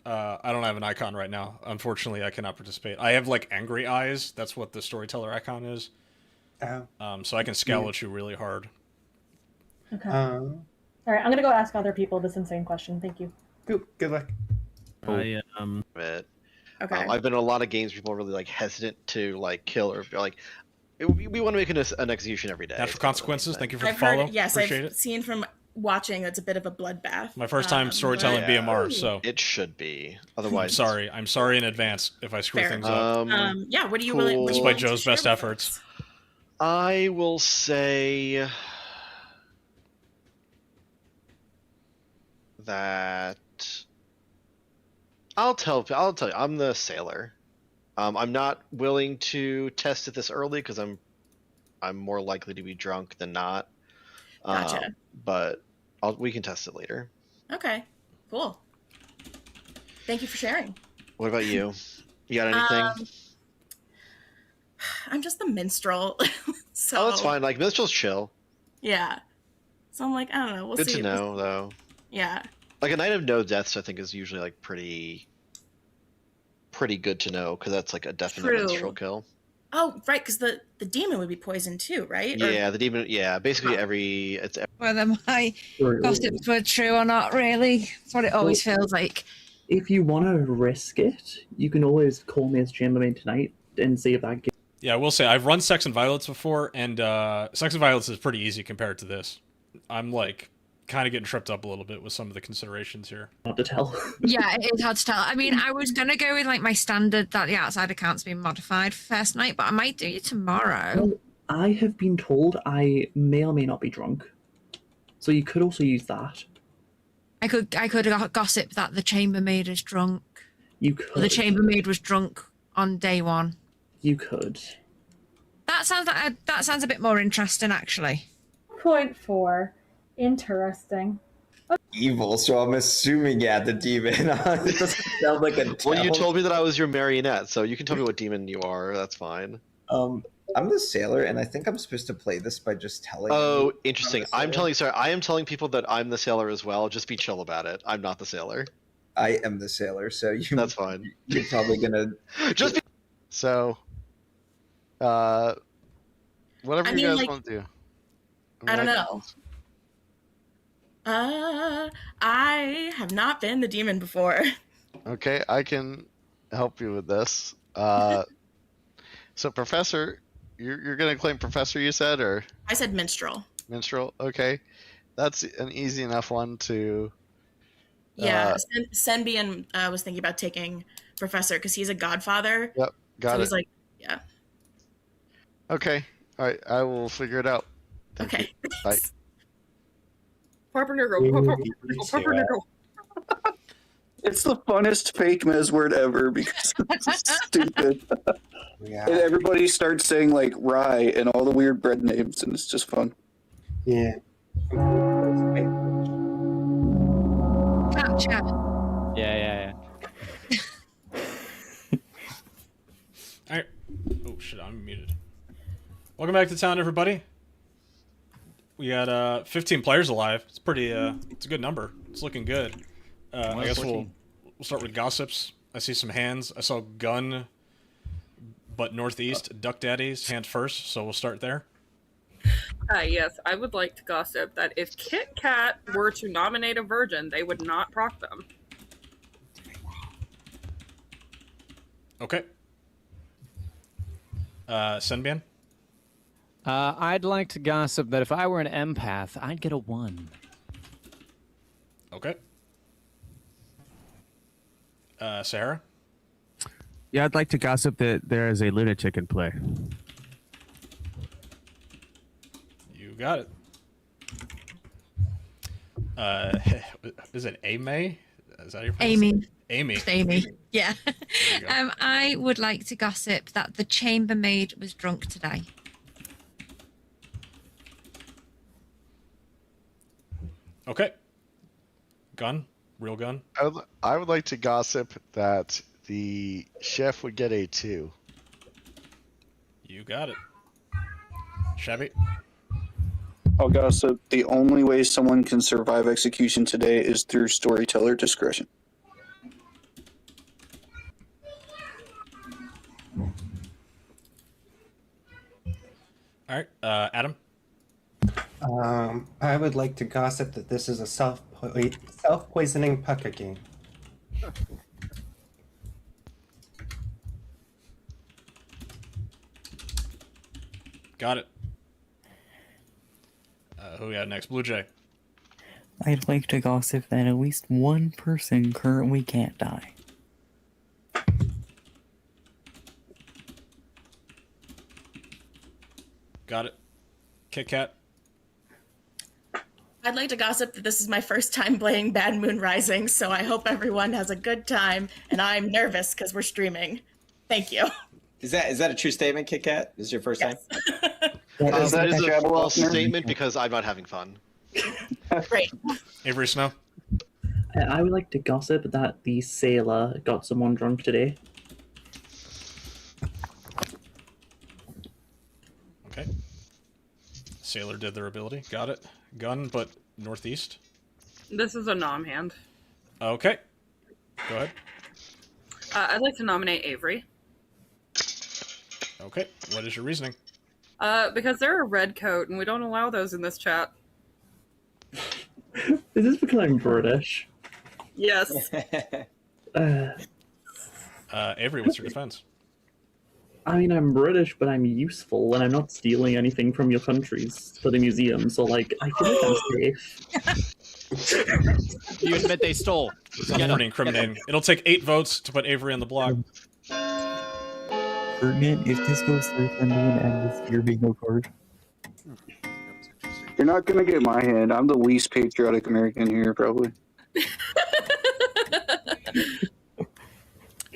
I don't have an icon right now. Unfortunately, I cannot participate. I have, like, angry eyes. That's what the storyteller icon is. So I can scowl at you really hard. Okay. All right, I'm going to go ask other people this insane question. Thank you. Good luck. Okay. I've been in a lot of games. People are really like hesitant to like kill or like. We want to make an execution every day. Natural consequences. Thank you for the I've follow. heard, yes, Appreciate I've it. seen from watching it's a bit of a bloodbath. My first time storytelling BMR, so it should be. Otherwise, I'm sorry in advance if I screw Fair. things up. Yeah, what do you cool. Despite Joe's best efforts. I will say that I'll tell you, I'm the sailor. I'm not willing to test it this early because I'm more likely to be drunk than not. Gotcha. But we can test it later. Okay, cool. Thank you for sharing. What about you? You got anything? I'm just the minstrel. So that's fine. Like minstrel's chill. Yeah. So I'm like, I don't know. We'll Good see. to know, though. Yeah. Like a night of no deaths, I think is usually like pretty good to know because that's like a definite minstrel kill. Oh, right, because the demon would be poisoned too, right? Yeah, the demon. Yeah, basically Whether my gossips were true or not, really. That's what it always feels like. If you want to risk it, you can always call me as chambermaid tonight and see if that gets. Yeah, I will say I've run Sex and Violence before, and Sex and Violence is pretty easy compared to this. I'm like kind of getting tripped up a little bit with some of the considerations here. Hard to tell. Yeah, it is hard to tell. I mean, I was going to go with like my standard that the outside account's been modified for first night, but I might do it tomorrow. Well, I have been told I may or may not be drunk. So you could also use that. I could gossip that the chambermaid is drunk. You could. Or the chambermaid was drunk on day one. You could. That sounds a bit more interesting, actually. 0.4. Interesting. Evil, so I'm assuming, yeah, the demon. It doesn't sound like a Well, you told me that I was your marionette, so you can tell me what demon you are. That's fine. I'm the sailor, and I think I'm supposed to play this by just telling. Oh, interesting. I am telling people that I'm the sailor as well. Just be chill about it. I'm not the sailor. I am the sailor, so that's fine. You're probably gonna just be. So, whatever you guys want to do. I don't know. I have not been the demon before. Okay, I can help you with this. So, Professor, you're gonna claim Professor, you said, or? I said minstrel. Minstrel, okay. That's an easy enough one to. Yeah, Senbian was thinking about taking Professor because he's a godfather. Yep, got so it. He's like, yeah. Okay, all right, I will figure it out. Thank Okay. you. Bye. It's the funnest fake Mez word ever because it's stupid. Yeah. And everybody starts saying like rye and all the weird bread names, and it's just fun. Yeah. Gotcha. Yeah. All right. Oh shit, I'm muted. Welcome back to town, everybody. We got 15 players alive. It's pretty. It's a good number. It's looking good. I guess we'll start with gossips. I see some hands. I saw gun, but northeast. Duck Daddy's hand first, so we'll start there. Yes, I would like to gossip that if Kit Kat were to nominate a virgin, they would not proc them. Okay. Senbian? I'd like to gossip that if I were an empath, I'd get a 1. Okay. Sarah? Yeah, I'd like to gossip that there is a lunatic in play. You got it. Is it Amy? Is that your Amy? Amy. Just Amy. Yeah. I would like to gossip that the chambermaid was drunk today. Okay. Gun? Real gun? I would like to gossip that the chef would get a 2. You got it. Chevy? I'll gossip. The only way someone can survive execution today is through storyteller discretion. All right. Adam? I would like to gossip that this is a self-poisoning pucka game. Got it. Who we got next? Blue Jay. I'd like to gossip that at least one person currently can't die. Got it. Kit Kat. I'd like to gossip that this is my first time playing Bad Moon Rising, so I hope everyone has a good time, and I'm nervous because we're streaming. Thank you. Is that a true statement, Kit Kat? This is your first time? That is a false statement because I'm not having fun. Great. Avery Snow. I would like to gossip that the sailor got someone drunk today. Okay. Sailor did their ability. Got it. Gun, but northeast. This is a nom hand. Okay. Go ahead. I'd like to nominate Avery. Okay. What is your reasoning? Because they're a red coat, and we don't allow those in this chat. Is this because I'm British? Yes. Avery, what's your defense? I mean, I'm British, but I'm useful, and I'm not stealing anything from your countries for the museum, so, like, I feel like I'm safe. You admit they stole. It's not pretty incriminating. It'll take 8 votes to put Avery on the block. Pertinent, if this goes through for me and this your bingo card. You're not gonna get my hand. I'm the least patriotic American here, probably.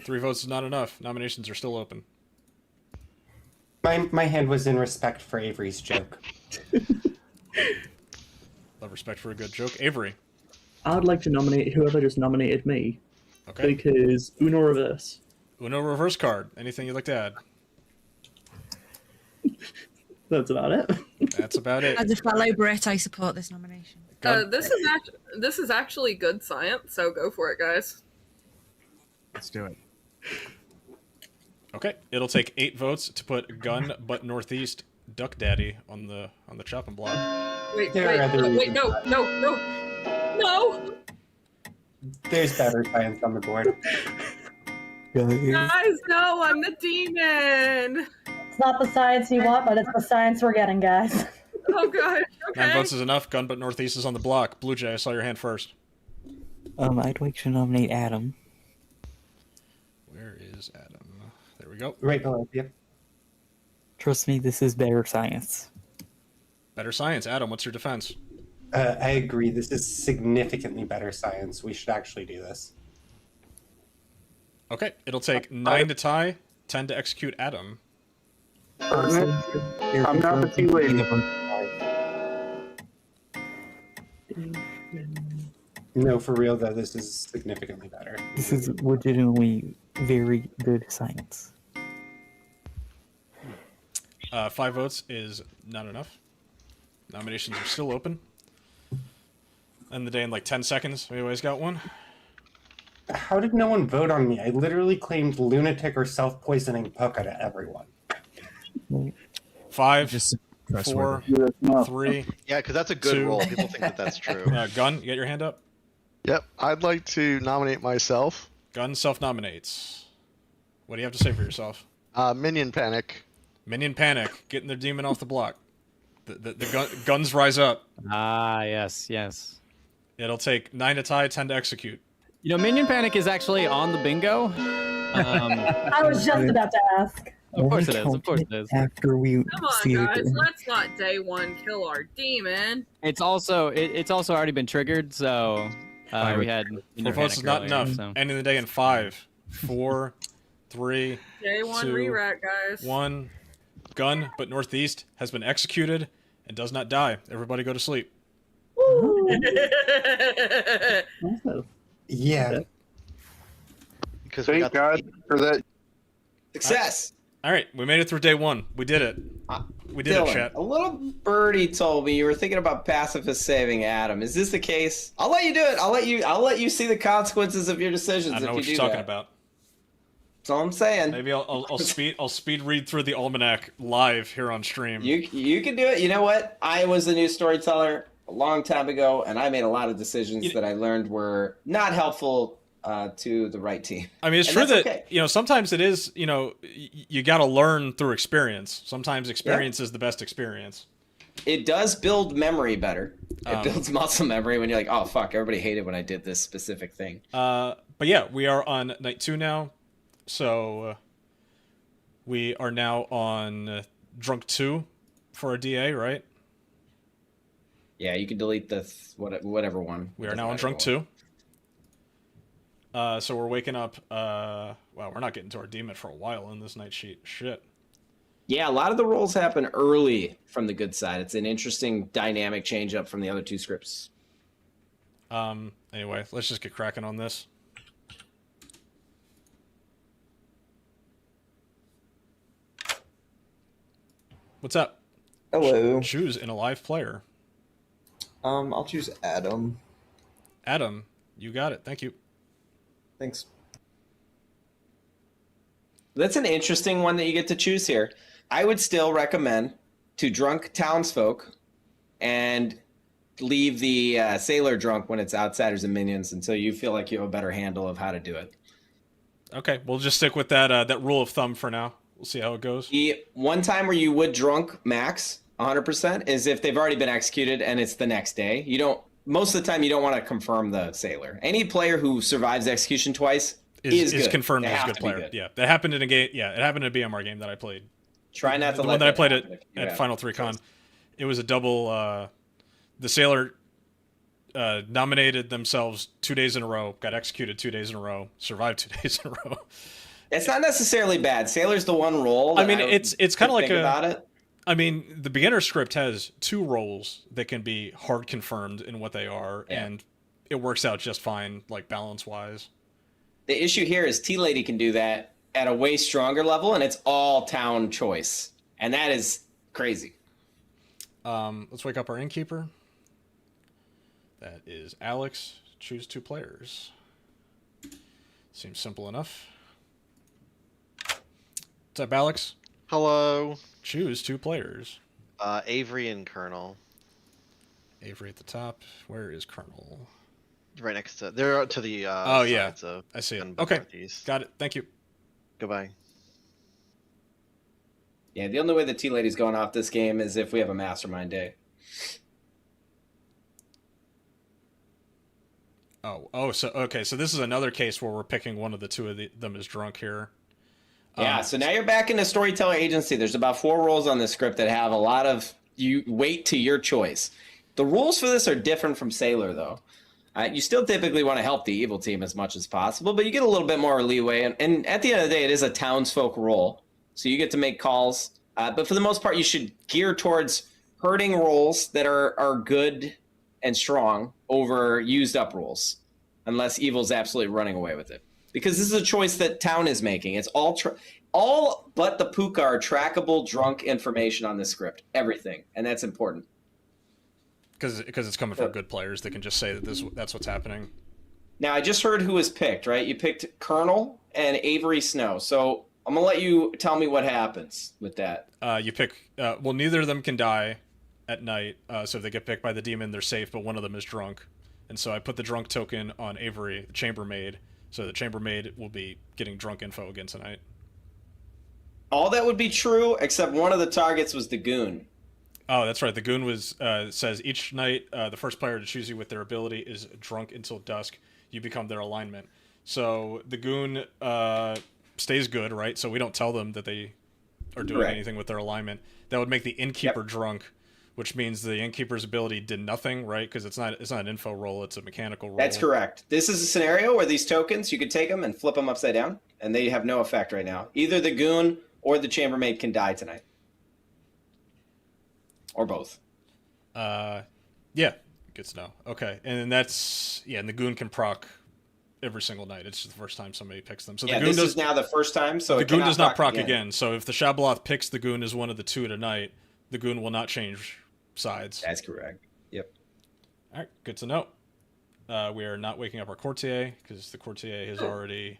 3 votes is not enough. Nominations are still open. My hand was in respect for Avery's joke. Love respect for a good joke. Avery. I'd like to nominate whoever just nominated me. Okay. Because Uno Reverse. Uno reverse card. Anything you'd like to add? That's about it. That's about it. As a fellow Brit, I support this nomination. This is actually good science, so go for it, guys. Let's do it. Okay. It'll take 8 votes to put Gun but Northeast Duck Daddy on the chopping block. Wait, There are other reasons. no. There's better science on the board. Guys, no, I'm the demon. It's not the science you want, but it's the science we're getting, guys. Oh god. Okay. 9 votes is enough. Gun but Northeast is on the block. Blue Jay, I saw your hand first. I'd like to nominate Adam. Where is Adam? There we go. Right below you. Trust me, this is better science. Better science. Adam, what's your defense? I agree. This is significantly better science. We should actually do this. Okay. It'll take 9 to tie, 10 to execute Adam. I'm not the tea lady. No, for real though, this is significantly better. This is legitimately very good science. 5 votes is not enough. Nominations are still open. End the day in like 10 seconds. We always got one. How did no one vote on me? I literally claimed lunatic or self-poisoning pucka to everyone. 5, 4, 3. Yeah, because that's a good 2. roll. People think that that's true. Gun, you got your hand up? Yep, I'd like to nominate myself. Gun self-nominates. What do you have to say for yourself? Minion Panic. Minion Panic, getting their demon off the block. The guns rise up. Ah, yes. It'll take 9 to tie, 10 to execute. You know, Minion Panic is actually on the bingo. I was just about to ask. Of course it is. Of course it is. After we Come on, see guys. it. Let's not day one kill our demon. It's also already been triggered, so we had. Four votes is not earlier, enough. so. Ending the day in 5, 4, 3, Day one 2, re-rack, guys. 1. Gun, but Northeast has been executed and does not die. Everybody go to sleep. Yeah. Because thank God for that. Success. All right, we made it through day 1. We did it. We did Dylan, it, chat. A little birdie told me you were thinking about pacifist saving Adam. Is this the case? I'll let you do it. I'll let you see the consequences of your decisions. I don't know if what you you're do talking that. about. That's all I'm saying. Maybe I'll speed read through the almanac live here on stream. You can do it. You know what? I was a new storyteller a long time ago, and I made a lot of decisions that I learned were not helpful to the right team. I mean, it's And true that's that okay. sometimes it is. You got to learn through experience. Sometimes experience is the best experience. It does build memory better. It builds muscle memory when you're like, oh fuck, everybody hated when I did this specific thing. But yeah, we are on night 2 now, so we are now on drunk 2 for our DA, right? Yeah, you can delete the whatever one. We are now on drunk 2. So we're waking up. Wow, we're not getting to our demon for a while in this night sheet. Shit. Yeah, a lot of the rolls happen early from the good side. It's an interesting dynamic change up from the other 2 scripts. Anyway, let's just get cracking on this. What's up? Hello. Choose an alive player. I'll choose Adam. Adam, you got it. Thank you. Thanks. That's an interesting one that you get to choose here. I would still recommend to drunk townsfolk and leave the sailor drunk when it's outsiders and minions until you feel like you have a better handle of how to do it. Okay, we'll just stick with that rule of thumb for now. We'll see how it goes. The one time where you would drunk max 100% is if they've already been executed and it's the next day. Most of the time you don't want to confirm the sailor. Any player who survives execution twice is good. Confirmed They as a have good to be player. good. Yeah, that happened in a game. Yeah, it happened in a BMR game that I played. Try not to the let one that I that played happen if you at have Final 3 Con. It was a double. The sailor nominated themselves 2 days in a row, got executed 2 days in a row, survived 2 days in a row. It's not necessarily bad. Sailor's the one role. I mean, it's kind of like about it. I mean, the beginner script has 2 roles that can be hard confirmed in what they are, and it works out just fine, like balance wise. The issue here is T-Lady can do that at a way stronger level, and it's all town choice, and that is crazy. Let's wake up our innkeeper. That is Alex. Choose 2 players. Seems simple enough. What's up, Alex? Hello. Choose 2 players. Avery and Colonel. Avery at the top. Where is Colonel? Right next to. They're to the. Oh yeah, sides of I see it. Gun Okay, Northeast. got it. Thank you. Goodbye. Yeah, the only way the T-Lady's going off this game is if we have a mastermind day. So okay, so this is another case where we're picking one of the 2 of them as drunk here. Yeah, so now you're back in the storyteller agency. There's about 4 roles on this script that have a lot of weight to your choice. The rules for this are different from Sailor, though. You still typically want to help the evil team as much as possible, but you get a little bit more leeway. And at the end of the day, it is a townsfolk role, so you get to make calls. But for the most part, you should gear towards hurting roles that are good and strong over used up roles, unless evil's absolutely running away with it. Because this is a choice that town is making. It's all but the puka are trackable drunk information on this script. Everything, and that's important. Because it's coming from good players that can just say that that's what's happening. Now, I just heard who was picked, right? You picked Colonel and Avery Snow. So I'm going to let you tell me what happens with that. You pick... well, neither of them can die at night, so if they get picked by the demon, they're safe, but one of them is drunk. And so I put the drunk token on Avery, the chambermaid, so the chambermaid will be getting drunk info again tonight. All that would be true, except one of the targets was the goon. Oh, that's right. The goon says each night the first player to choose you with their ability is drunk until dusk. you become their alignment. So the goon stays good, right? So we don't tell them that they are doing anything with their alignment. That would make the innkeeper drunk, which means the innkeeper's ability did nothing, right? Because it's not an info roll, it's a mechanical roll. That's correct. This is a scenario where these tokens, you could take them and flip them upside down, and they have no effect right now. Either the goon or the chambermaid can die tonight. Or both. Yeah, good to know. Okay, and then and the goon can proc every single night. It's just the first time somebody picks them. So the goon is now the first time, so the goon does not proc again. So if the Shabaloth picks the goon as one of the two tonight, the goon will not change sides. That's correct. Yep. All right, good to know. We are not waking up our courtier because the courtier has already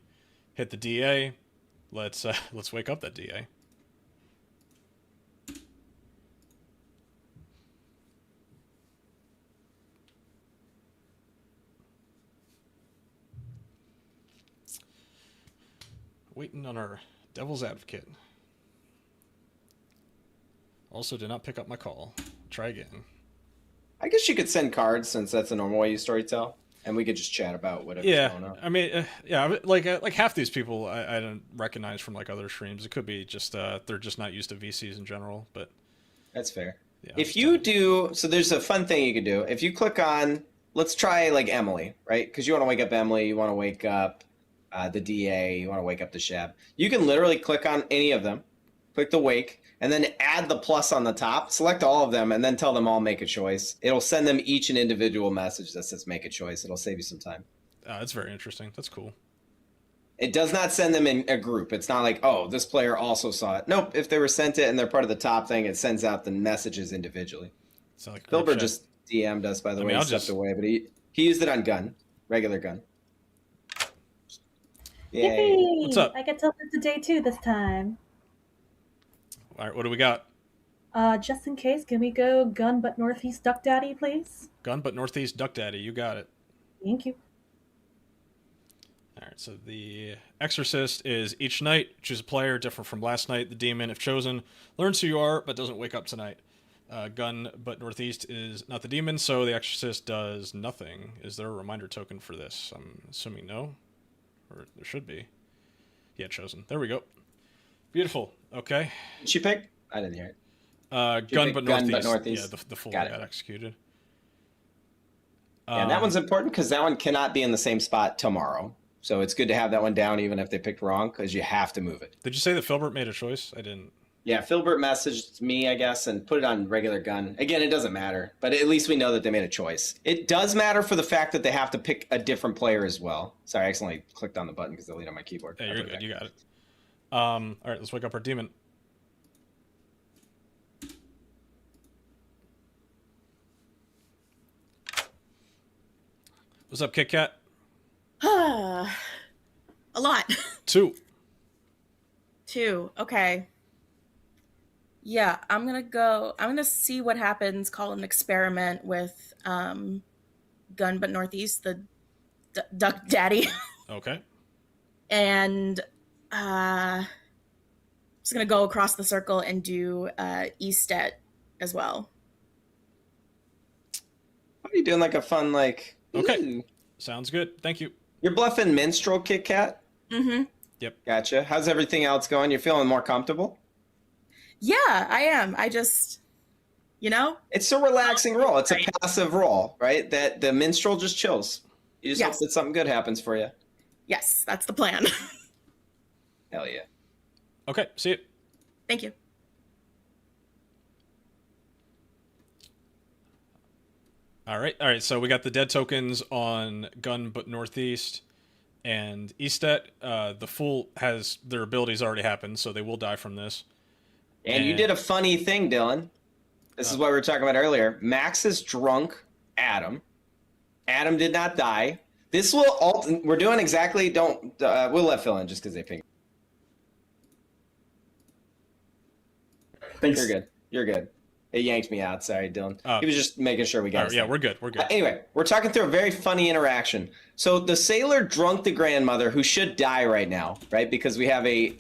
hit the DA. Let's wake up that DA. Waiting on our devil's advocate. Also did not pick up my call. Try again. I guess you could send cards since that's the normal way you storytell, and we could just chat about whatever's going on. I mean, like half these people I don't recognize from like other streams. It could be just they're just not used to VCs in general, but that's fair. Yeah, if you do, so there's a fun thing you could do. If you click on, let's try like Emily, right? Because you want to wake up Emily, you want to wake up the DA, you want to wake up the Shab. You can literally click on any of them, click the wake, and then add the plus on the top, select all of them, and then tell them all make a choice. It'll send them each an individual message that says make a choice. It'll save you some time. That's very interesting. That's cool. It does not send them in a group. It's not like, oh, this player also saw it. Nope. If they were sent it and they're part of the top thing, it sends out the messages individually. It's like Filbert just DM'd us, by the way. He stepped away, but he used it on gun, regular gun. Yay. What's up? I get to live to day 2 this time. All right, what do we got? Just in case, can we go gun but northeast duck daddy, please? Gun but northeast duck daddy, you got it. Thank you. All right, so the exorcist is each night choose a player different from last night. The demon, if chosen, learns who you are but doesn't wake up tonight. Gun but northeast is not the demon, so the exorcist does nothing. Is there a reminder token for this? I'm assuming no. Or there should be. Yeah, chosen. There we go. Beautiful. Okay. Did she pick? I didn't hear it. Gun but northeast. Yeah, the full got got executed. Yeah, that one's important because that one cannot be in the same spot tomorrow. So it's good to have that one down even if they picked wrong because you have to move it. Did you say that Filbert made a choice? I didn't. Yeah, Filbert messaged me, I guess, and put it on regular gun. Again, it doesn't matter, but at least we know that they made a choice. It does matter for the fact that they have to pick a different player as well. Sorry, I accidentally clicked on the button because they're lead on my keyboard. Yeah, you're good. You got it. All right, let's wake up our demon. What's up, Kit Kat? A lot. 2. 2. Okay. Yeah, I'm gonna see what happens, call an experiment with Gun but Northeast, the Duck Daddy. Okay. And just gonna go across the circle and do Eastet as well. What are you doing like a fun like Okay. Ooh. Sounds good. Thank you. You're bluffing minstrel, Kit Kat? Mm-hmm. Yep. Gotcha. How's everything else going? You're feeling more comfortable? Yeah, I am. I just, It's a relaxing roll. It's a passive roll, right? That the minstrel just chills. You just hope that something good happens for you. Yes, that's the plan. Hell yeah. Okay, see you. Thank you. All right. So we got the dead tokens on Gun but Northeast and Eastet. The Fool has their abilities already happened, so they will die from this. And you did a funny thing, Dylan. This is what we were talking about earlier. Max is drunk Adam. Adam did not die. This will we're doing exactly. We'll let Phil in just because they ping. Thanks. You're good. You're good. It yanked me out. Sorry, Dylan. He was just making sure we got it. Yeah, we're good. We're good. Anyway, we're talking through a very funny interaction. So the sailor drunk the grandmother who should die right now, right? Because we have a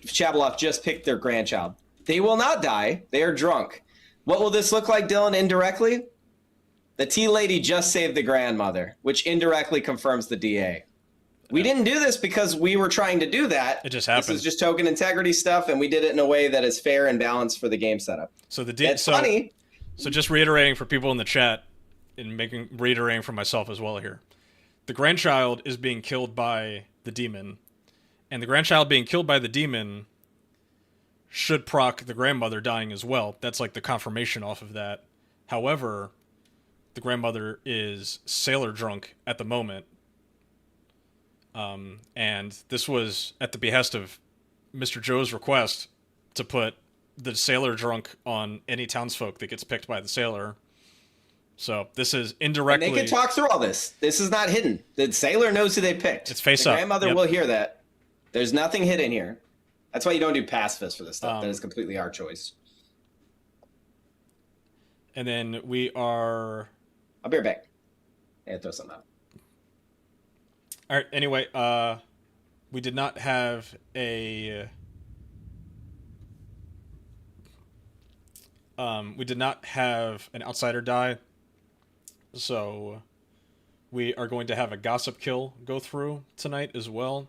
Shabaloth just picked their grandchild. They will not die. They are drunk. What will this look like, Dylan, indirectly? The tea lady just saved the grandmother, which indirectly confirms the DA. We didn't do this because we were trying to do that. It just happened. This is just token integrity stuff, and we did it in a way that is fair and balanced for the game setup. So That's funny. So just reiterating for people in the chat, and reiterating for myself as well here. The grandchild is being killed by the demon, and the grandchild being killed by the demon should proc the grandmother dying as well. That's like the confirmation off of that. However, the grandmother is sailor drunk at the moment. And this was at the behest of Mr. Joe's request to put the sailor drunk on any townsfolk that gets picked by the sailor. So this is indirectly... And they can talk through all this. This is not hidden. The sailor knows who they picked. It's face the up. The grandmother will hear that. There's nothing hidden here. That's why you don't do pacifist for this stuff. That is completely our choice. And then we are... I'll be right back. I had to throw something out. All right. Anyway, we did not have a. We did not have an outsider die, so we are going to have a gossip kill go through tonight as well.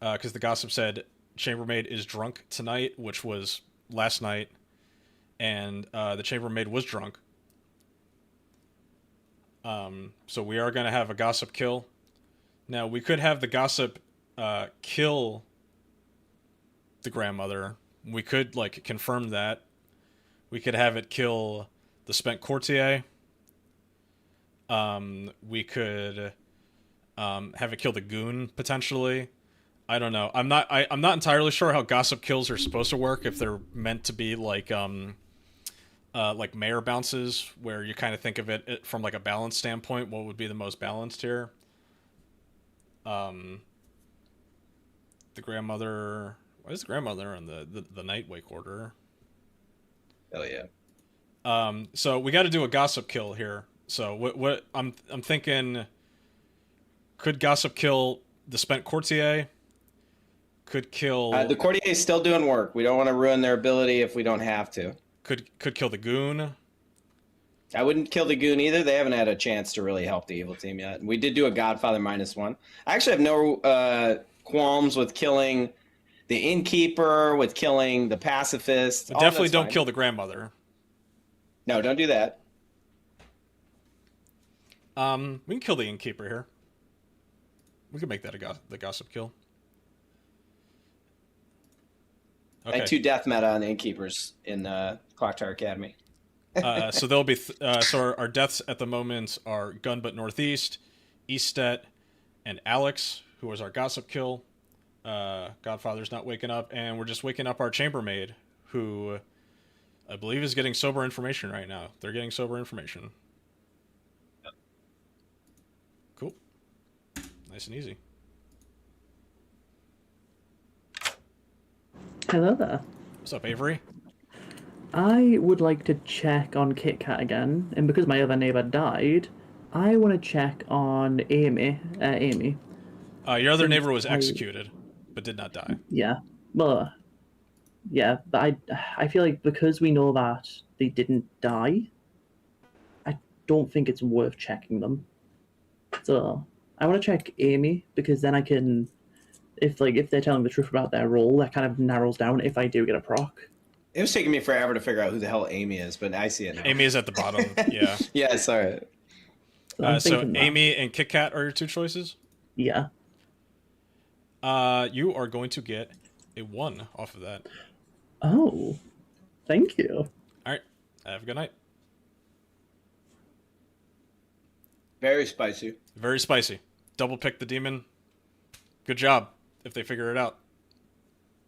Because the gossip said chambermaid is drunk tonight, which was last night, and the chambermaid was drunk. So we are going to have a gossip kill. Now, we could have the gossip kill the grandmother. We could, like, confirm that. We could have it kill the spent courtier. We could have it kill the goon, potentially. I don't know. I'm not entirely sure how gossip kills are supposed to work, if they're meant to be like mayor bounces, where you kind of think of it from like a balance standpoint, what would be the most balanced here. The grandmother. Why is the grandmother in the night wake order? Hell yeah. So we got to do a gossip kill here. So what I'm thinking, could gossip kill the spent courtier? Could kill the courtier is still doing work. We don't want to ruin their ability if we don't have to. Could kill the goon. I wouldn't kill the goon either. They haven't had a chance to really help the evil team yet. We did do a Godfather -1. I actually have no qualms with killing the innkeeper, with killing the pacifist. But definitely don't kill the grandmother. No, don't do that. We can kill the innkeeper here. We can make that the gossip kill. Okay. I had 2 death meta on the innkeepers in Clocktower Academy. So there'll be so our deaths at the moment are Gunbutt Northeast, Eastet, and Alex, who was our gossip kill. Godfather's not waking up, and we're just waking up our chambermaid, who I believe is getting sober information right now. They're getting sober information. Cool. Nice and easy. Hello there. What's up, Avery? I would like to check on Kit Kat again, and because my other neighbor died, I want to check on Amy. Your other neighbor was executed, but did not die. Yeah. Well, yeah, but I feel like because we know that they didn't die, I don't think it's worth checking them. So I want to check Amy, because then I can, if they're telling the truth about their role, that kind of narrows down if I do get a proc. It was taking me forever to figure out who the hell Amy is, but I see it now. Amy is at the bottom. Yeah. Yeah, sorry. So Amy and Kit Kat are your 2 choices? Yeah. You are going to get a 1 off of that. Oh, thank you. All right. Have a good night. Very spicy. Very spicy. Double pick the demon. Good job if they figure it out.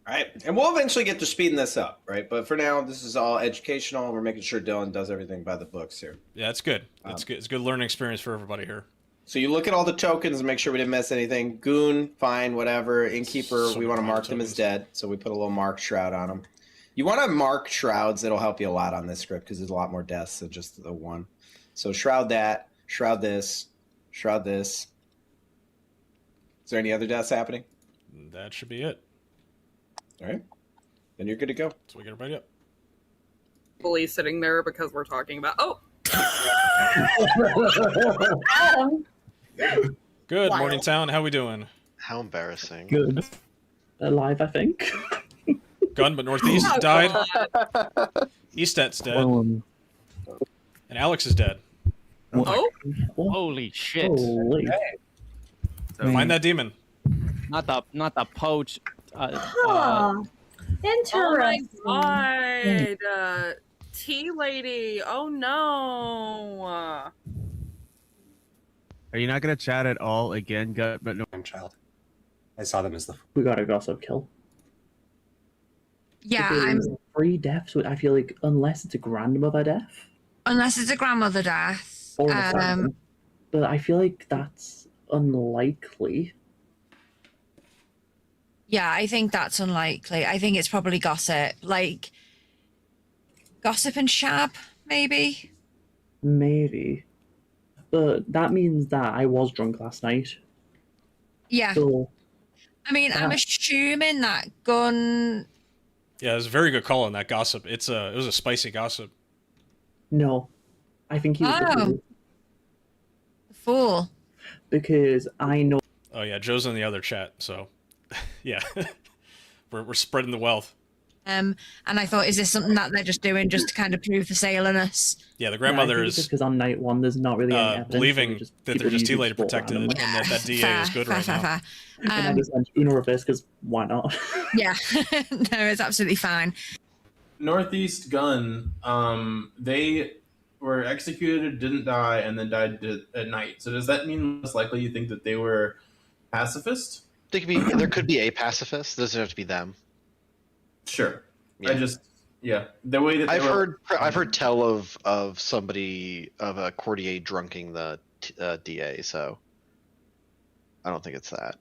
All right. And we'll eventually get to speeding this up, right? But for now, this is all educational. We're making sure Dylan does everything by the books here. Yeah, it's good. It's good. It's a good learning experience for everybody here. So you look at all the tokens and make sure we didn't miss anything. Goon, fine, whatever. Innkeeper, we want to mark them as dead. So we put a little mark shroud on them. You want to mark shrouds. It'll help you a lot on this script because there's a lot more deaths than just the 1. So shroud that, shroud this, shroud this. Is there any other deaths happening? That should be it. All right. Then you're good to go. So we get everybody up. Fully sitting there because we're talking about... Oh! Good Wild. morning, town. How we doing? How embarrassing. Good. Alive, I think. Gun, but Northeast Oh, died. God. Eastet's dead. Well, And Alex is dead. Oh, Holy shit! Holy. Find that demon. Not the poach. Huh. Interesting. oh my god. Tea lady. Oh no. Are you not gonna chat at all again, Gut? But no. Child. I saw them as the. We got a gossip kill. Yeah, Because 3 deaths, I feel like, unless it's a grandmother death. unless it's a grandmother death. Or a family, but I feel like that's unlikely. Yeah, I think that's unlikely. I think it's probably gossip. Like, gossip and Shab, maybe? Maybe. But that means that I was drunk last night. Yeah. So, I mean, I'm assuming that Gun... Yeah, it was a very good call on that gossip. It was a spicy gossip. no. I think he was the fool. Fool. Because I know... Oh yeah, Joe's in the other chat, so yeah, we're spreading the wealth. And I thought, is this something that they're just doing just to kind of prove the sailorness? Yeah, the grandmother is because on night 1 there's not really any evidence. believing that they're just people T-Lady use sport protected animals. and that DA is good right now. And I just went Uno reverse because why not? Yeah, no, it's absolutely fine. Northeast Gun, they were executed, didn't die, and then died at night. So does that mean most likely you think that they were pacifist? They could be. There could be a pacifist. Doesn't have to be them. Sure. Yeah. I just the way that I've heard tell of somebody of a courtier drunking the DA. So I don't think it's that.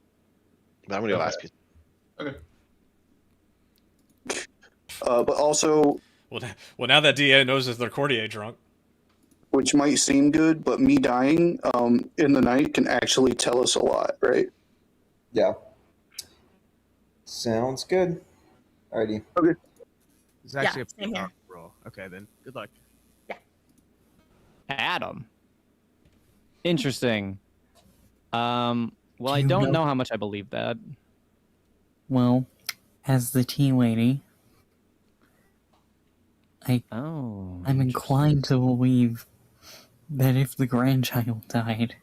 But I'm gonna go ask you. Okay. But also, Well, now that DA knows that they're courtier drunk. which might seem good, but me dying in the night can actually tell us a lot, right? Yeah. Sounds good. Alrighty. Okay. It's actually Yeah, same a here. roll. Okay, then. Good luck. Adam. Interesting. Well, I don't know how much I believe that. Well, as the tea lady, I'm inclined to believe that if the grandchild died,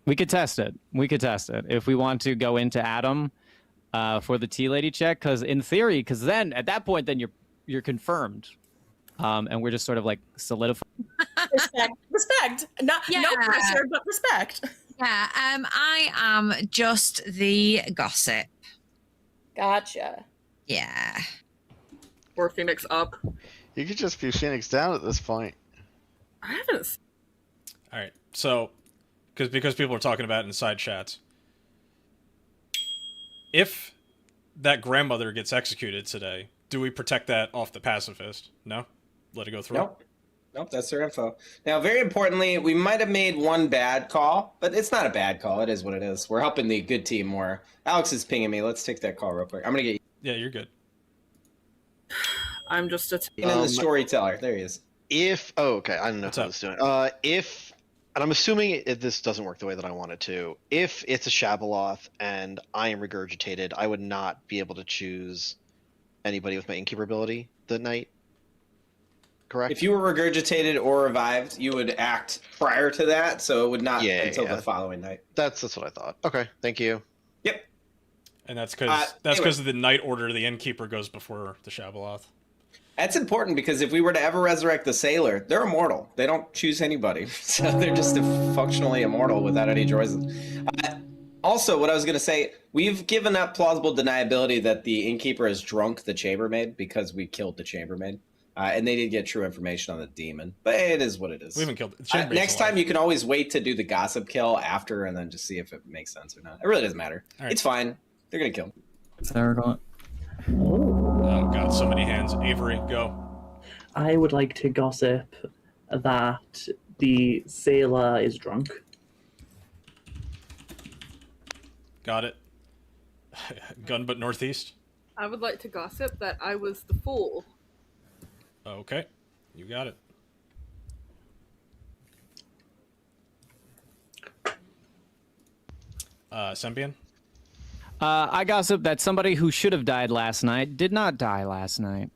We could test it. If we want to go into Adam for the tea lady check, because in theory, then at that point, then you're confirmed, and we're just sort of like solidifying. Respect. No pressure, but respect. Yeah, I am just the gossip. Gotcha. Yeah. Or Phoenix up. You could just be Phoenix down at this point. I haven't. All right, so because people are talking about it in side chats, if that grandmother gets executed today, do we protect that off the pacifist? No, let it go through. Nope, that's their info. Now, very importantly, we might have made one bad call, but it's not a bad call. It is what it is. We're helping the good team more. Alex is pinging me. Let's take that call real quick. I'm going to get you. Yeah, you're good. I'm just a in the storyteller. There he is. Okay, I don't know what I was doing. And I'm assuming if this doesn't work the way that I want it to, if it's a Shabaloth and I am regurgitated, I would not be able to choose anybody with my Innkeeper ability that night. Correct? If you were regurgitated or revived, you would act prior to that, so it would not until the following night. That's what I thought. Okay, thank you. Yep. And that's because of the night order. The Innkeeper goes before the Shabaloth. That's important because if we were to ever resurrect the Sailor, they're immortal. They don't choose anybody, so they're just functionally immortal without any choices. Also, what I was going to say, we've given up plausible deniability that the Innkeeper has drunk the Chambermaid because we killed the Chambermaid. And they did get true information on the demon, but it is what it is. We haven't killed it. Next time, you can always wait to do the gossip kill after, and then just see if it makes sense or not. It really doesn't matter. Right. It's fine. They're gonna kill. Oh god, so many hands. Avery, go. I would like to gossip that the sailor is drunk. Got it. Gun, but northeast. I would like to gossip that I was the fool. Okay, you got it. Sembian? I gossip that somebody who should have died last night did not die last night.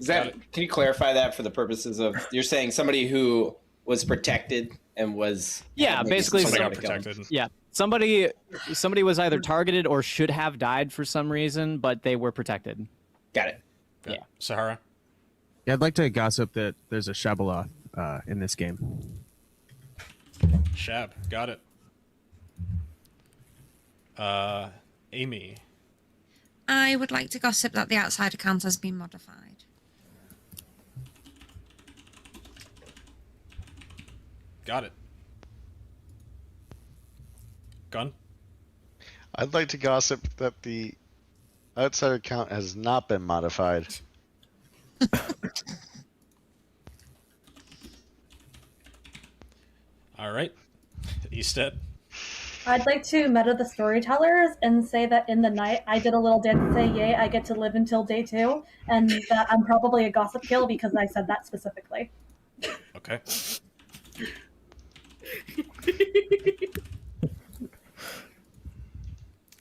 Is that? Can you clarify that for the purposes of you're saying somebody who was protected and was basically somebody got protected. Yeah, somebody was either targeted or should have died for some reason, but they were protected. Got it. Yeah, Sahara. Yeah, I'd like to gossip that there's a Shabala in this game. Shab, got it. Amy. I would like to gossip that the outside account has been modified. Got it. Gun? I'd like to gossip that the outside account has not been modified. All right. Easted. I'd like to meta the storytellers and say that in the night I did a little dance and say, yay, I get to live until day 2, and that I'm probably a gossip kill because I said that specifically. Okay.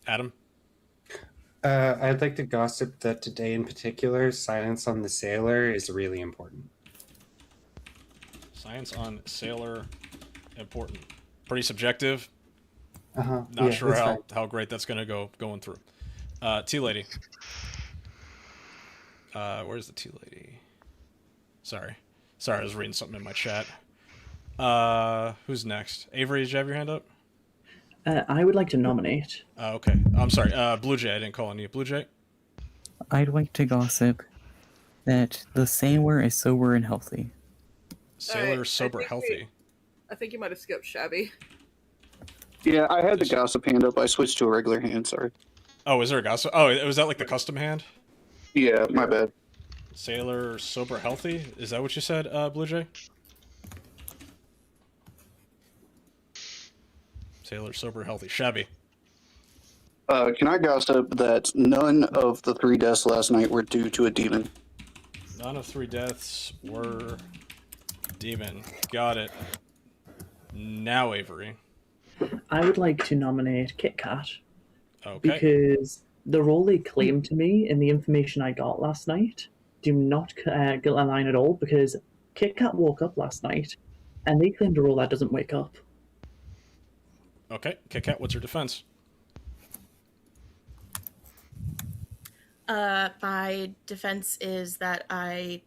Adam? I'd like to gossip that today in particular, silence on the sailor is really important. Science on sailor, important. Pretty subjective. Uh-huh. Not sure how great that's going to go going through. Tea Lady. Where's the Tea Lady? Sorry, I was reading something in my chat. Who's next? Avery, did you have your hand up? I would like to nominate. Okay. I'm sorry. Blue Jay, I didn't call on you. Blue Jay? I'd like to gossip that the sailor is sober and healthy. Sailor, sober, healthy. I think you might have skipped Shabby. Yeah, I had the gossip hand up. I switched to a regular hand, sorry. Oh, is there a gossip? Oh, was that like the custom hand? Yeah, my bad. Sailor, sober, healthy? Is that what you said, Blue Jay? Sailor, sober, healthy. Shabby. Can I gossip that none of the 3 deaths last night were due to a demon? None of 3 deaths were demon. Got it. Now Avery. I would like to nominate Kit Kat. Okay. Because the role they claimed to me and the information I got last night do not align at all, because Kit Kat woke up last night and they claimed a role that doesn't wake up. Okay. Kit Kat, what's your defense? My defense is that I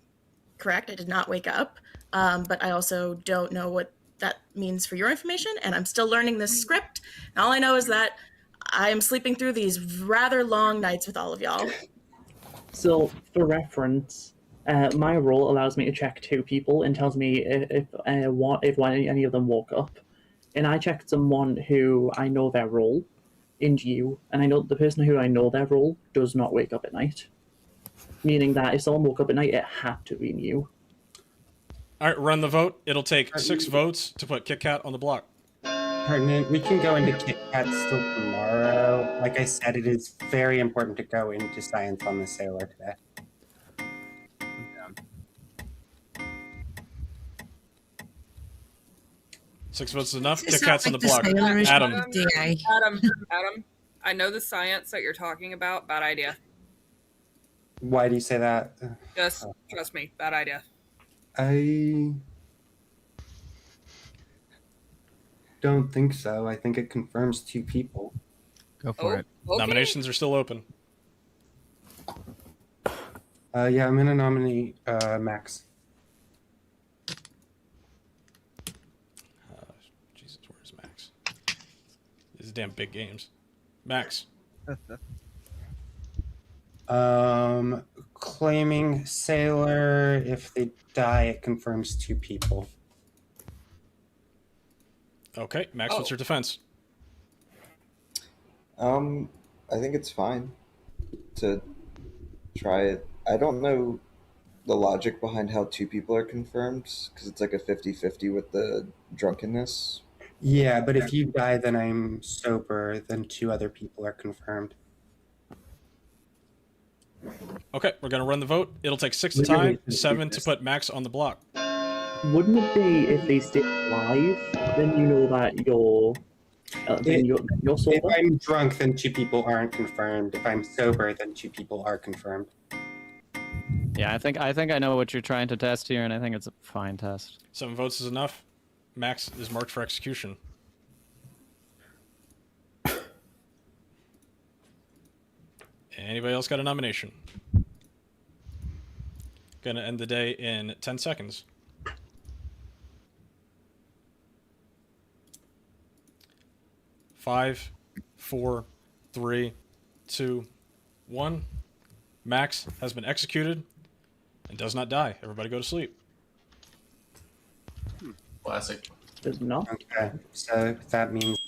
did not wake up, but I also don't know what that means for your information, and I'm still learning this script. And all I know is that I am sleeping through these rather long nights with all of y'all. So, for reference, my role allows me to check 2 people and tells me if any of them woke up. And I checked someone who I know their role in you, and I know the person who I know their role does not wake up at night. Meaning that if someone woke up at night, it had to be you. All right, run the vote. It'll take 6 votes to put Kit Kat on the block. Pardon, we can go into Kit Kat still tomorrow. Like I said, it is very important to go into science on the sailor today. Six votes is enough. It's Kit Kat's on the block. Adam. Adam, I know the science that you're talking about. Bad idea. Why do you say that? Just trust me. Bad idea. I don't think so. I think it confirms 2 people. Go for it. Okay. Nominations are still open. Yeah, I'm gonna nominate Max. Jesus, where's Max? These damn big games. Max. Claiming sailor. If they die, it confirms 2 people. Okay, Max, what's your defense? I think it's fine to try it. I don't know the logic behind how 2 people are confirmed, because it's like a 50-50 with the drunkenness. Yeah, but if you die, then I'm sober, then 2 other people are confirmed. Okay, we're gonna run the vote. It'll take 6 to tie, 7 to put Max on the block. Wouldn't it be if they stay alive? Then you know that you're sober. If I'm drunk, then 2 people aren't confirmed. If I'm sober, then 2 people are confirmed. Yeah, I think I know what you're trying to test here, and I think it's a fine test. 7 votes is enough. Max is marked for execution. Anybody else got a nomination? Gonna end the day in 10 seconds. Five, 4, 3, 2, 1. Max has been executed and does not die. Everybody go to sleep. Classic. Does not. Okay, so that means.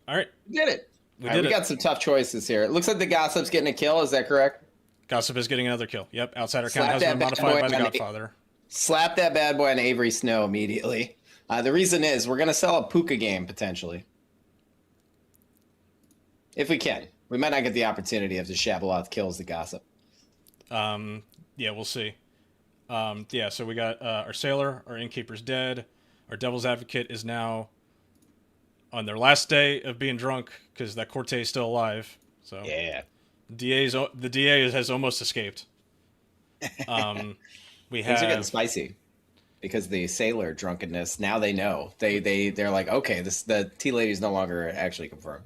All right. We did it. We We got some tough choices here. It looks like the Gossip's getting a kill. Is that correct? Gossip is getting another kill. Yep, outsider count Slap has that been bad modified boy by the on Godfather. Slap that bad boy on Avery Snow immediately. The reason is we're going to sell a Puka game, potentially. If we can. We might not get the opportunity if the Shabaloth kills the Gossip. Yeah, we'll see. Yeah, so we got our Sailor, our Innkeeper's dead. Our Devil's Advocate is now on their last day of being drunk because that Corte is still alive. So yeah, the DA has almost escaped. We Things have are getting spicy because the Sailor drunkenness. Now they know. They're like, okay, the tea lady is no longer actually confirmed.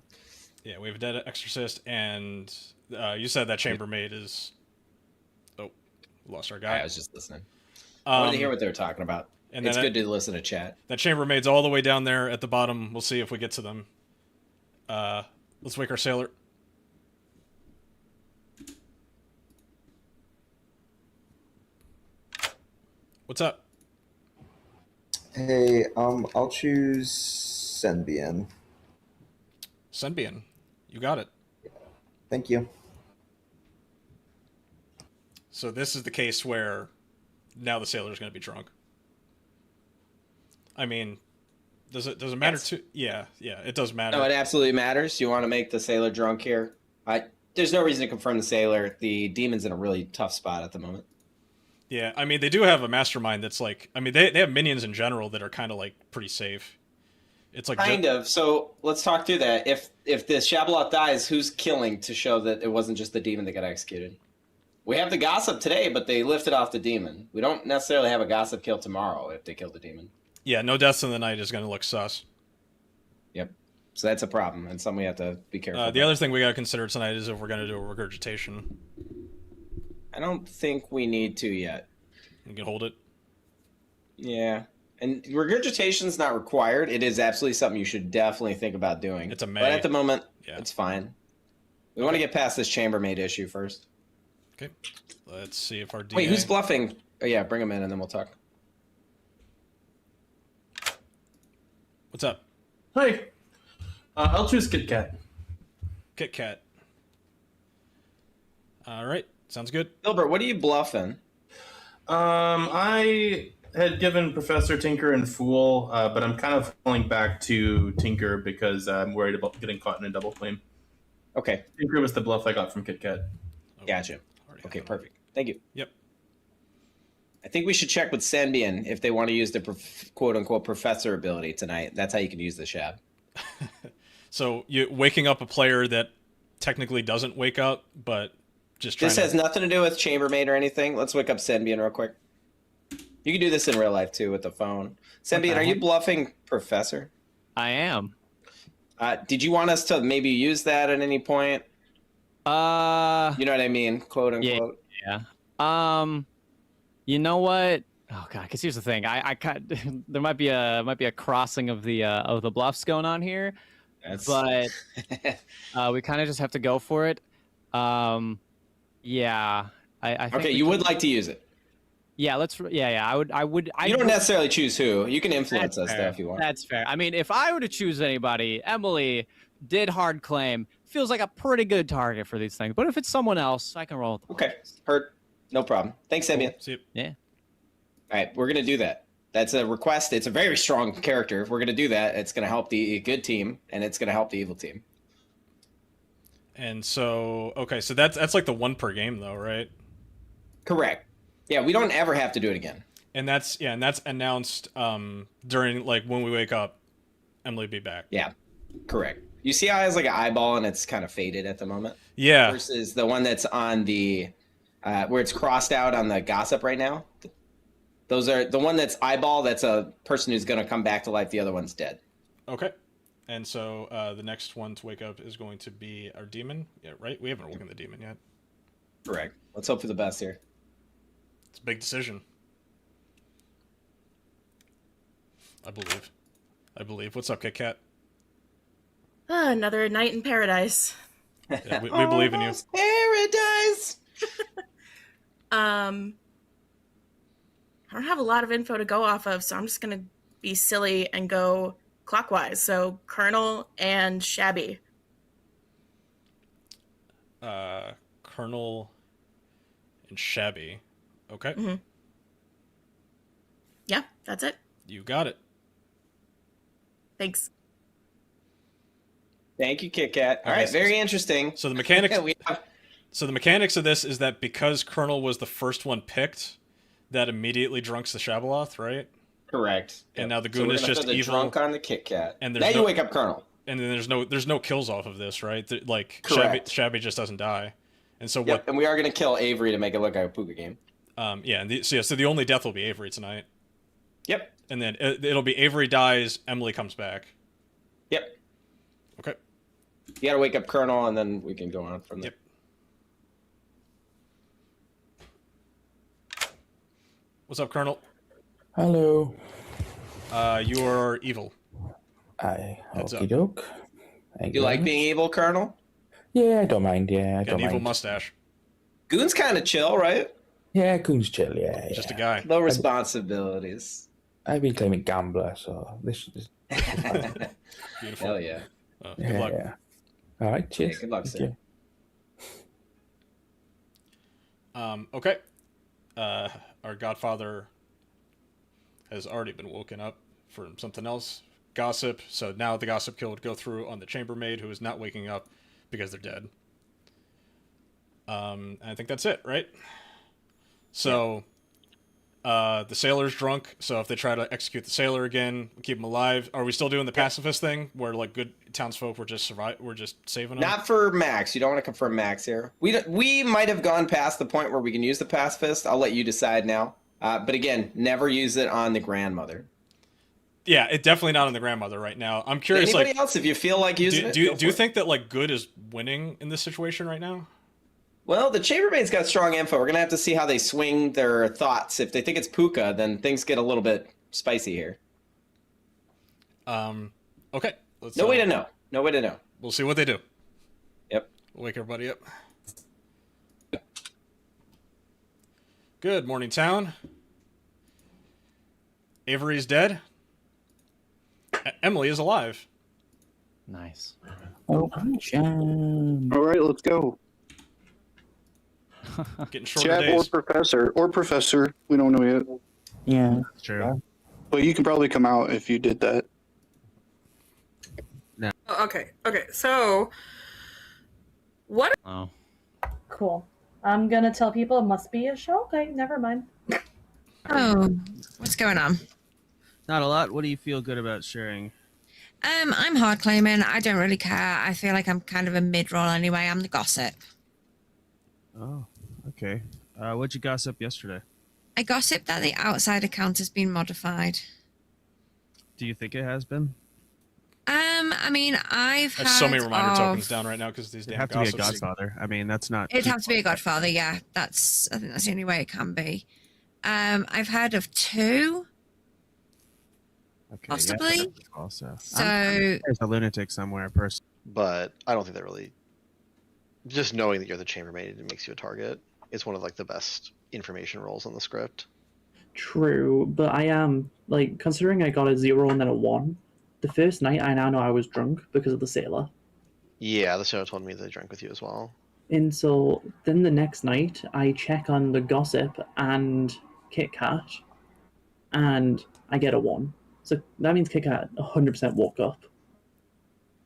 Yeah, we have a dead Exorcist, and you said that Chambermaid is. Oh, lost our guy. I was just listening. I wanted to hear what they were talking about. And it's good to listen to chat. That Chambermaid's all the way down there at the bottom. We'll see if we get to them. Let's wake our Sailor. What's up? Hey, I'll choose Senbian. Senbian, you got it. Thank you. So this is the case where now the Sailor's going to be drunk. I mean, does it matter to? Yeah, it does matter. No, it absolutely matters. You want to make the Sailor drunk here. There's no reason to confirm the Sailor. The Demon's in a really tough spot at the moment. Yeah, I mean, they do have a mastermind that's like, I mean, they have minions in general that are kind of like pretty safe. It's like kind of. So let's talk through that. If the Shabaloth dies, who's killing to show that it wasn't just the Demon that got executed? We have the Gossip today, but they lifted off the Demon. We don't necessarily have a Gossip kill tomorrow if they kill the Demon. Yeah, no deaths in the night is going to look sus. Yep. So that's a problem, and something we have to be careful The other thing we got to consider tonight is if we're going to do a regurgitation. I don't think we need to yet. You can hold it. Yeah. And regurgitation's not required. It is absolutely something you should definitely think about doing. It's a may. But at the moment, it's fine. We want to get past this chambermaid issue first. Okay. Let's see if our DA... Wait, who's bluffing? Oh, yeah, bring him in and then we'll talk. What's up? Hi. I'll choose Kit Kat. Kit Kat. All right. Sounds good. Gilbert, what are you bluffing? I had given Professor Tinker and Fool, but I'm kind of falling back to Tinker because I'm worried about getting caught in a double claim. Okay. Tinker was the bluff I got from Kit Kat. Gotcha. Okay, perfect. Thank you. Yep. I think we should check with Senbian if they want to use the quote-unquote professor ability tonight. That's how you can use the Shab. So you waking up a player that technically doesn't wake up, but just trying This has nothing to do with chambermaid or anything. Let's wake up Senbian real quick. You can do this in real life too with the phone. Senbian, are you bluffing professor? I am. Did you want us to maybe use that at any point? You know what I mean, quote unquote. Yeah. You know what? Oh god, because here's the thing. I there might be a crossing of the bluffs going on here, but we kind of just have to go for it. Yeah. I think okay, you would like to use it. Yeah, let's. Yeah. I would. You don't necessarily choose who. You can influence us though if you want. That's fair. I mean, if I were to choose anybody, Emily did hard claim. Feels like a pretty good target for these things. But if it's someone else, I can roll with them. Okay, heard. No problem. Thanks, Senbian. See you. Yeah. All right, we're gonna do that. That's a request. It's a very strong character. If we're gonna do that, it's gonna help the good team and it's gonna help the evil team. And so, okay, so that's like the one per game though, right? Correct. Yeah, we don't ever have to do it again. And that's announced during like when we wake up, Emily be back. Yeah, correct. You see how it has like an eyeball and it's kind of faded at the moment? Yeah. Versus the one that's on the where it's crossed out on the gossip right now. Those are the one that's eyeball. That's a person who's going to come back to life. The other one's dead. Okay. And so the next one to wake up is going to be our demon. Yeah, right? We haven't woken the demon yet. Correct. Let's hope for the best here. It's a big decision. I believe. What's up, Kit Kat? Another night in paradise. Yeah, we believe in you. Paradise. I don't have a lot of info to go off of, so I'm just gonna be silly and go clockwise. So Colonel and Shabby. Colonel and Shabby. Okay. Mm-hmm. Yeah, that's it. You got it. Thanks. Thank you, Kit Kat. All right, very interesting. So the mechanics. So the mechanics of this is that because Colonel was the first one picked, that immediately drunks the Shabaloth, right? Correct. And now the So goon we're is gonna just throw the evil. drunk on the Kit Kat. And now you wake up Colonel. And then there's no kills off of this, right? Like Correct. Shabby just doesn't die. And so Yep, and we are going to kill Avery to make it look like a puka game. Yeah, and so the only death will be Avery tonight. Yep. And then it'll be Avery dies, Emily comes back. Yep. Okay. You got to wake up Colonel, and then we can go on from there. Yep. What's up, Colonel? Hello. You're evil. Okie doke. You like being evil, Colonel? Yeah, I don't mind. Yeah, I Got don't an evil mind. mustache. Goon's kind of chill, right? Yeah, Goon's chill. Yeah, Just a guy. Low responsibilities. I've been claiming gambler, so this is. Beautiful. Hell yeah. Good luck. Yeah. All right. Cheers. Yeah, good luck, Thank sir. Okay. Our Godfather has already been woken up from something else. Gossip. So now the gossip kill would go through on the chambermaid who is not waking up because they're dead. And I think that's it, right? So the sailor's drunk, so if they try to execute the sailor again, keep him alive. Are we still doing the pacifist thing where like good townsfolk we're just saving them? Not for Max. You don't want to confirm Max here. We might have gone past the point where we can use the pacifist. I'll let you decide now. But again, never use it on the grandmother. Yeah, it definitely not on the grandmother right now. I'm curious. Anybody else, if you feel like using it, do you think that like good is winning in this situation right now? Well, the chambermaid's got strong info. We're gonna have to see how they swing their thoughts. If they think it's Puka, then things get a little bit spicy here. Okay. No way to know. No way to know. We'll see what they do. Yep. We'll wake everybody up. Good morning, town. Avery's dead. Emily is alive. Nice. Oh, John. All right, let's go. Getting shorter Chad days. or professor. We don't know yet. Yeah. That's true. But you can probably come out if you did that. Okay. So, what? Oh. Cool. I'm gonna tell people it must be a show. Okay, never mind. Oh, what's going on? Not a lot. What do you feel good about sharing? I'm hard claiming. I don't really care. I feel like I'm kind of a mid-roll anyway. I'm the gossip. Oh, okay. What'd you gossip yesterday? I gossip that the outside account has been modified. Do you think it has been? I mean, I've had so many reminder tokens down right now because these damn It'd have to be a gossips. Godfather. I mean, that's not. It'd have to be a Godfather, yeah. I think that's the only way it can be. I've heard of 2. Okay, possibly. Yeah, also, So there's a lunatic somewhere, person. But I don't think that really. Just knowing that you're the chambermaid makes you a target. It's one of like the best information roles on the script. True, but I am, like, considering I got a 0 and then a 1, the first night I now know I was drunk because of the sailor. Yeah, the show told me they drank with you as well. And so then the next night I check on the gossip and Kit Kat, and I get a 1. So that means Kit Kat 100% woke up.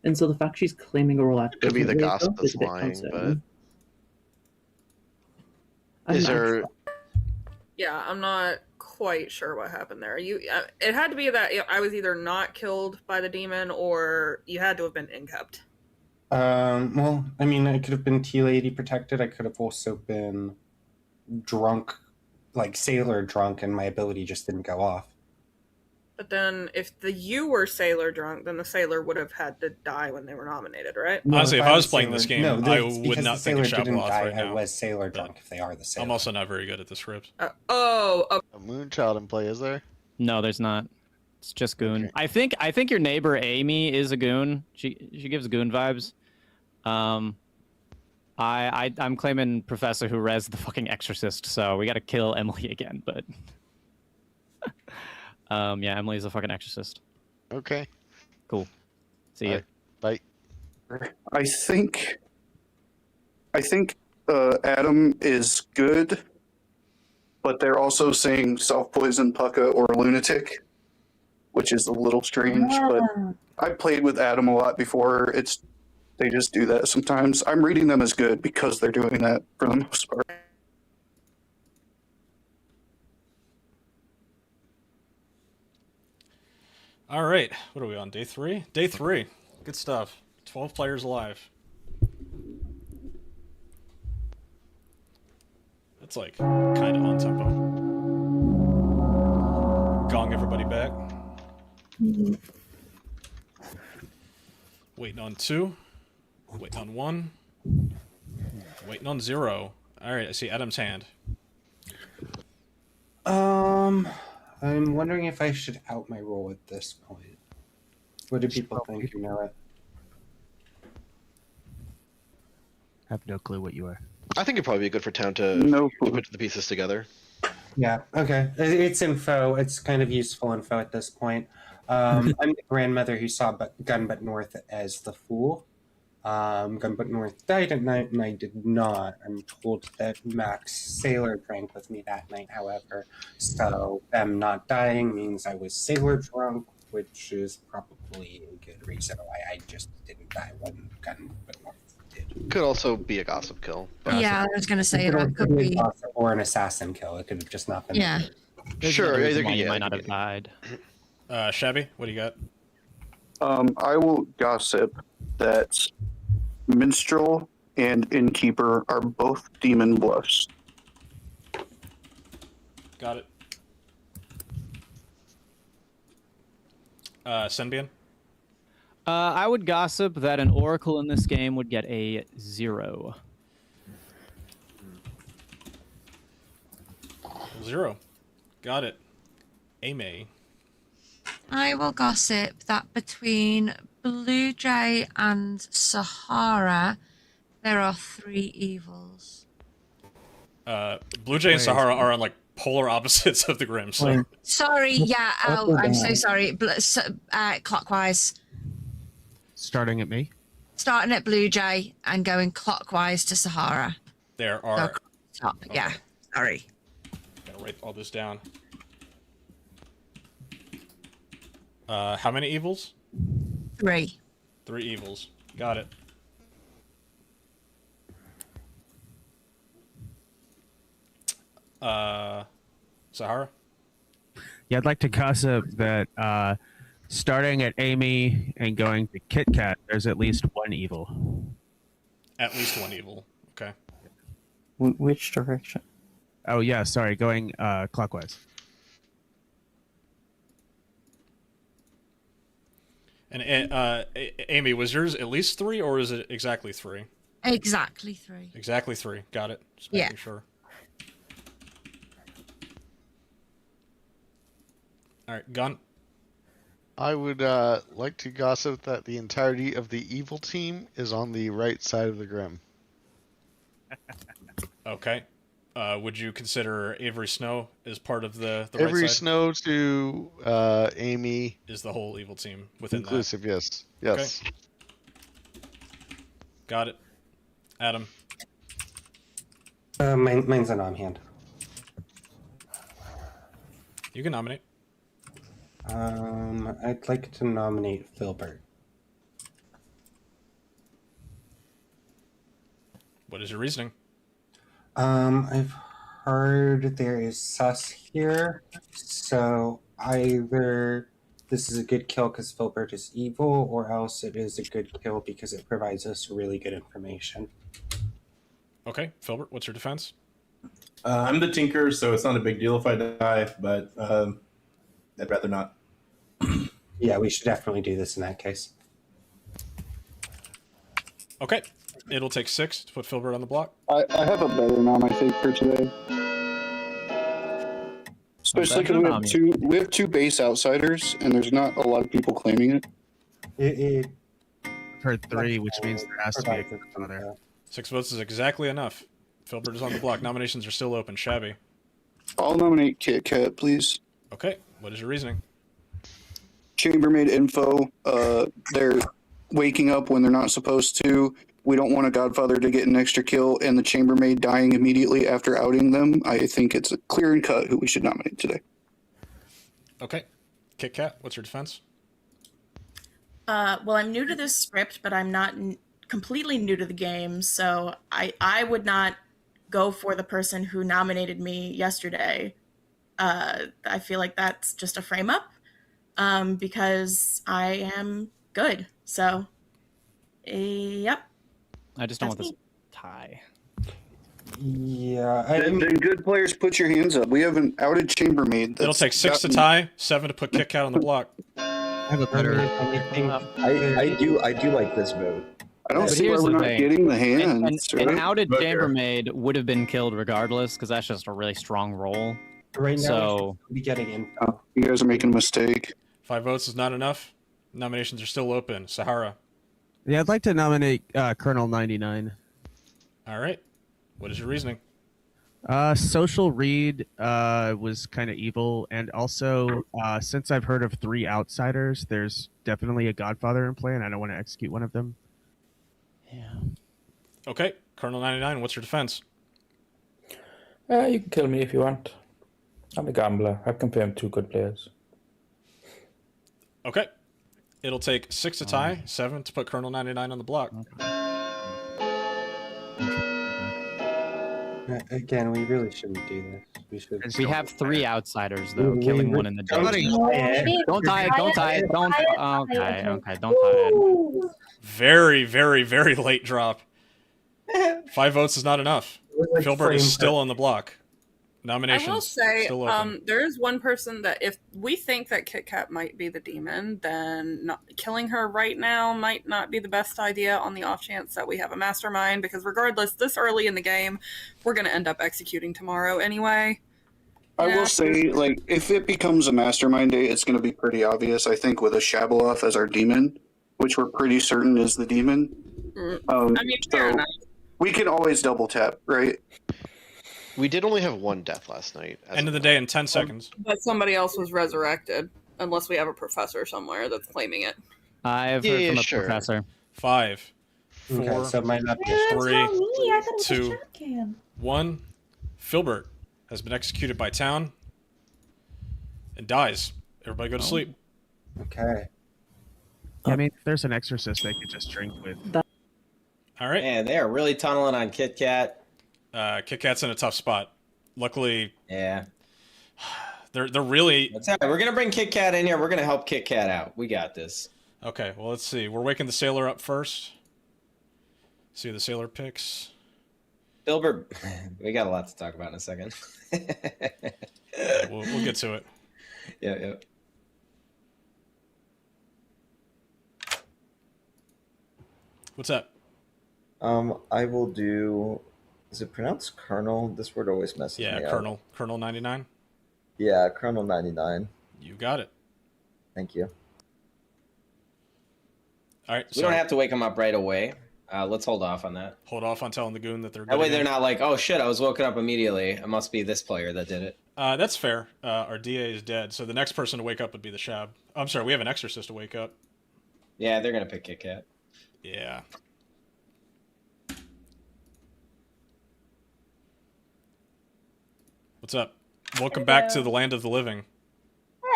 And so the fact she's claiming a role at Could be the different gossip ways, though, is that's a bit lying, concerning. Is there? Yeah, I'm not quite sure what happened there. It had to be that I was either not killed by the demon or you had to have been inkept. Well, I mean, I could have been tea lady protected. I could have also been drunk, like sailor drunk, and my ability just didn't go off. But then, if you were sailor drunk, then the sailor would have had to die when they were nominated, right? Honestly, if I was playing this game, no, I it's would because not the think of sailor didn't Shabuloff die. right now. I was sailor drunk. If they are the sailor, I'm also not very good at the script. A Moonchild in play, is there? No, there's not. It's just goon. I think your neighbor Amy is a goon. She gives goon vibes. I'm claiming Professor who res the fucking exorcist, so we gotta kill Emily again, but yeah, Emily's a fucking exorcist. Okay. Cool. See ya. Bye. I think Adam is good, but they're also saying self-poison, pucka, or lunatic, which is a little strange. But I've played with Adam a lot before. They just do that sometimes. I'm reading them as good because they're doing that for the most part. All right, what are we on? Day 3? Day 3. Good stuff. 12 players alive. That's like kind of on tempo. Gong everybody back. Waiting on 2. Waiting on 1. Waiting on 0. All right, I see Adam's hand. I'm wondering if I should out my role at this point. What do people think? You know it. I have no clue what you are. I think it'd probably be good for town to put the pieces together. Yeah. Okay. It's info. It's kind of useful info at this point. I'm the grandmother who saw Gunbutt North as the fool. Gunbutt North died at night, and I did not. I'm told that Max Sailor drank with me that night, however. So them not dying means I was sailor drunk, which is probably a good reason why I just didn't die when Gunbutt North did. Could also be a gossip kill. Yeah, I was going to say that could be be. a gossip or an assassin kill. It could have just not been. Yeah. Sure, There's why you might not have died. Shabby, what do you got? I will gossip that Minstrel and Innkeeper are both demon bluffs. Got it. Senbian? I would gossip that an Oracle in this game would get a 0. 0. Got it. Amy. I will gossip that between Blue Jay and Sahara, there are 3 evils. Blue Jay and Sahara are on like polar opposites of the Grim. So. Sorry, yeah. Oh, I'm so sorry. Clockwise. Starting at me? Starting at Blue Jay and going clockwise to Sahara. There are. Top. Yeah. Sorry. Gotta write all this down. How many evils? 3. 3 evils. Got it. Sahara? Yeah, I'd like to gossip that starting at Amy and going to Kit Kat, there's at least 1 evil. At least 1 evil. Okay. Which direction? Oh, yeah, sorry, going clockwise. And Amy, was yours at least 3 or is it exactly 3? Exactly 3. Exactly 3. Got it. Just making sure. All right, Gun. I would like to gossip that the entirety of the evil team is on the right side of the Grim. Okay. Would you consider Avery Snow as part of the Avery right side? Snow to Amy is the whole evil team within inclusive? that? Yes. Yes. Okay. Got it. Adam. Mine's a non-hand. You can nominate. I'd like to nominate Filbert. What is your reasoning? I've heard there is sus here, so either this is a good kill because Filbert is evil, or else it is a good kill because it provides us really good information. Okay, Filbert, what's your defense? I'm the tinker, so it's not a big deal if I die, but I'd rather not. Yeah, we should definitely do this in that case. Okay, it'll take 6 to put Filbert on the block. I have a better nom, I think, for today. Especially because we have two base outsiders, and there's not a lot of people claiming it. I've heard 3, which means there has to be a Godfather. 6 votes is exactly enough. Filbert is on the block. Nominations are still open. Shabby. I'll nominate Kit Kat, please. Okay, what is your reasoning? Chambermaid info. They're waking up when they're not supposed to. We don't want a Godfather to get an extra kill, and the chambermaid dying immediately after outing them. I think it's a clear and cut who we should nominate today. Okay, Kit Kat, what's your defense? Well, I'm new to this script, but I'm not completely new to the game, so I would not go for the person who nominated me yesterday. I feel like that's just a frame up, because I am good. So, yep. I just don't want this tie. Yeah. Then good players, put your hands up. We have an outed chambermaid. It'll take 6 to tie, 7 to put Kit Kat on the block. I have a better. I do like this vote. I don't see why we're not getting the hands. An outed chambermaid would have been killed regardless, because that's just a really strong roll. Right now, so we getting in. Oh, you guys are making a mistake. 5 votes is not enough. Nominations are still open. Sahara. Yeah, I'd like to nominate Colonel 99. All right. What is your reasoning? Social Read was kind of evil, and also since I've heard of 3 outsiders, there's definitely a Godfather in play, and I don't want to execute one of them. Yeah. Okay, Colonel 99, what's your defense? You can kill me if you want. I'm a gambler. I've confirmed 2 good players. Okay. It'll take 6 to tie, 7 to put Colonel 99 on the block. Again, we really shouldn't do this. We have 3 outsiders though, killing one in the day. Don't tie it. Don't tie it. Don't. Okay. Okay. Don't tie it. Very, very, very late drop. 5 votes is not enough. Filbert is still on the block. Nominations I will say, still open. there is one person that if we think that Kit Kat might be the demon, then killing her right now might not be the best idea on the off chance that we have a mastermind, because regardless, this early in the game, we're going to end up executing tomorrow anyway. I will say, like, if it becomes a mastermind day, it's going to be pretty obvious, I think, with a Shabalov as our demon, which we're pretty certain is the demon. I mean, fair enough. We can always double tap, right? We did only have 1 death last night. End of the day in 10 seconds. But somebody else was resurrected, unless we have a professor somewhere that's claiming it. I've heard from a professor. 5, 4, Okay, so it might not be 3, 2, 1. Filbert has been executed by town and dies. Everybody go to sleep. Okay. I mean, if there's an exorcist they could just drink with. All right. Man, they are really tunneling on Kit Kat. Kit Kat's in a tough spot. Luckily, yeah, they're really. That's all right. We're gonna bring Kit Kat in here. We're gonna help Kit Kat out. We got this. Okay, well, let's see. We're waking the sailor up first. See the sailor picks. Filbert, we got a lot to talk about in a second. We'll get to it. Yeah. What's up? I will do. Is it pronounced Colonel? This word always messes me up. Yeah, Colonel 99. Yeah, Colonel 99. You got it. Thank you. All right. We don't have to wake them up right away. Let's hold off on that. Hold off on telling the goon that they're. That way they're not like, oh shit, I was woken up immediately. It must be this player that did it. That's fair. Our DA is dead, so the next person to wake up would be the Shab. I'm sorry, we have an exorcist to wake up. Yeah, they're gonna pick Kit Kat. Yeah. What's up? Welcome back to the land of the living.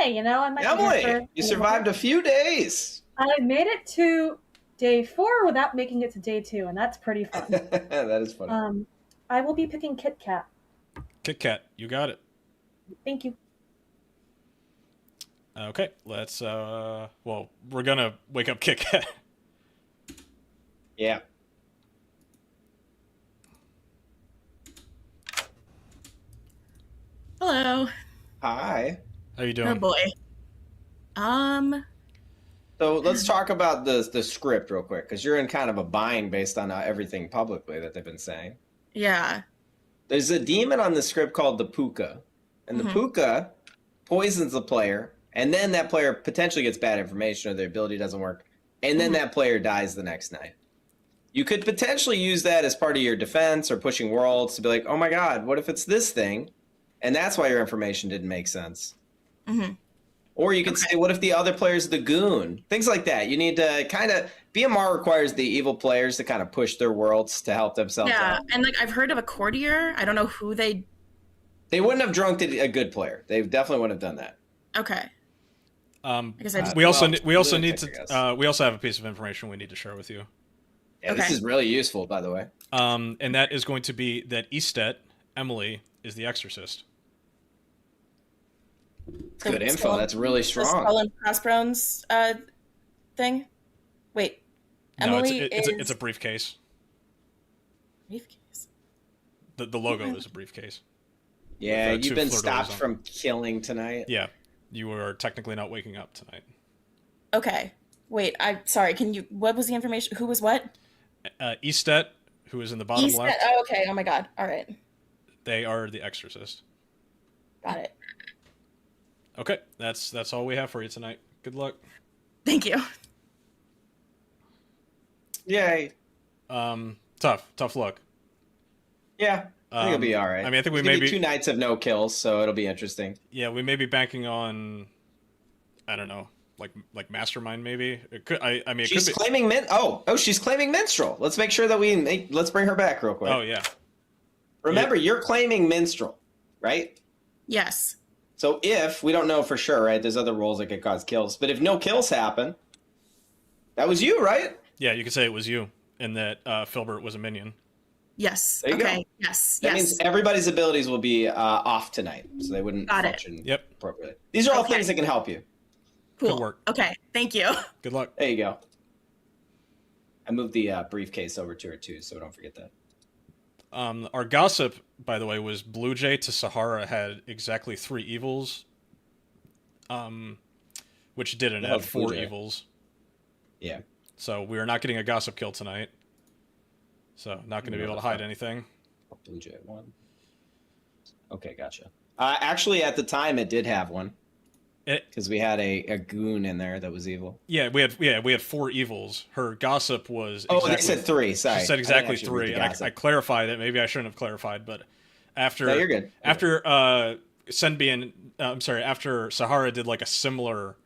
Hey, I might be here Emily, for you survived a few days. I made it to day 4 without making it to day 2, and that's pretty fun. That is funny. I will be picking Kit Kat. Kit Kat, you got it. Thank you. Okay, let's well, we're gonna wake up Kit Kat. Yeah. Hello. Hi. How you doing? Oh boy. So let's talk about the script real quick, because you're in kind of a bind based on everything publicly that they've been saying. Yeah. There's a demon on the script called the Puka, and the Puka poisons the player, and then that player potentially gets bad information or their ability doesn't work, and then that player dies the next night. You could potentially use that as part of your defense or pushing worlds to be like, oh my god, what if it's this thing? And that's why your information didn't make sense. Or you could say, what if the other player's the goon? Things like that. You need to kind of... BMR requires the evil players to kind of push their worlds to help themselves out. And like I've heard of a courtier. I don't know who they... They wouldn't have drunked a good player. They definitely wouldn't have done that. Okay. We also need to we also have a piece of information we need to share with you. Yeah, this is really useful, by the way. And that is going to be that Estet, Emily, is the exorcist. Good info. That's really strong. The skull and crossbones thing. Wait, No, Emily it's a briefcase. Briefcase. The logo is a briefcase. Yeah, With, you've been two stopped fleur-de-lis from killing tonight. Yeah, you are technically not waking up tonight. Okay. Wait, I'm sorry. Can you? What was the information? Who was what? Estet, who is in the bottom Estet. left. Oh, okay. Oh my god. All right. They are the exorcist. Got it. Okay, that's all we have for you tonight. Good luck. Thank you. Yay. Tough luck. Yeah, I think it'll be all right. I mean, I think we It's may gonna be be 2 nights of no kills, so it'll be interesting. Yeah, we may be banking on, I don't know, like Mastermind maybe. It could. I mean, it She's could be. claiming she's claiming minstrel. Let's make sure that let's bring her back real quick. Oh yeah. Remember, you're claiming minstrel, right? Yes. So if we don't know for sure, right? There's other roles that could cause kills, but if no kills happen, that was you, right? Yeah, you could say it was you, and that Filbert was a minion. Yes. There you Okay. go. Yes. That yes. means everybody's abilities will be off tonight, so they wouldn't Got it. function Yep. appropriately. These are all Okay. things that can help you. Cool. Good work. Okay. Thank you. Good luck. There you go. I moved the briefcase over to her too, so don't forget that. Our gossip, by the way, was Blue Jay to Sahara had exactly 3 evils. Which didn't have 4 evils. Yeah. So we are not getting a gossip kill tonight. So not going to be able to hide anything. Blue Jay 1. Okay, gotcha. Actually, at the time, it did have one. Because we had a goon in there that was evil. Yeah, we had 4 evils. Her gossip was. Oh, they said 3. Sorry, She said I didn't exactly actually read 3. the And gossip. I clarified it. Maybe I shouldn't have clarified, but after No, you're good. After Senbi and after Sahara did like a similar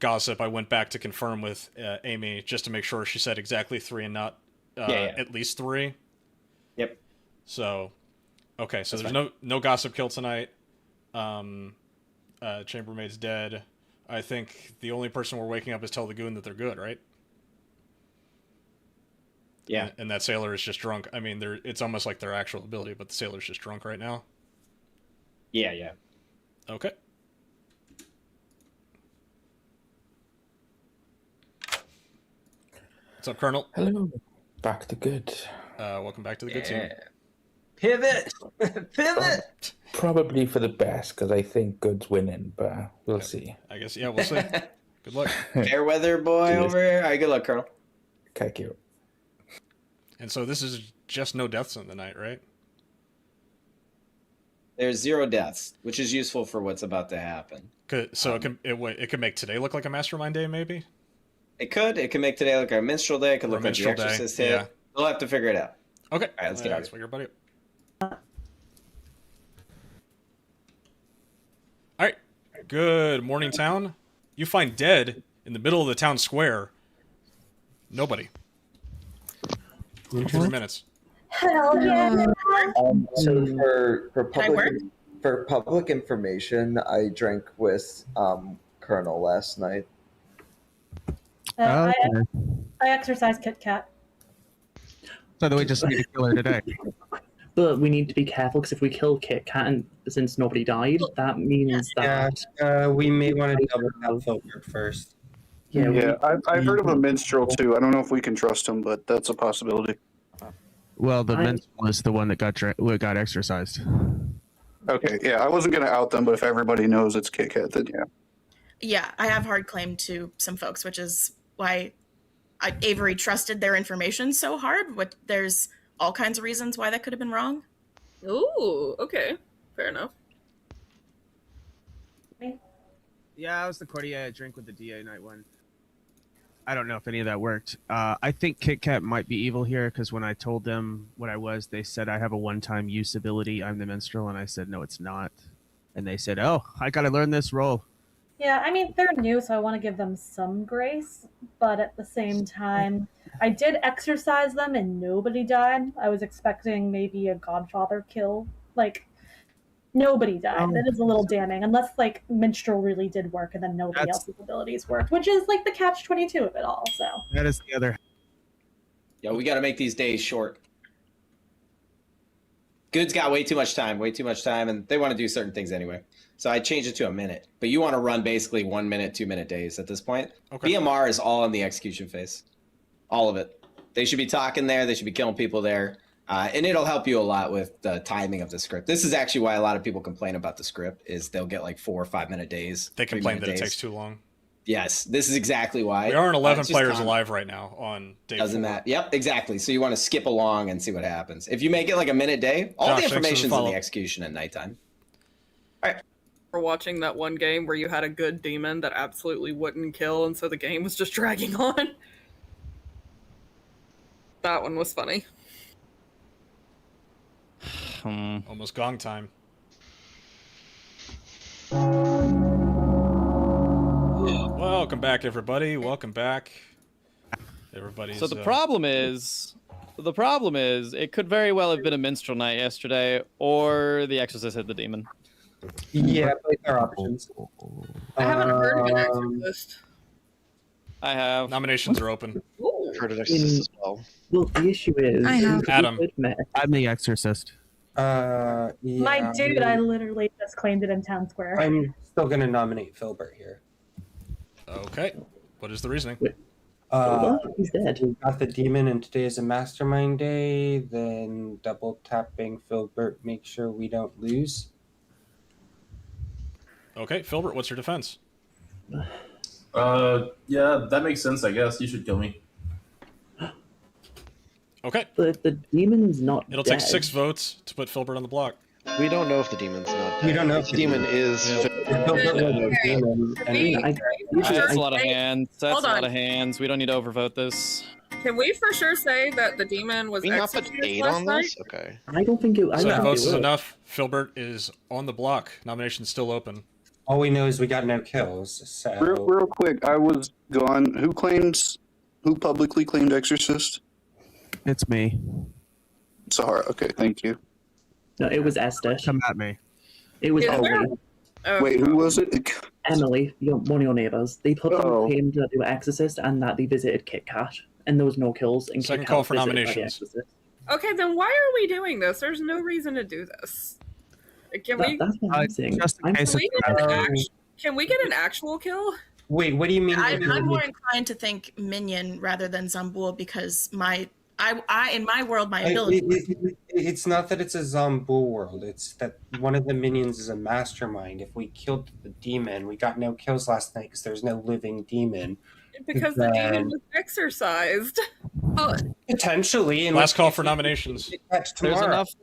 gossip, I went back to confirm with Amy just to make sure she said exactly 3 and not at least 3. Yep. So, okay, so That's there's no gossip kill tonight. Chambermaid's dead. I think the only person we're waking up is tell the goon that they're good, right? Yeah. And that sailor is just drunk. I mean, it's almost like their actual ability, but the sailor's just drunk right now. Yeah. Okay. What's up, Colonel? Hello. Back to good. Welcome back to the good team. Pivot! Pivot! Probably for the best, because I think good's winning, but we'll see. I guess, yeah, we'll see. Good luck. Fairweather boy Cheers. over here. All right, good luck, Colonel. Thank you. And so this is just no deaths in the night, right? There's 0 deaths, which is useful for what's about to happen. So it could make today look like a Mastermind day, maybe? It could. It could make today look like a minstrel day. It could Or a look like the minstrel day, Exorcist hit. yeah. We'll have to figure it out. Okay. All right, let's get out of That's here. what your buddy. All right. Good morning, town. You find dead in the middle of the town square. Nobody. 3 minutes. Hell yeah. So for Can I work? public information, I drank with Colonel last night. I Okay. exercise Kit Kat. So then we just need to kill her today. But we need to be careful because if we kill Kit Kat, and since nobody died, that means that we may want to double tap Filbert first. Yeah, I've heard of a minstrel too. I don't know if we can trust him, but that's a possibility. Well, the minstrel is the one that got exercised. Okay, yeah, I wasn't gonna out them, but if everybody knows it's Kit Kat, then yeah. Yeah, I have hard claim to some folks, which is why Avery trusted their information so hard. There's all kinds of reasons why that could have been wrong. Ooh, okay. Fair enough. Yeah, I was the Cordia drink with the DA night one. I don't know if any of that worked. I think Kit Kat might be evil here because when I told them what I was, they said I have a one-time use ability. I'm the minstrel, and I said no, it's not. And they said, "Oh, I got to learn this role." Yeah, I mean, they're new, so I want to give them some grace, but at the same time, I did exercise them and nobody died. I was expecting maybe a Godfather kill. Like, nobody died. That is a little damning, unless, like, Minstrel really did work and then nobody else's abilities worked, which is, like, the catch-22 of it all, so. That is the other. Yo, we got to make these days short. Good's got way too much time, and they want to do certain things anyway. So I changed it to a minute. But you want to run basically 1 minute, 2 minute days at this point. Okay. BMR is all in the execution phase. All of it. They should be talking there. They should be killing people there. And it'll help you a lot with the timing of the script. This is actually why a lot of people complain about the script is they'll get like 4 or 5 minute days. They complain that it takes too long. Yes, this is exactly why. We aren't 11 players alive right now on day 4. Doesn't matter. Yep, exactly. So you want to skip along and see what happens. If you make it like a minute day, all the information's in the execution at nighttime. All right. For watching that one game where you had a good demon that absolutely wouldn't kill, and so the game was just dragging on. That one was funny. Almost gong time. Welcome back, everybody. Welcome back. Everybody's. So the problem is, it could very well have been a minstrel night yesterday, or the Exorcist hit the demon. Yeah, both are options. I haven't heard of an Exorcist. I have. Nominations are open. Heard of Exorcist as well. Well, the issue is, I have. Adam. I'm the Exorcist. Yeah, My dude, I literally just claimed it in Town Square. I'm still going to nominate Filbert here. Okay. What is the reasoning? He's dead. We got the demon, and today is a mastermind day. Then double tapping Filbert, make sure we don't lose. Okay, Filbert, what's your defense? Yeah, that makes sense, I guess. You should kill me. Okay. The demon's not It'll dead. take 6 votes to put Filbert on the block. We don't know if the demon's not dead. We don't know if the demon is. That's a lot of hands. That's Hold a lot on. of hands. We don't need to overvote this. Can we for sure say that the demon was We not put executed 8 last on night? this? Okay. I don't think it. I 7 don't votes think is it will. enough. Filbert is on the block. Nomination's still open. All we know is we got no kills. So Real quick, I was gone. Who publicly claimed Exorcist? It's me. Sahara. Okay, thank you. No, it was Esther. Come at me. It was Yeah, Ollie. Wait, who was it? Emily, one of your neighbours. They put on claim that they were Exorcist and that they visited Kit Kat, and there was no kills. And Second Kit call Kat for was visited by the nominations. Exorcist. Okay, then why are we doing this? There's no reason to do this. Can we? That's what I'm saying. Just in case Can we, it's- get an can we get an actual kill? Wait, what do you mean? I'm more inclined to think Minion rather than Zambul because in my world, my ability. It's not that it's a Zambul world. It's that one of the minions is a mastermind. If we killed the demon, we got no kills last night because there's no living demon. Because the demon was exercised. Oh, potentially. Last call for nominations.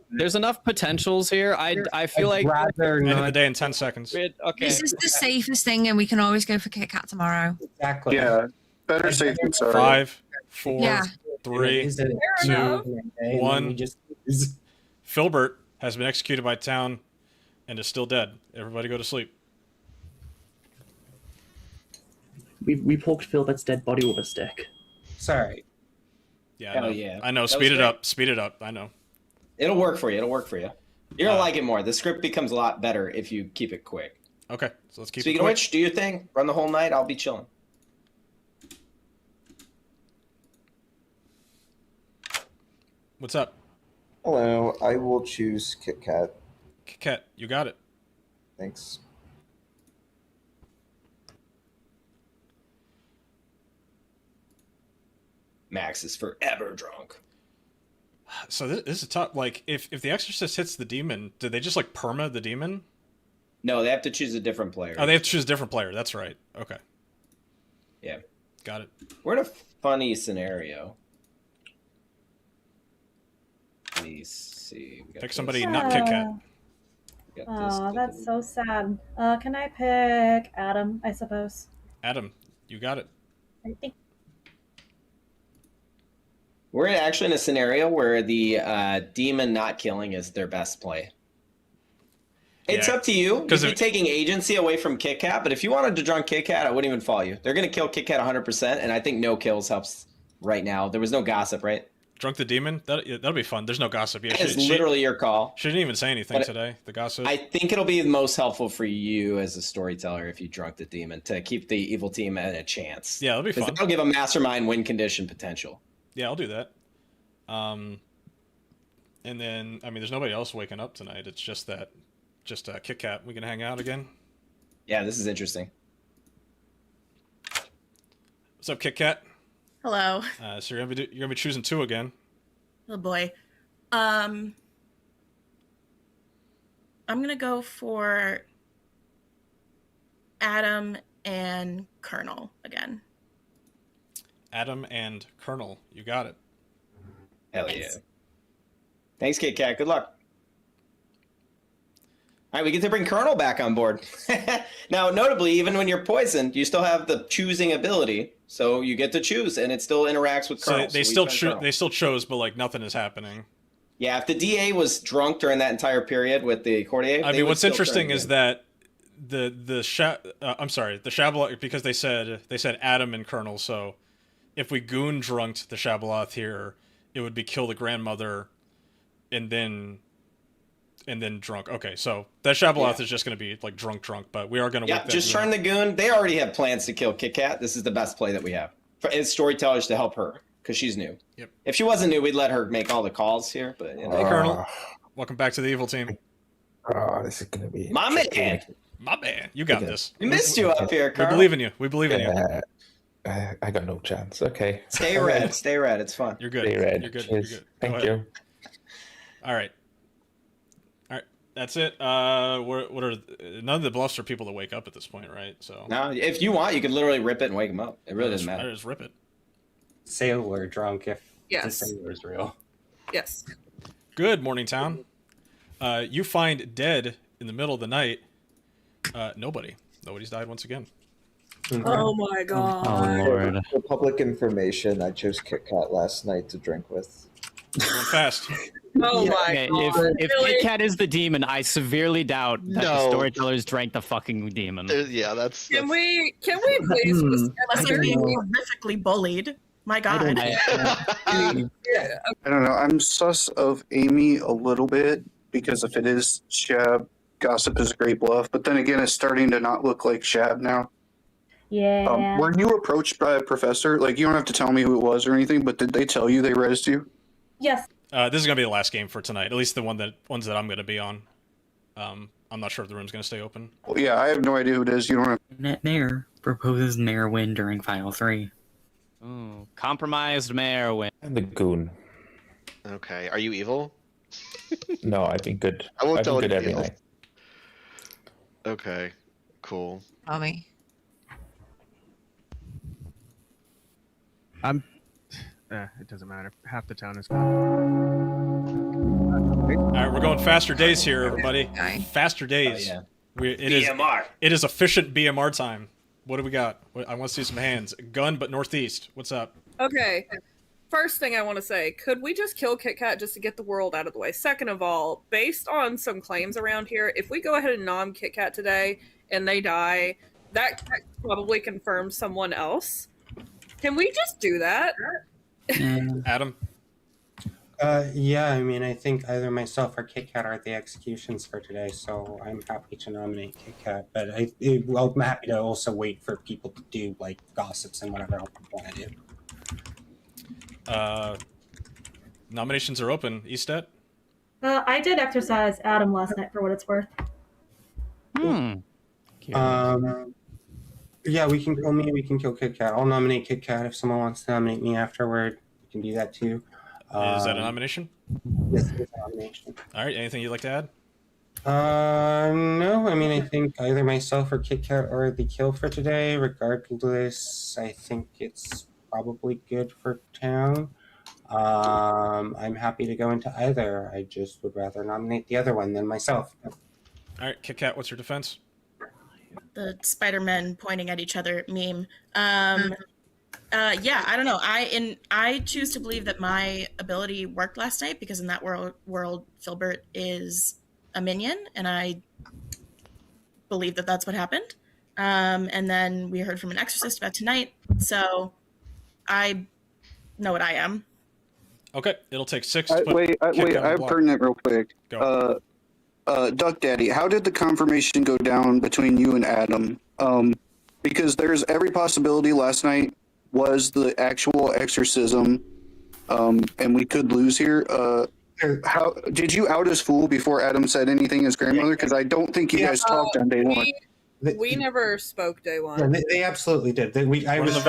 There's enough potentials here. I feel like End of the day in 10 seconds. Okay. This is the safest thing, and we can always go for Kit Kat tomorrow. Exactly. Yeah, better safe than sorry. 5, 4, Yeah. 3, 2, 1. Filbert has been executed by town and is still dead. Everybody go to sleep. We poked Filbert's dead body with a stick. Sorry. Yeah, Hell I know. yeah. I know. That Speed was it great. up. Speed it up. I know. It'll work for you. You're gonna like it more. The script becomes a lot better if you keep it quick. Okay, so let's keep Speaking it of quick. which, do your thing. Run the whole night. I'll be chilling. What's up? Hello, I will choose Kit Kat. Kit Kat, you got it. Thanks. Max is forever drunk. So this is tough. Like, if the Exorcist hits the demon, do they just like perma the demon? No, they have to choose a different player. Oh, they have to choose a different player. That's right. Okay. Yeah. Got it. We're in a funny scenario. Let me see. Pick somebody not Kit Kat. Oh, that's so sad. Can I pick Adam, I suppose? Adam, you got it. I think We're actually in a scenario where the demon not killing is their best play. It's up to you. You'd be taking agency away from Kit Kat, but if you wanted to drunk Kit Kat, I wouldn't even follow you. They're going to kill Kit Kat 100%, and I think no kills helps right now. There was no gossip, right? Drunk the demon? That'll be fun. There's no gossip. Yeah, It's literally your call. She didn't even say anything But today, the gossip. I think it'll be most helpful for you as a storyteller if you drunk the demon to keep the evil team at a chance. Yeah, that'll be 'Cause fun. that'll give a mastermind win condition potential. Yeah, I'll do that. And then, I mean, there's nobody else waking up tonight. It's just Kit Kat. We can hang out again. Yeah, this is interesting. What's up, Kit Kat? Hello. So you're gonna be choosing 2 again. Oh boy. I'm gonna go for Adam and Colonel again. Adam and Colonel, you got it. Hell yeah. Thanks, Kit Kat. Good luck. All right, we get to bring Colonel back on board. Now, notably, even when you're poisoned, you still have the choosing ability, so you get to choose, and it still interacts with Colonel. So they still chose, but like nothing is happening. Yeah, if the DA was drunk during that entire period with the courtier, I mean, what's interesting is that the Shabaloth, because they said Adam and Colonel. So if we goon drunked the Shabaloth here, it would be kill the grandmother, and then drunk. Okay, so that Shabaloth is just going to be like drunk, but we are going to yeah, just turn the goon. They already have plans to kill Kit Kat. This is the best play that we have as storytellers to help her because she's new. Yep. If she wasn't new, we'd let her make all the calls here. But you know. Hey, Colonel, welcome back to the evil team. Oh, this is gonna be my man. My man, you got this. We missed you up here, Colonel. We believe in you. We believe in you. I got no chance. Okay. Stay red. Stay red. It's fun. You're good. Stay red. You're good. Cheers. You're good. Thank you. All right. That's it. What are none of the bluffs are people that wake up at this point, right? So no, if you want, you could literally rip it and wake them up. It really doesn't matter. Just rip it. Sailor drunk if the Yes. sailor's real. Yes. Good morning, town. You find dead in the middle of the night. Nobody's died once again. Oh my god. Oh lord. For public information, I chose Kit Kat last night to drink with. Going fast. Oh my Okay, god. if Really? Kit Kat is the demon, I severely doubt that the No. storytellers drank the fucking demon. Yeah, that's. Can we please unless you're being horrifically bullied? My god. I don't know. I'm sus of Amy a little bit because if it is Shab, gossip is a great bluff. But then again, it's starting to not look like Shab now. Yeah. Were you approached by a professor? Like, you don't have to tell me who it was or anything, but did they tell you they rezzed you? Yes. This is gonna be the last game for tonight. At least the ones that I'm gonna be on. I'm not sure if the room's gonna stay open. Well, yeah, I have no idea who it is. You don't have. Net Mayor proposes Mayor win during File 3. Ooh, compromised mayor win. I'm the goon. Okay, are you evil? No, I've been good. I won't I've tell been good every anybody night. Okay, cool. Mommy. It doesn't matter. Half the town is. All right, we're going faster days here, everybody. Faster days. Oh, It BMR. is efficient BMR time. What do we got? I want to see some hands. Gun, but northeast. What's up? Okay. First thing I want to say, could we just kill Kit Kat just to get the world out of the way? Second of all, based on some claims around here, if we go ahead and nom Kit Kat today and they die, that probably confirms someone else. Can we just do that? Adam? Yeah, I mean, I think either myself or Kit Kat are the executions for today, so I'm happy to nominate Kit Kat. But I'm happy to also wait for people to do, like, gossips and whatever else they want to do. Nominations are open. Eastet? I did exercise Adam last night for what it's worth. Yeah, we can kill me. We can kill Kit Kat. I'll nominate Kit Kat if someone wants to nominate me afterward. We can do that too. Is that a nomination? Yes, it is a nomination. All right. Anything you'd like to add? No. I mean, I think either myself or Kit Kat are the kill for today. Regardless, I think it's probably good for town. I'm happy to go into either. I just would rather nominate the other one than myself. All right, Kit Kat, what's your defense? The Spider-Men pointing at each other meme. Yeah, I don't know. I choose to believe that my ability worked last night because in that world Filbert is a minion, and I believe that that's what happened. And then we heard from an exorcist about tonight, so I know what I am. Okay, it'll take 6. Wait, I have pertinent real quick. Go. Duck Daddy, how did the confirmation go down between you and Adam? Because there's every possibility last night was the actual exorcism, and we could lose here. How did you out as fool before Adam said anything as grandmother? Because I don't think you guys talked on day one. We never spoke day one. Yeah, they absolutely did. I was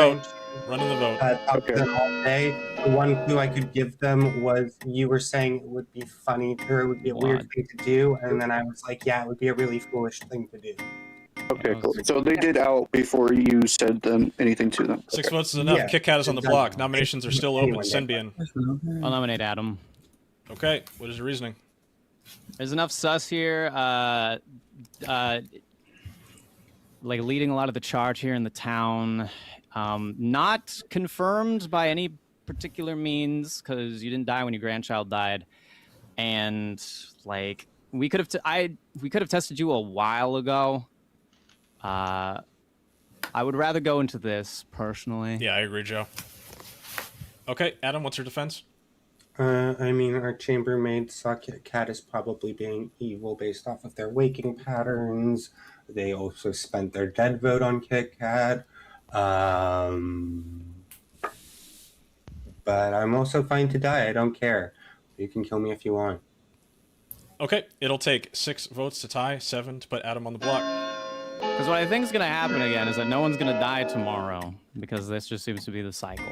running the vote. Talk to them all day. The one clue I could give them was you were saying it would be funny or it would be a weird thing to do, and then I was like, yeah, it would be a really foolish thing to do. Okay, cool. So they did out before you said anything to them. 6 votes is enough. Yeah, Kit Kat is on the block. exactly. Nominations are still open. Senbian. I'll nominate Adam. Okay, what is your reasoning? There's enough sus here. Like leading a lot of the charge here in the town. Not confirmed by any particular means because you didn't die when your grandchild died, and like we could have tested you a while ago. I would rather go into this personally. Yeah, I agree, Joe. Okay, Adam, what's your defense? I mean, our chambermaid saw Kit Kat as probably being evil based off of their waking patterns. They also spent their dead vote on Kit Kat. But I'm also fine to die. I don't care. You can kill me if you want. Okay, it'll take 6 votes to tie, 7 to put Adam on the block. Because what I think is going to happen again is that no one's going to die tomorrow because this just seems to be the cycle.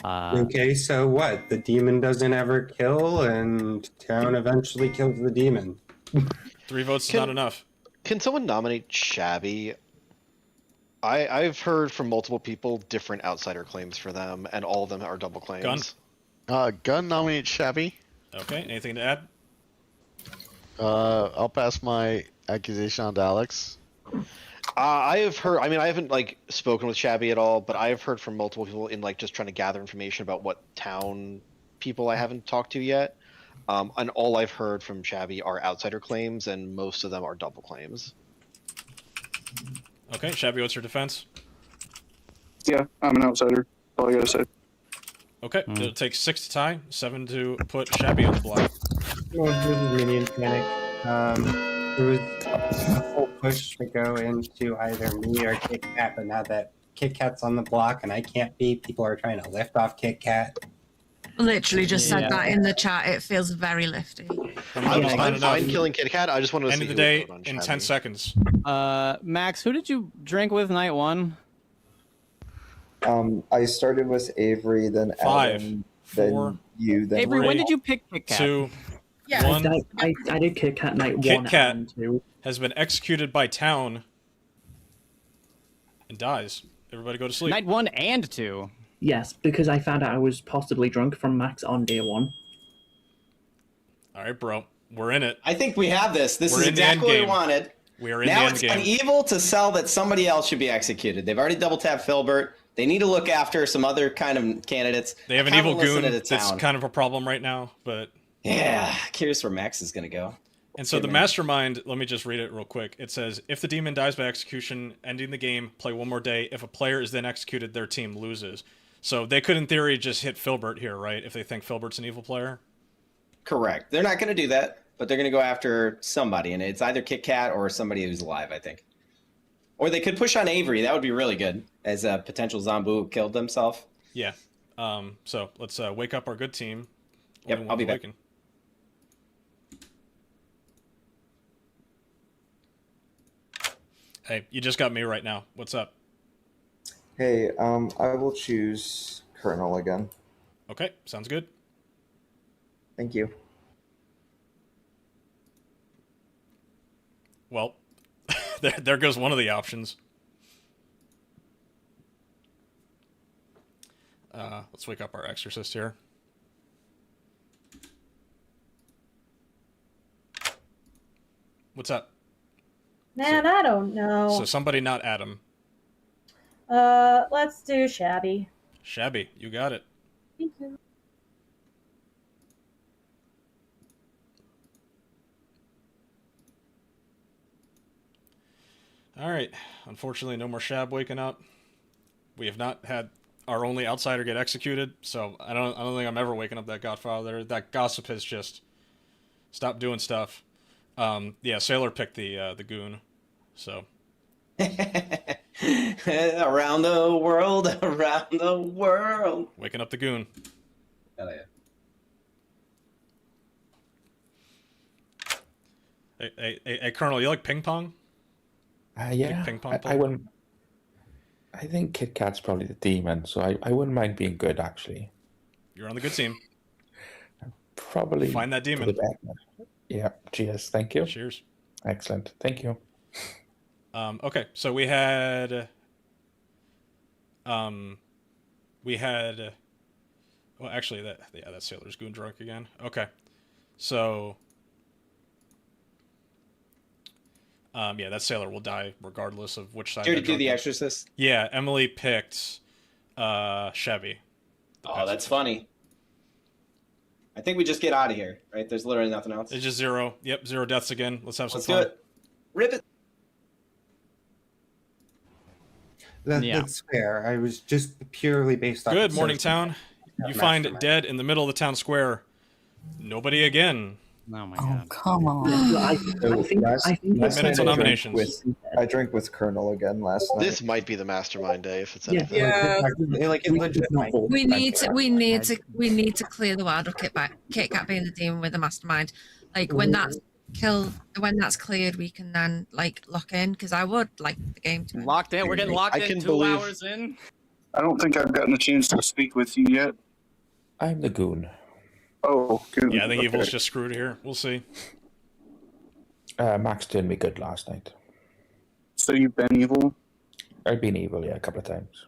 Okay, so what? The demon doesn't ever kill, and town eventually kills the demon. 3 votes is not enough. Can someone nominate Shabby? I've heard from multiple people different outsider claims for them, and all of them are double claims. Gun nominates Shabby. Okay, anything to add? I'll pass my accusation on to Alex. I have heard. I mean, I haven't spoken with Shabby at all, but I have heard from multiple people in just trying to gather information about what town people I haven't talked to yet. And all I've heard from Shabby are outsider claims, and most of them are double claims. Okay, Shabby, what's your defense? Yeah, I'm an outsider. All I gotta say. Okay, it'll take 6 to tie, 7 to put Shabby on the block. Well, this is minion panic. There was a full push to go into either me or Kit Kat, but now that Kit Kat's on the block and I can't be, people are trying to lift off Kit Kat. Literally just said that in the chat. It feels very lifty. I'm fine killing Kit Kat. I just wanted to End see of the who day would vote on in Shabby. 10 seconds. Max, who did you drink with night 1? I started with Avery, then 5, Adam, 4, then you, then Avery, when did you pick Kit Kat? 2, Yeah. 1. I did Kit Kat night Kit 1 Kat and 2. has been executed by town and dies. Everybody go to sleep. Night 1 and 2. Yes, because I found out I was possibly drunk from Max on day 1. All right, bro. We're in it. I think we have this. This We're is in the exactly what we end game. wanted. We are in Now the it's end an game. evil to sell that somebody else should be executed. They've already double tapped Filbert. They need to look after some other kind of candidates. They have an I kinda evil listen goon to the that's town. kind of a problem right now, but... Yeah, curious where Max is going to go. And so Okay, the man. mastermind, let me just read it real quick. It says, if the demon dies by execution, ending the game, play one more day. If a player is then executed, their team loses. So they could, in theory, just hit Filbert here, right? If they think Filbert's an evil player? Correct. They're not going to do that, but they're going to go after somebody, and it's either Kit Kat or somebody who's alive, I think. Or they could push on Avery. That would be really good as a potential Zambu who killed himself. Yeah. So let's wake up our good team. Yep, I'll be back. Hey, you just got me right now. What's up? Hey, I will choose Colonel again. Okay, sounds good. Thank you. Well, there goes one of the options. Let's wake up our exorcist here. What's up? Man, I don't know. So somebody not Adam. Let's do Shabby. Shabby, you got it. Thank you. All right. Unfortunately, no more Shab waking up. We have not had our only outsider get executed, so I don't think I'm ever waking up that Godfather. That gossip has just stopped doing stuff. Yeah, Sailor picked the goon, so. Around the world, around the world. Waking up the goon. Hell yeah. Hey, Colonel, you like ping pong? Yeah. Ping pong I player? wouldn't. I think Kit Kat's probably the demon, so I wouldn't mind being good, actually. You're on the good team. Probably. Find that demon. for the better. Yeah, cheers. Thank you. Cheers. Excellent. Thank you. Okay, so we had well, actually, that Sailor's goon drunk again. Okay, so yeah, that Sailor will die regardless of which side. Did you already they're do drunk the in. Exorcist? Yeah, Emily picked Chevy. Oh, that's funny. I think we just get out of here, right? There's literally nothing else. It's just 0. Yep, 0 deaths again. Let's have some Let's fun. do it. Rip it. That's fair. I was just purely based on. Good morning, town. You find Mastermind. dead in the middle of the town square. Nobody again. Oh my god. Come on. I think Minutes on nominations. I drank with Colonel again last night. This might be the mastermind day if it's Yeah. anything. Like it legit might. We need to clear the wild of Kit Kat being the demon with the mastermind. Like when that's cleared, we can then like lock in, because I would like the game to end. Locked in. We're getting locked I in can 2 believe- hours in. I don't think I've gotten a chance to speak with you yet. I'm the goon. Oh, goon. Yeah, I think okay. Evil's just screwed here. We'll see. Max did me good last night. So you've been evil? I've been evil, yeah, a couple of times.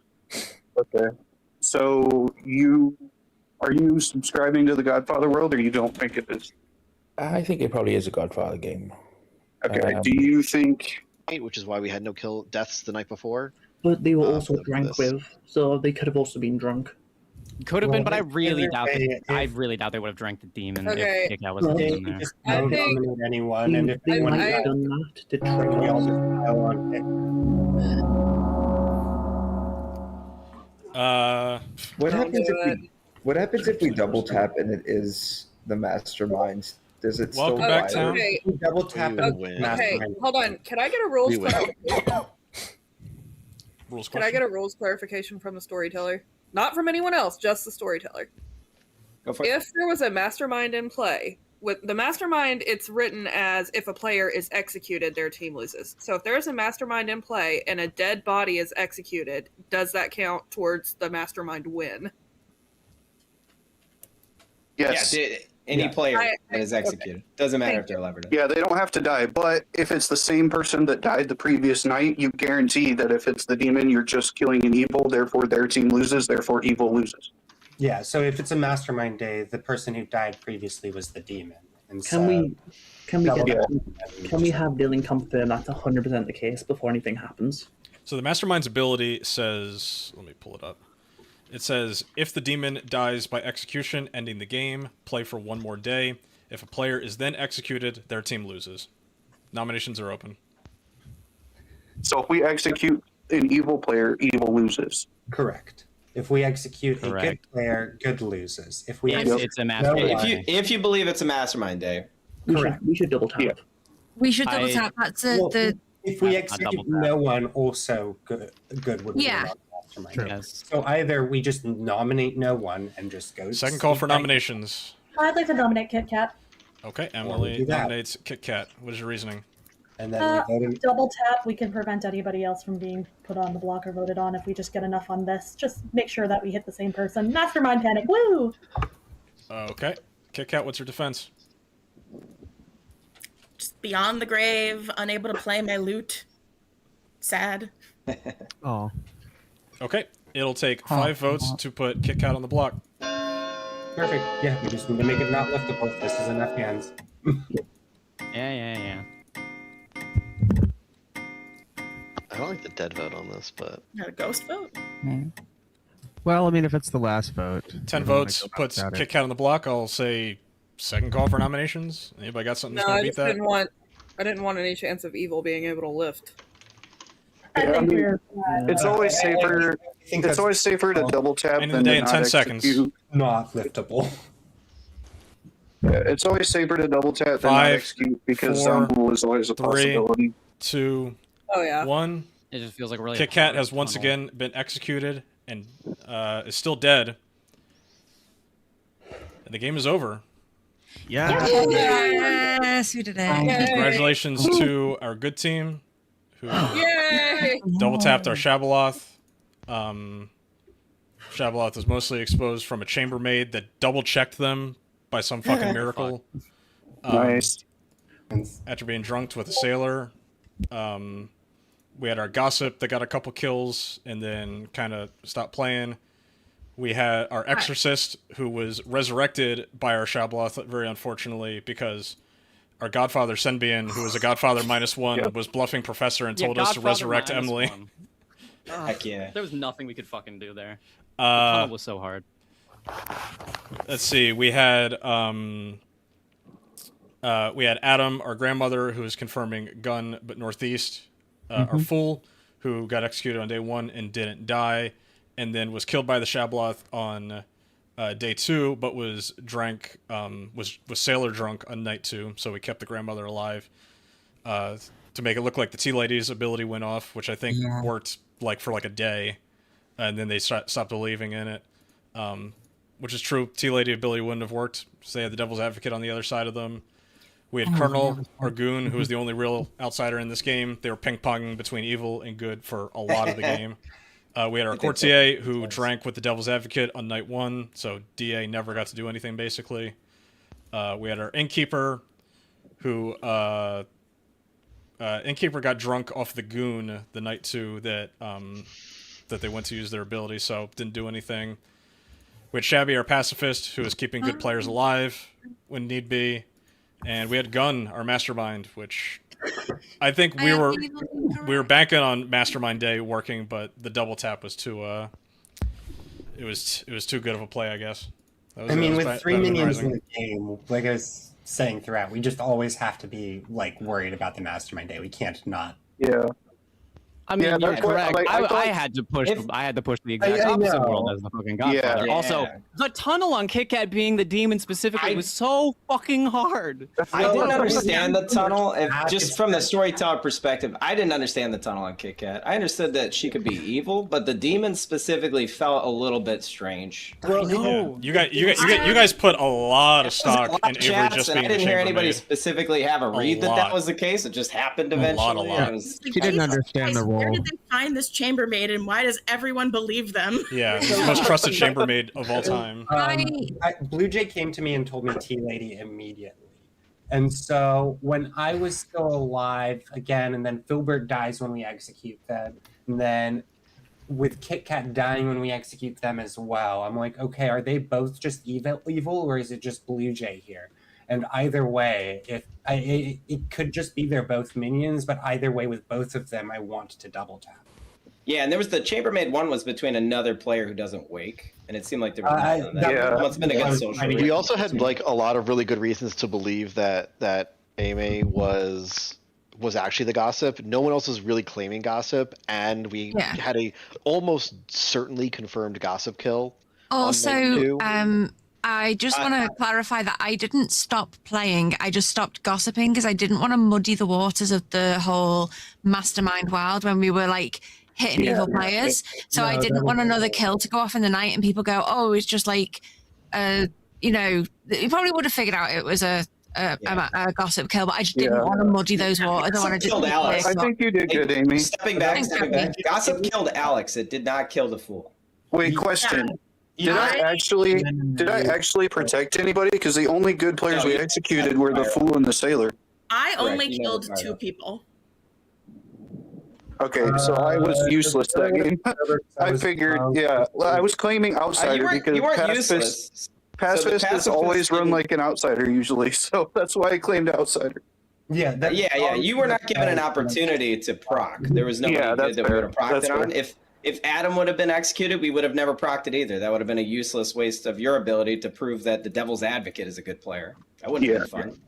Okay. So are you subscribing to the Godfather world, or you don't think it is? I think it probably is a Godfather game. Okay. Do you think? Which is why we had no kill deaths the night before. But they were also for drank this. with, so they could have also been drunk. Could have been, but I Well, really either doubt way, that. I really doubt they would have drank the demon Okay. if Kit Kat wasn't They in there. just I don't think- nominate anyone, and if They anyone might have does, done that to then we trigger all just pile on it. What Don't happens do what happens if we double tap and it is the mastermind? Does it Welcome still back, fire? town. Okay. Double tap We and would win. Okay, mastermind. hold on. Can I get a rules We will. clarification? Rules Can I question. get a rules clarification from the storyteller? Not from anyone else, just the storyteller. Go for it. If there was a mastermind in play, with the mastermind, it's written as if a player is executed, their team loses. So if there is a mastermind in play and a dead body is executed, does that count towards the mastermind win? Yes. Yeah, any player that is okay. executed. Doesn't matter Thank if they're alive or dead. Yeah, they don't have to die, but if it's the same person that died the previous night, you guarantee that if it's the demon, you're just killing an evil, therefore their team loses, therefore evil loses. Yeah, so if it's a mastermind day, the person who died previously was the demon. And Can we double get, tap. can we have Dylan confirm that's 100% the case before anything happens? So the mastermind's ability says, let me pull it up. It says, if the demon dies by execution, ending the game, play for 1 more day. If a player is then executed, their team loses. Nominations are open. So if we execute an evil player, evil loses. Correct. If we execute a good Correct. player, good loses. If we It's, execute it's a mastermind. If you believe it's a mastermind day, We should double tap. We should double I- tap. That's Well, the if we Not execute double tap. no one, also good would be Yeah. on mastermind. Yes. So either we just nominate no one and just go. Second call for see- nominations. I'd like to nominate Kit Kat. Okay, do Emily that. nominates Kit Kat. What is your reasoning? And then we voted. Double tap. We can prevent anybody else from being put on the block or voted on if we just get enough on this. Just make sure that we hit the same person. Mastermind panic. Woo! Okay. Kit Kat, what's your defense? Just beyond the grave, unable to play my loot. Sad. Oh. Okay. It'll take 5 votes to put Kit Kat on the block. Perfect. Yeah, we just need to make it not liftable. This is enough hands. Yeah. I don't like the dead vote on this, but Not a ghost vote? Well, I mean, if it's the last vote. 10 I don't wanna votes go back puts without it. Kit Kat on the block. I'll say second call for nominations. Anybody got something No, that's going I to beat just that? didn't want any chance of evil being able to lift. Yeah, I mean, it's always safer. think It's that's- always safer to double tap End of than the day to in not 10 seconds. execute. Not liftable. Yeah, it's always safer to double tap than not 5, execute because 4, Zombo is always a 3, possibility. 2, Oh yeah. 1. It just feels like a really. Kit Kat hard has once tunnel. again been executed and is still dead. And the game is over. Yeah. Yes, we did it. Congratulations to our good team who Yay! double tapped our Shabaloth. Shabaloth was mostly exposed from a chambermaid that double checked them by some fucking miracle. Nice. After being drunked with a sailor. We had our gossip that got a couple kills and then kind of stopped playing. We had our exorcist who was resurrected by our Shabaloth, very unfortunately, because our godfather Senbian, who was a godfather -1, was bluffing professor and told us to resurrect Emily. Heck yeah. There was nothing we could fucking do there. The Uh, tunnel was so hard. Let's see. We had Adam, our grandmother, who was confirming gun but northeast. Our fool, who got executed on day 1 and didn't die, and then was killed by the Shabaloth on day 2, but was sailor drunk on night 2, so we kept the grandmother alive to make it look like the tea lady's ability went off, which I think worked for a day, and then they stopped believing in it, which is true. Tea lady ability wouldn't have worked. So they had the devil's advocate on the other side of them. We had Colonel Argoon, who was the only real outsider in this game. They were ping-ponging between evil and good for a lot of the game. We had our courtier, who drank with the devil's advocate on night 1, so DA never got to do anything, basically. We had our innkeeper, who... innkeeper got drunk off the goon the night 2 that they went to use their ability, so didn't do anything. We had Shabby, our pacifist, who was keeping good players alive when need be. And we had Gun, our mastermind, which I think we were banking on Mastermind Day working, but the double tap was too it was too good of a play, I guess. I mean, with 3 minions in the game, like I was saying throughout, we just always have to be worried about the Mastermind Day. We can't not. Yeah. I mean, you're correct. I thought- had to push. I had to push the exact opposite world as the fucking Godfather. Yeah. Also, the tunnel on Kit Kat being the demon specifically was so fucking hard. I didn't understand the tunnel. Just from the storyteller perspective, I didn't understand the tunnel on Kit Kat. I understood that she could be evil, but the demon specifically felt a little bit strange. Well, no. You guys put a lot of stock in Avery just being I didn't the hear anybody chambermaid. specifically have a read that lot. was the case. It just happened A eventually. lot. It was- She didn't understand the Where role. did they find this chambermaid, and why does everyone believe them? Yeah, it's the most trusted chambermaid of all time. Blue Jay came to me and told me Tea Lady immediately. And so when I was still alive again, and then Filbert dies when we execute them, and then with Kit Kat dying when we execute them as well, I'm like, okay, are they both just evil, or is it just Blue Jay here? And either way, it could just be they're both minions, but either way, with both of them, I want to double tap. Yeah, and there was the chambermaid one was between another player who doesn't wake, and it seemed like there was nothing on that. Must have been against social. We also had a lot of really good reasons to believe that Amy was actually the gossip. No one else was really claiming gossip, and we had a almost certainly confirmed gossip kill. Also, I just want to clarify that I didn't stop playing. I just stopped gossiping because I didn't want to muddy the waters of the whole mastermind world when we were hitting evil players. So I didn't want another kill to go off in the night and people go, oh, it's just a you know, you probably would have figured out it was a gossip kill, but I just didn't want to muddy those waters. I wanted to killed Alex. I think you did good, Amy. Stepping back. Gossip killed Alex. It did not kill the fool. Wait, question. Did I actually protect anybody? Because the only good players we executed were the fool and the sailor. I only killed 2 people. Okay, so I was useless that game. I figured, yeah. Well, I was claiming outsider because you weren't useless. Pacifist is always run like an outsider usually, so that's why I claimed outsider. Yeah, You were not given an opportunity to proc. There was nobody good that we would have procced it on. If Adam would have been executed, we would have never procced it either. That would have been a useless waste of your ability to prove that the Devil's Advocate is a good player. That wouldn't have been fun.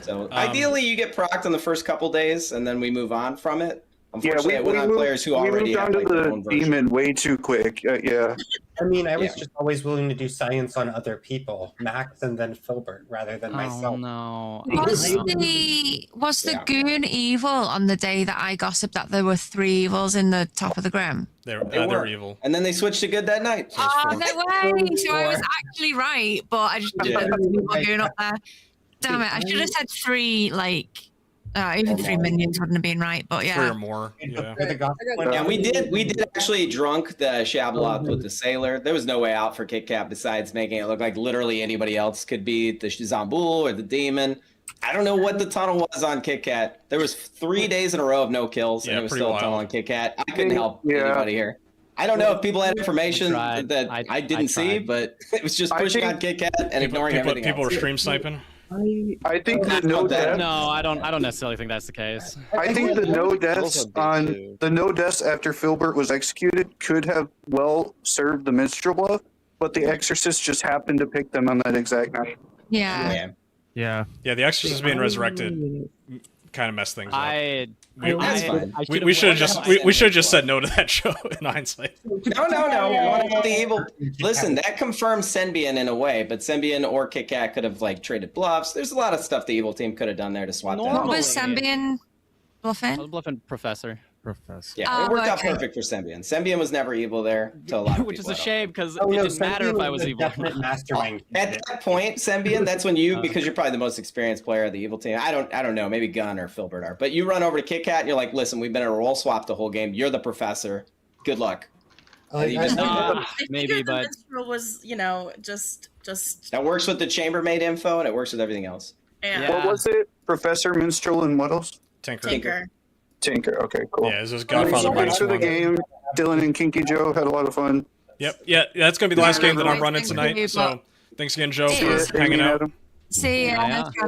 So ideally, you get procced on the first couple days, and then we move on from it. Unfortunately, I went on players who already have moved their on own to the version. demon way too quick. Yeah. I mean, I was just always willing to do science on other people, Max and then Filbert, rather than myself. No. Was the goon evil on the day that I gossiped that there were 3 evils in the top of the Grim? They were evil. And then they switched to good that night. Oh, no way! So I was actually right, but I just felt like there was people goon up there. Damn it! I should have said 3, like. Even 3 minions wouldn't have been right, but yeah. 3 or more. Yeah. Yeah, we did actually drunk the Shabalot with the sailor. There was no way out for Kit Kat besides making it look like literally anybody else could be the Zambul or the demon. I don't know what the tunnel was on Kit Kat. There was 3 days in a row of no kills, and it was still a tunnel on Kit Kat. I couldn't help anybody here. I don't know if people had information that I didn't see, but it was just pushing on Kit Kat and ignoring everything People else. were stream sniping. I think the no deaths. No, I don't necessarily think that's the case. I think the no deaths after Filbert was executed could have well served the minstrel bluff, but the exorcist just happened to pick them on that exact night. Yeah. Yeah. Yeah, the exorcist being resurrected kind of messed things up. We should have just said no to that show in hindsight. No. The evil. Listen, that confirms Senbian in a way, but Senbian or Kit Kat could have like traded bluffs. There's a lot of stuff the evil team could have done there to swap that. What was Sambian bluffing? I was bluffing Professor. Yeah, it worked out perfect for Senbian. Senbian was never evil there to a lot of Which is people. a shame because it didn't matter if I was evil. Mastermind. At that point, Senbian, that's when because you're probably the most experienced player of the evil team. I don't know, maybe Gunn or Filbert are, but you run over to Kit Kat and you're like, listen, we've been in a roll swap the whole game. You're the professor. Good luck. Maybe, but minstrel was, just that works with the chambermaid info and it works with everything else. Yeah. What was it? Professor Minstrel and what else? Tinker. Okay, cool. Yeah, this was Godfather Thanks for the game. Dylan and Kinky Joe had a lot of fun. Yep. Yeah, that's gonna be the last game that I'm running tonight. So thanks again, Joe, for hanging out. See you.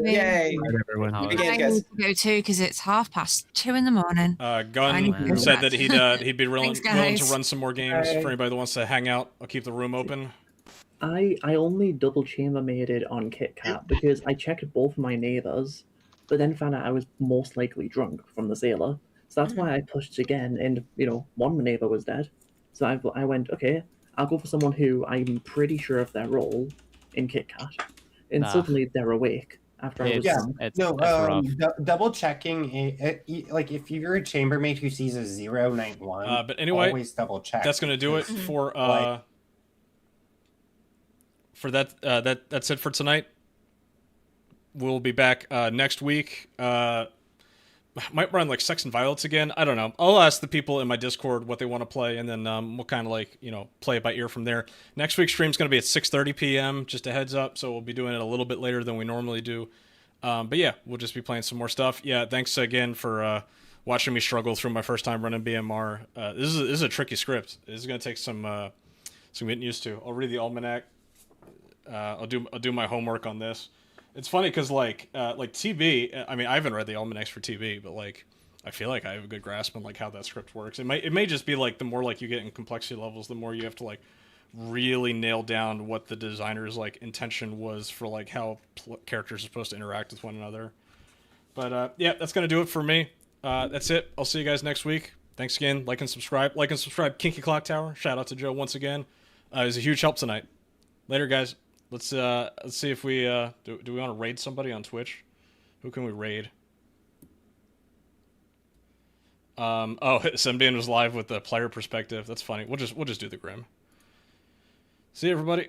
Yay. Everyone. I need to go too because it's 2:30 in the morning. Gunn said that he'd be willing to guys. run some more games for anybody that wants to hang out. I'll keep the room open. I only double chambermaided on Kit Kat because I checked both my neighbors, but then found out I was most likely drunk from the sailor. So that's why I pushed again, and one neighbor was dead. So I went, okay, I'll go for someone who I'm pretty sure of their role in Kit Kat, and suddenly they're awake after I was done. Double checking, like if you're a chambermaid who sees a 091, but anyway, always double check. That's gonna do it for that. That's it for tonight. We'll be back next week. Might run like Sex and Violets again. I don't know. I'll ask the people in my Discord what they want to play, and then we'll kind of play it by ear from there. Next week's stream's going to be at 6:30 p.m. Just a heads up, so we'll be doing it a little bit later than we normally do. But yeah, we'll just be playing some more stuff. Yeah, thanks again for watching me struggle through my first time running BMR. This is a tricky script. This is going to take some getting used to. I'll read the almanac. I'll do my homework on this. It's funny because like TB. I mean, I haven't read the almanacs for TB, but like I feel like I have a good grasp on like how that script works. It may just be like the more like you get in complexity levels, the more you have to like really nail down what the designer's like intention was for like how characters are supposed to interact with one another. But yeah, that's gonna do it for me. That's it. I'll see you guys next week. Thanks again. Like and subscribe. Kinky Clocktower. Shout out to Joe once again. It was a huge help tonight. Later, guys. Let's see if we do we want to raid somebody on Twitch? Who can we raid? Sembian was live with the player perspective. That's funny. We'll just do the Grim. See you, everybody.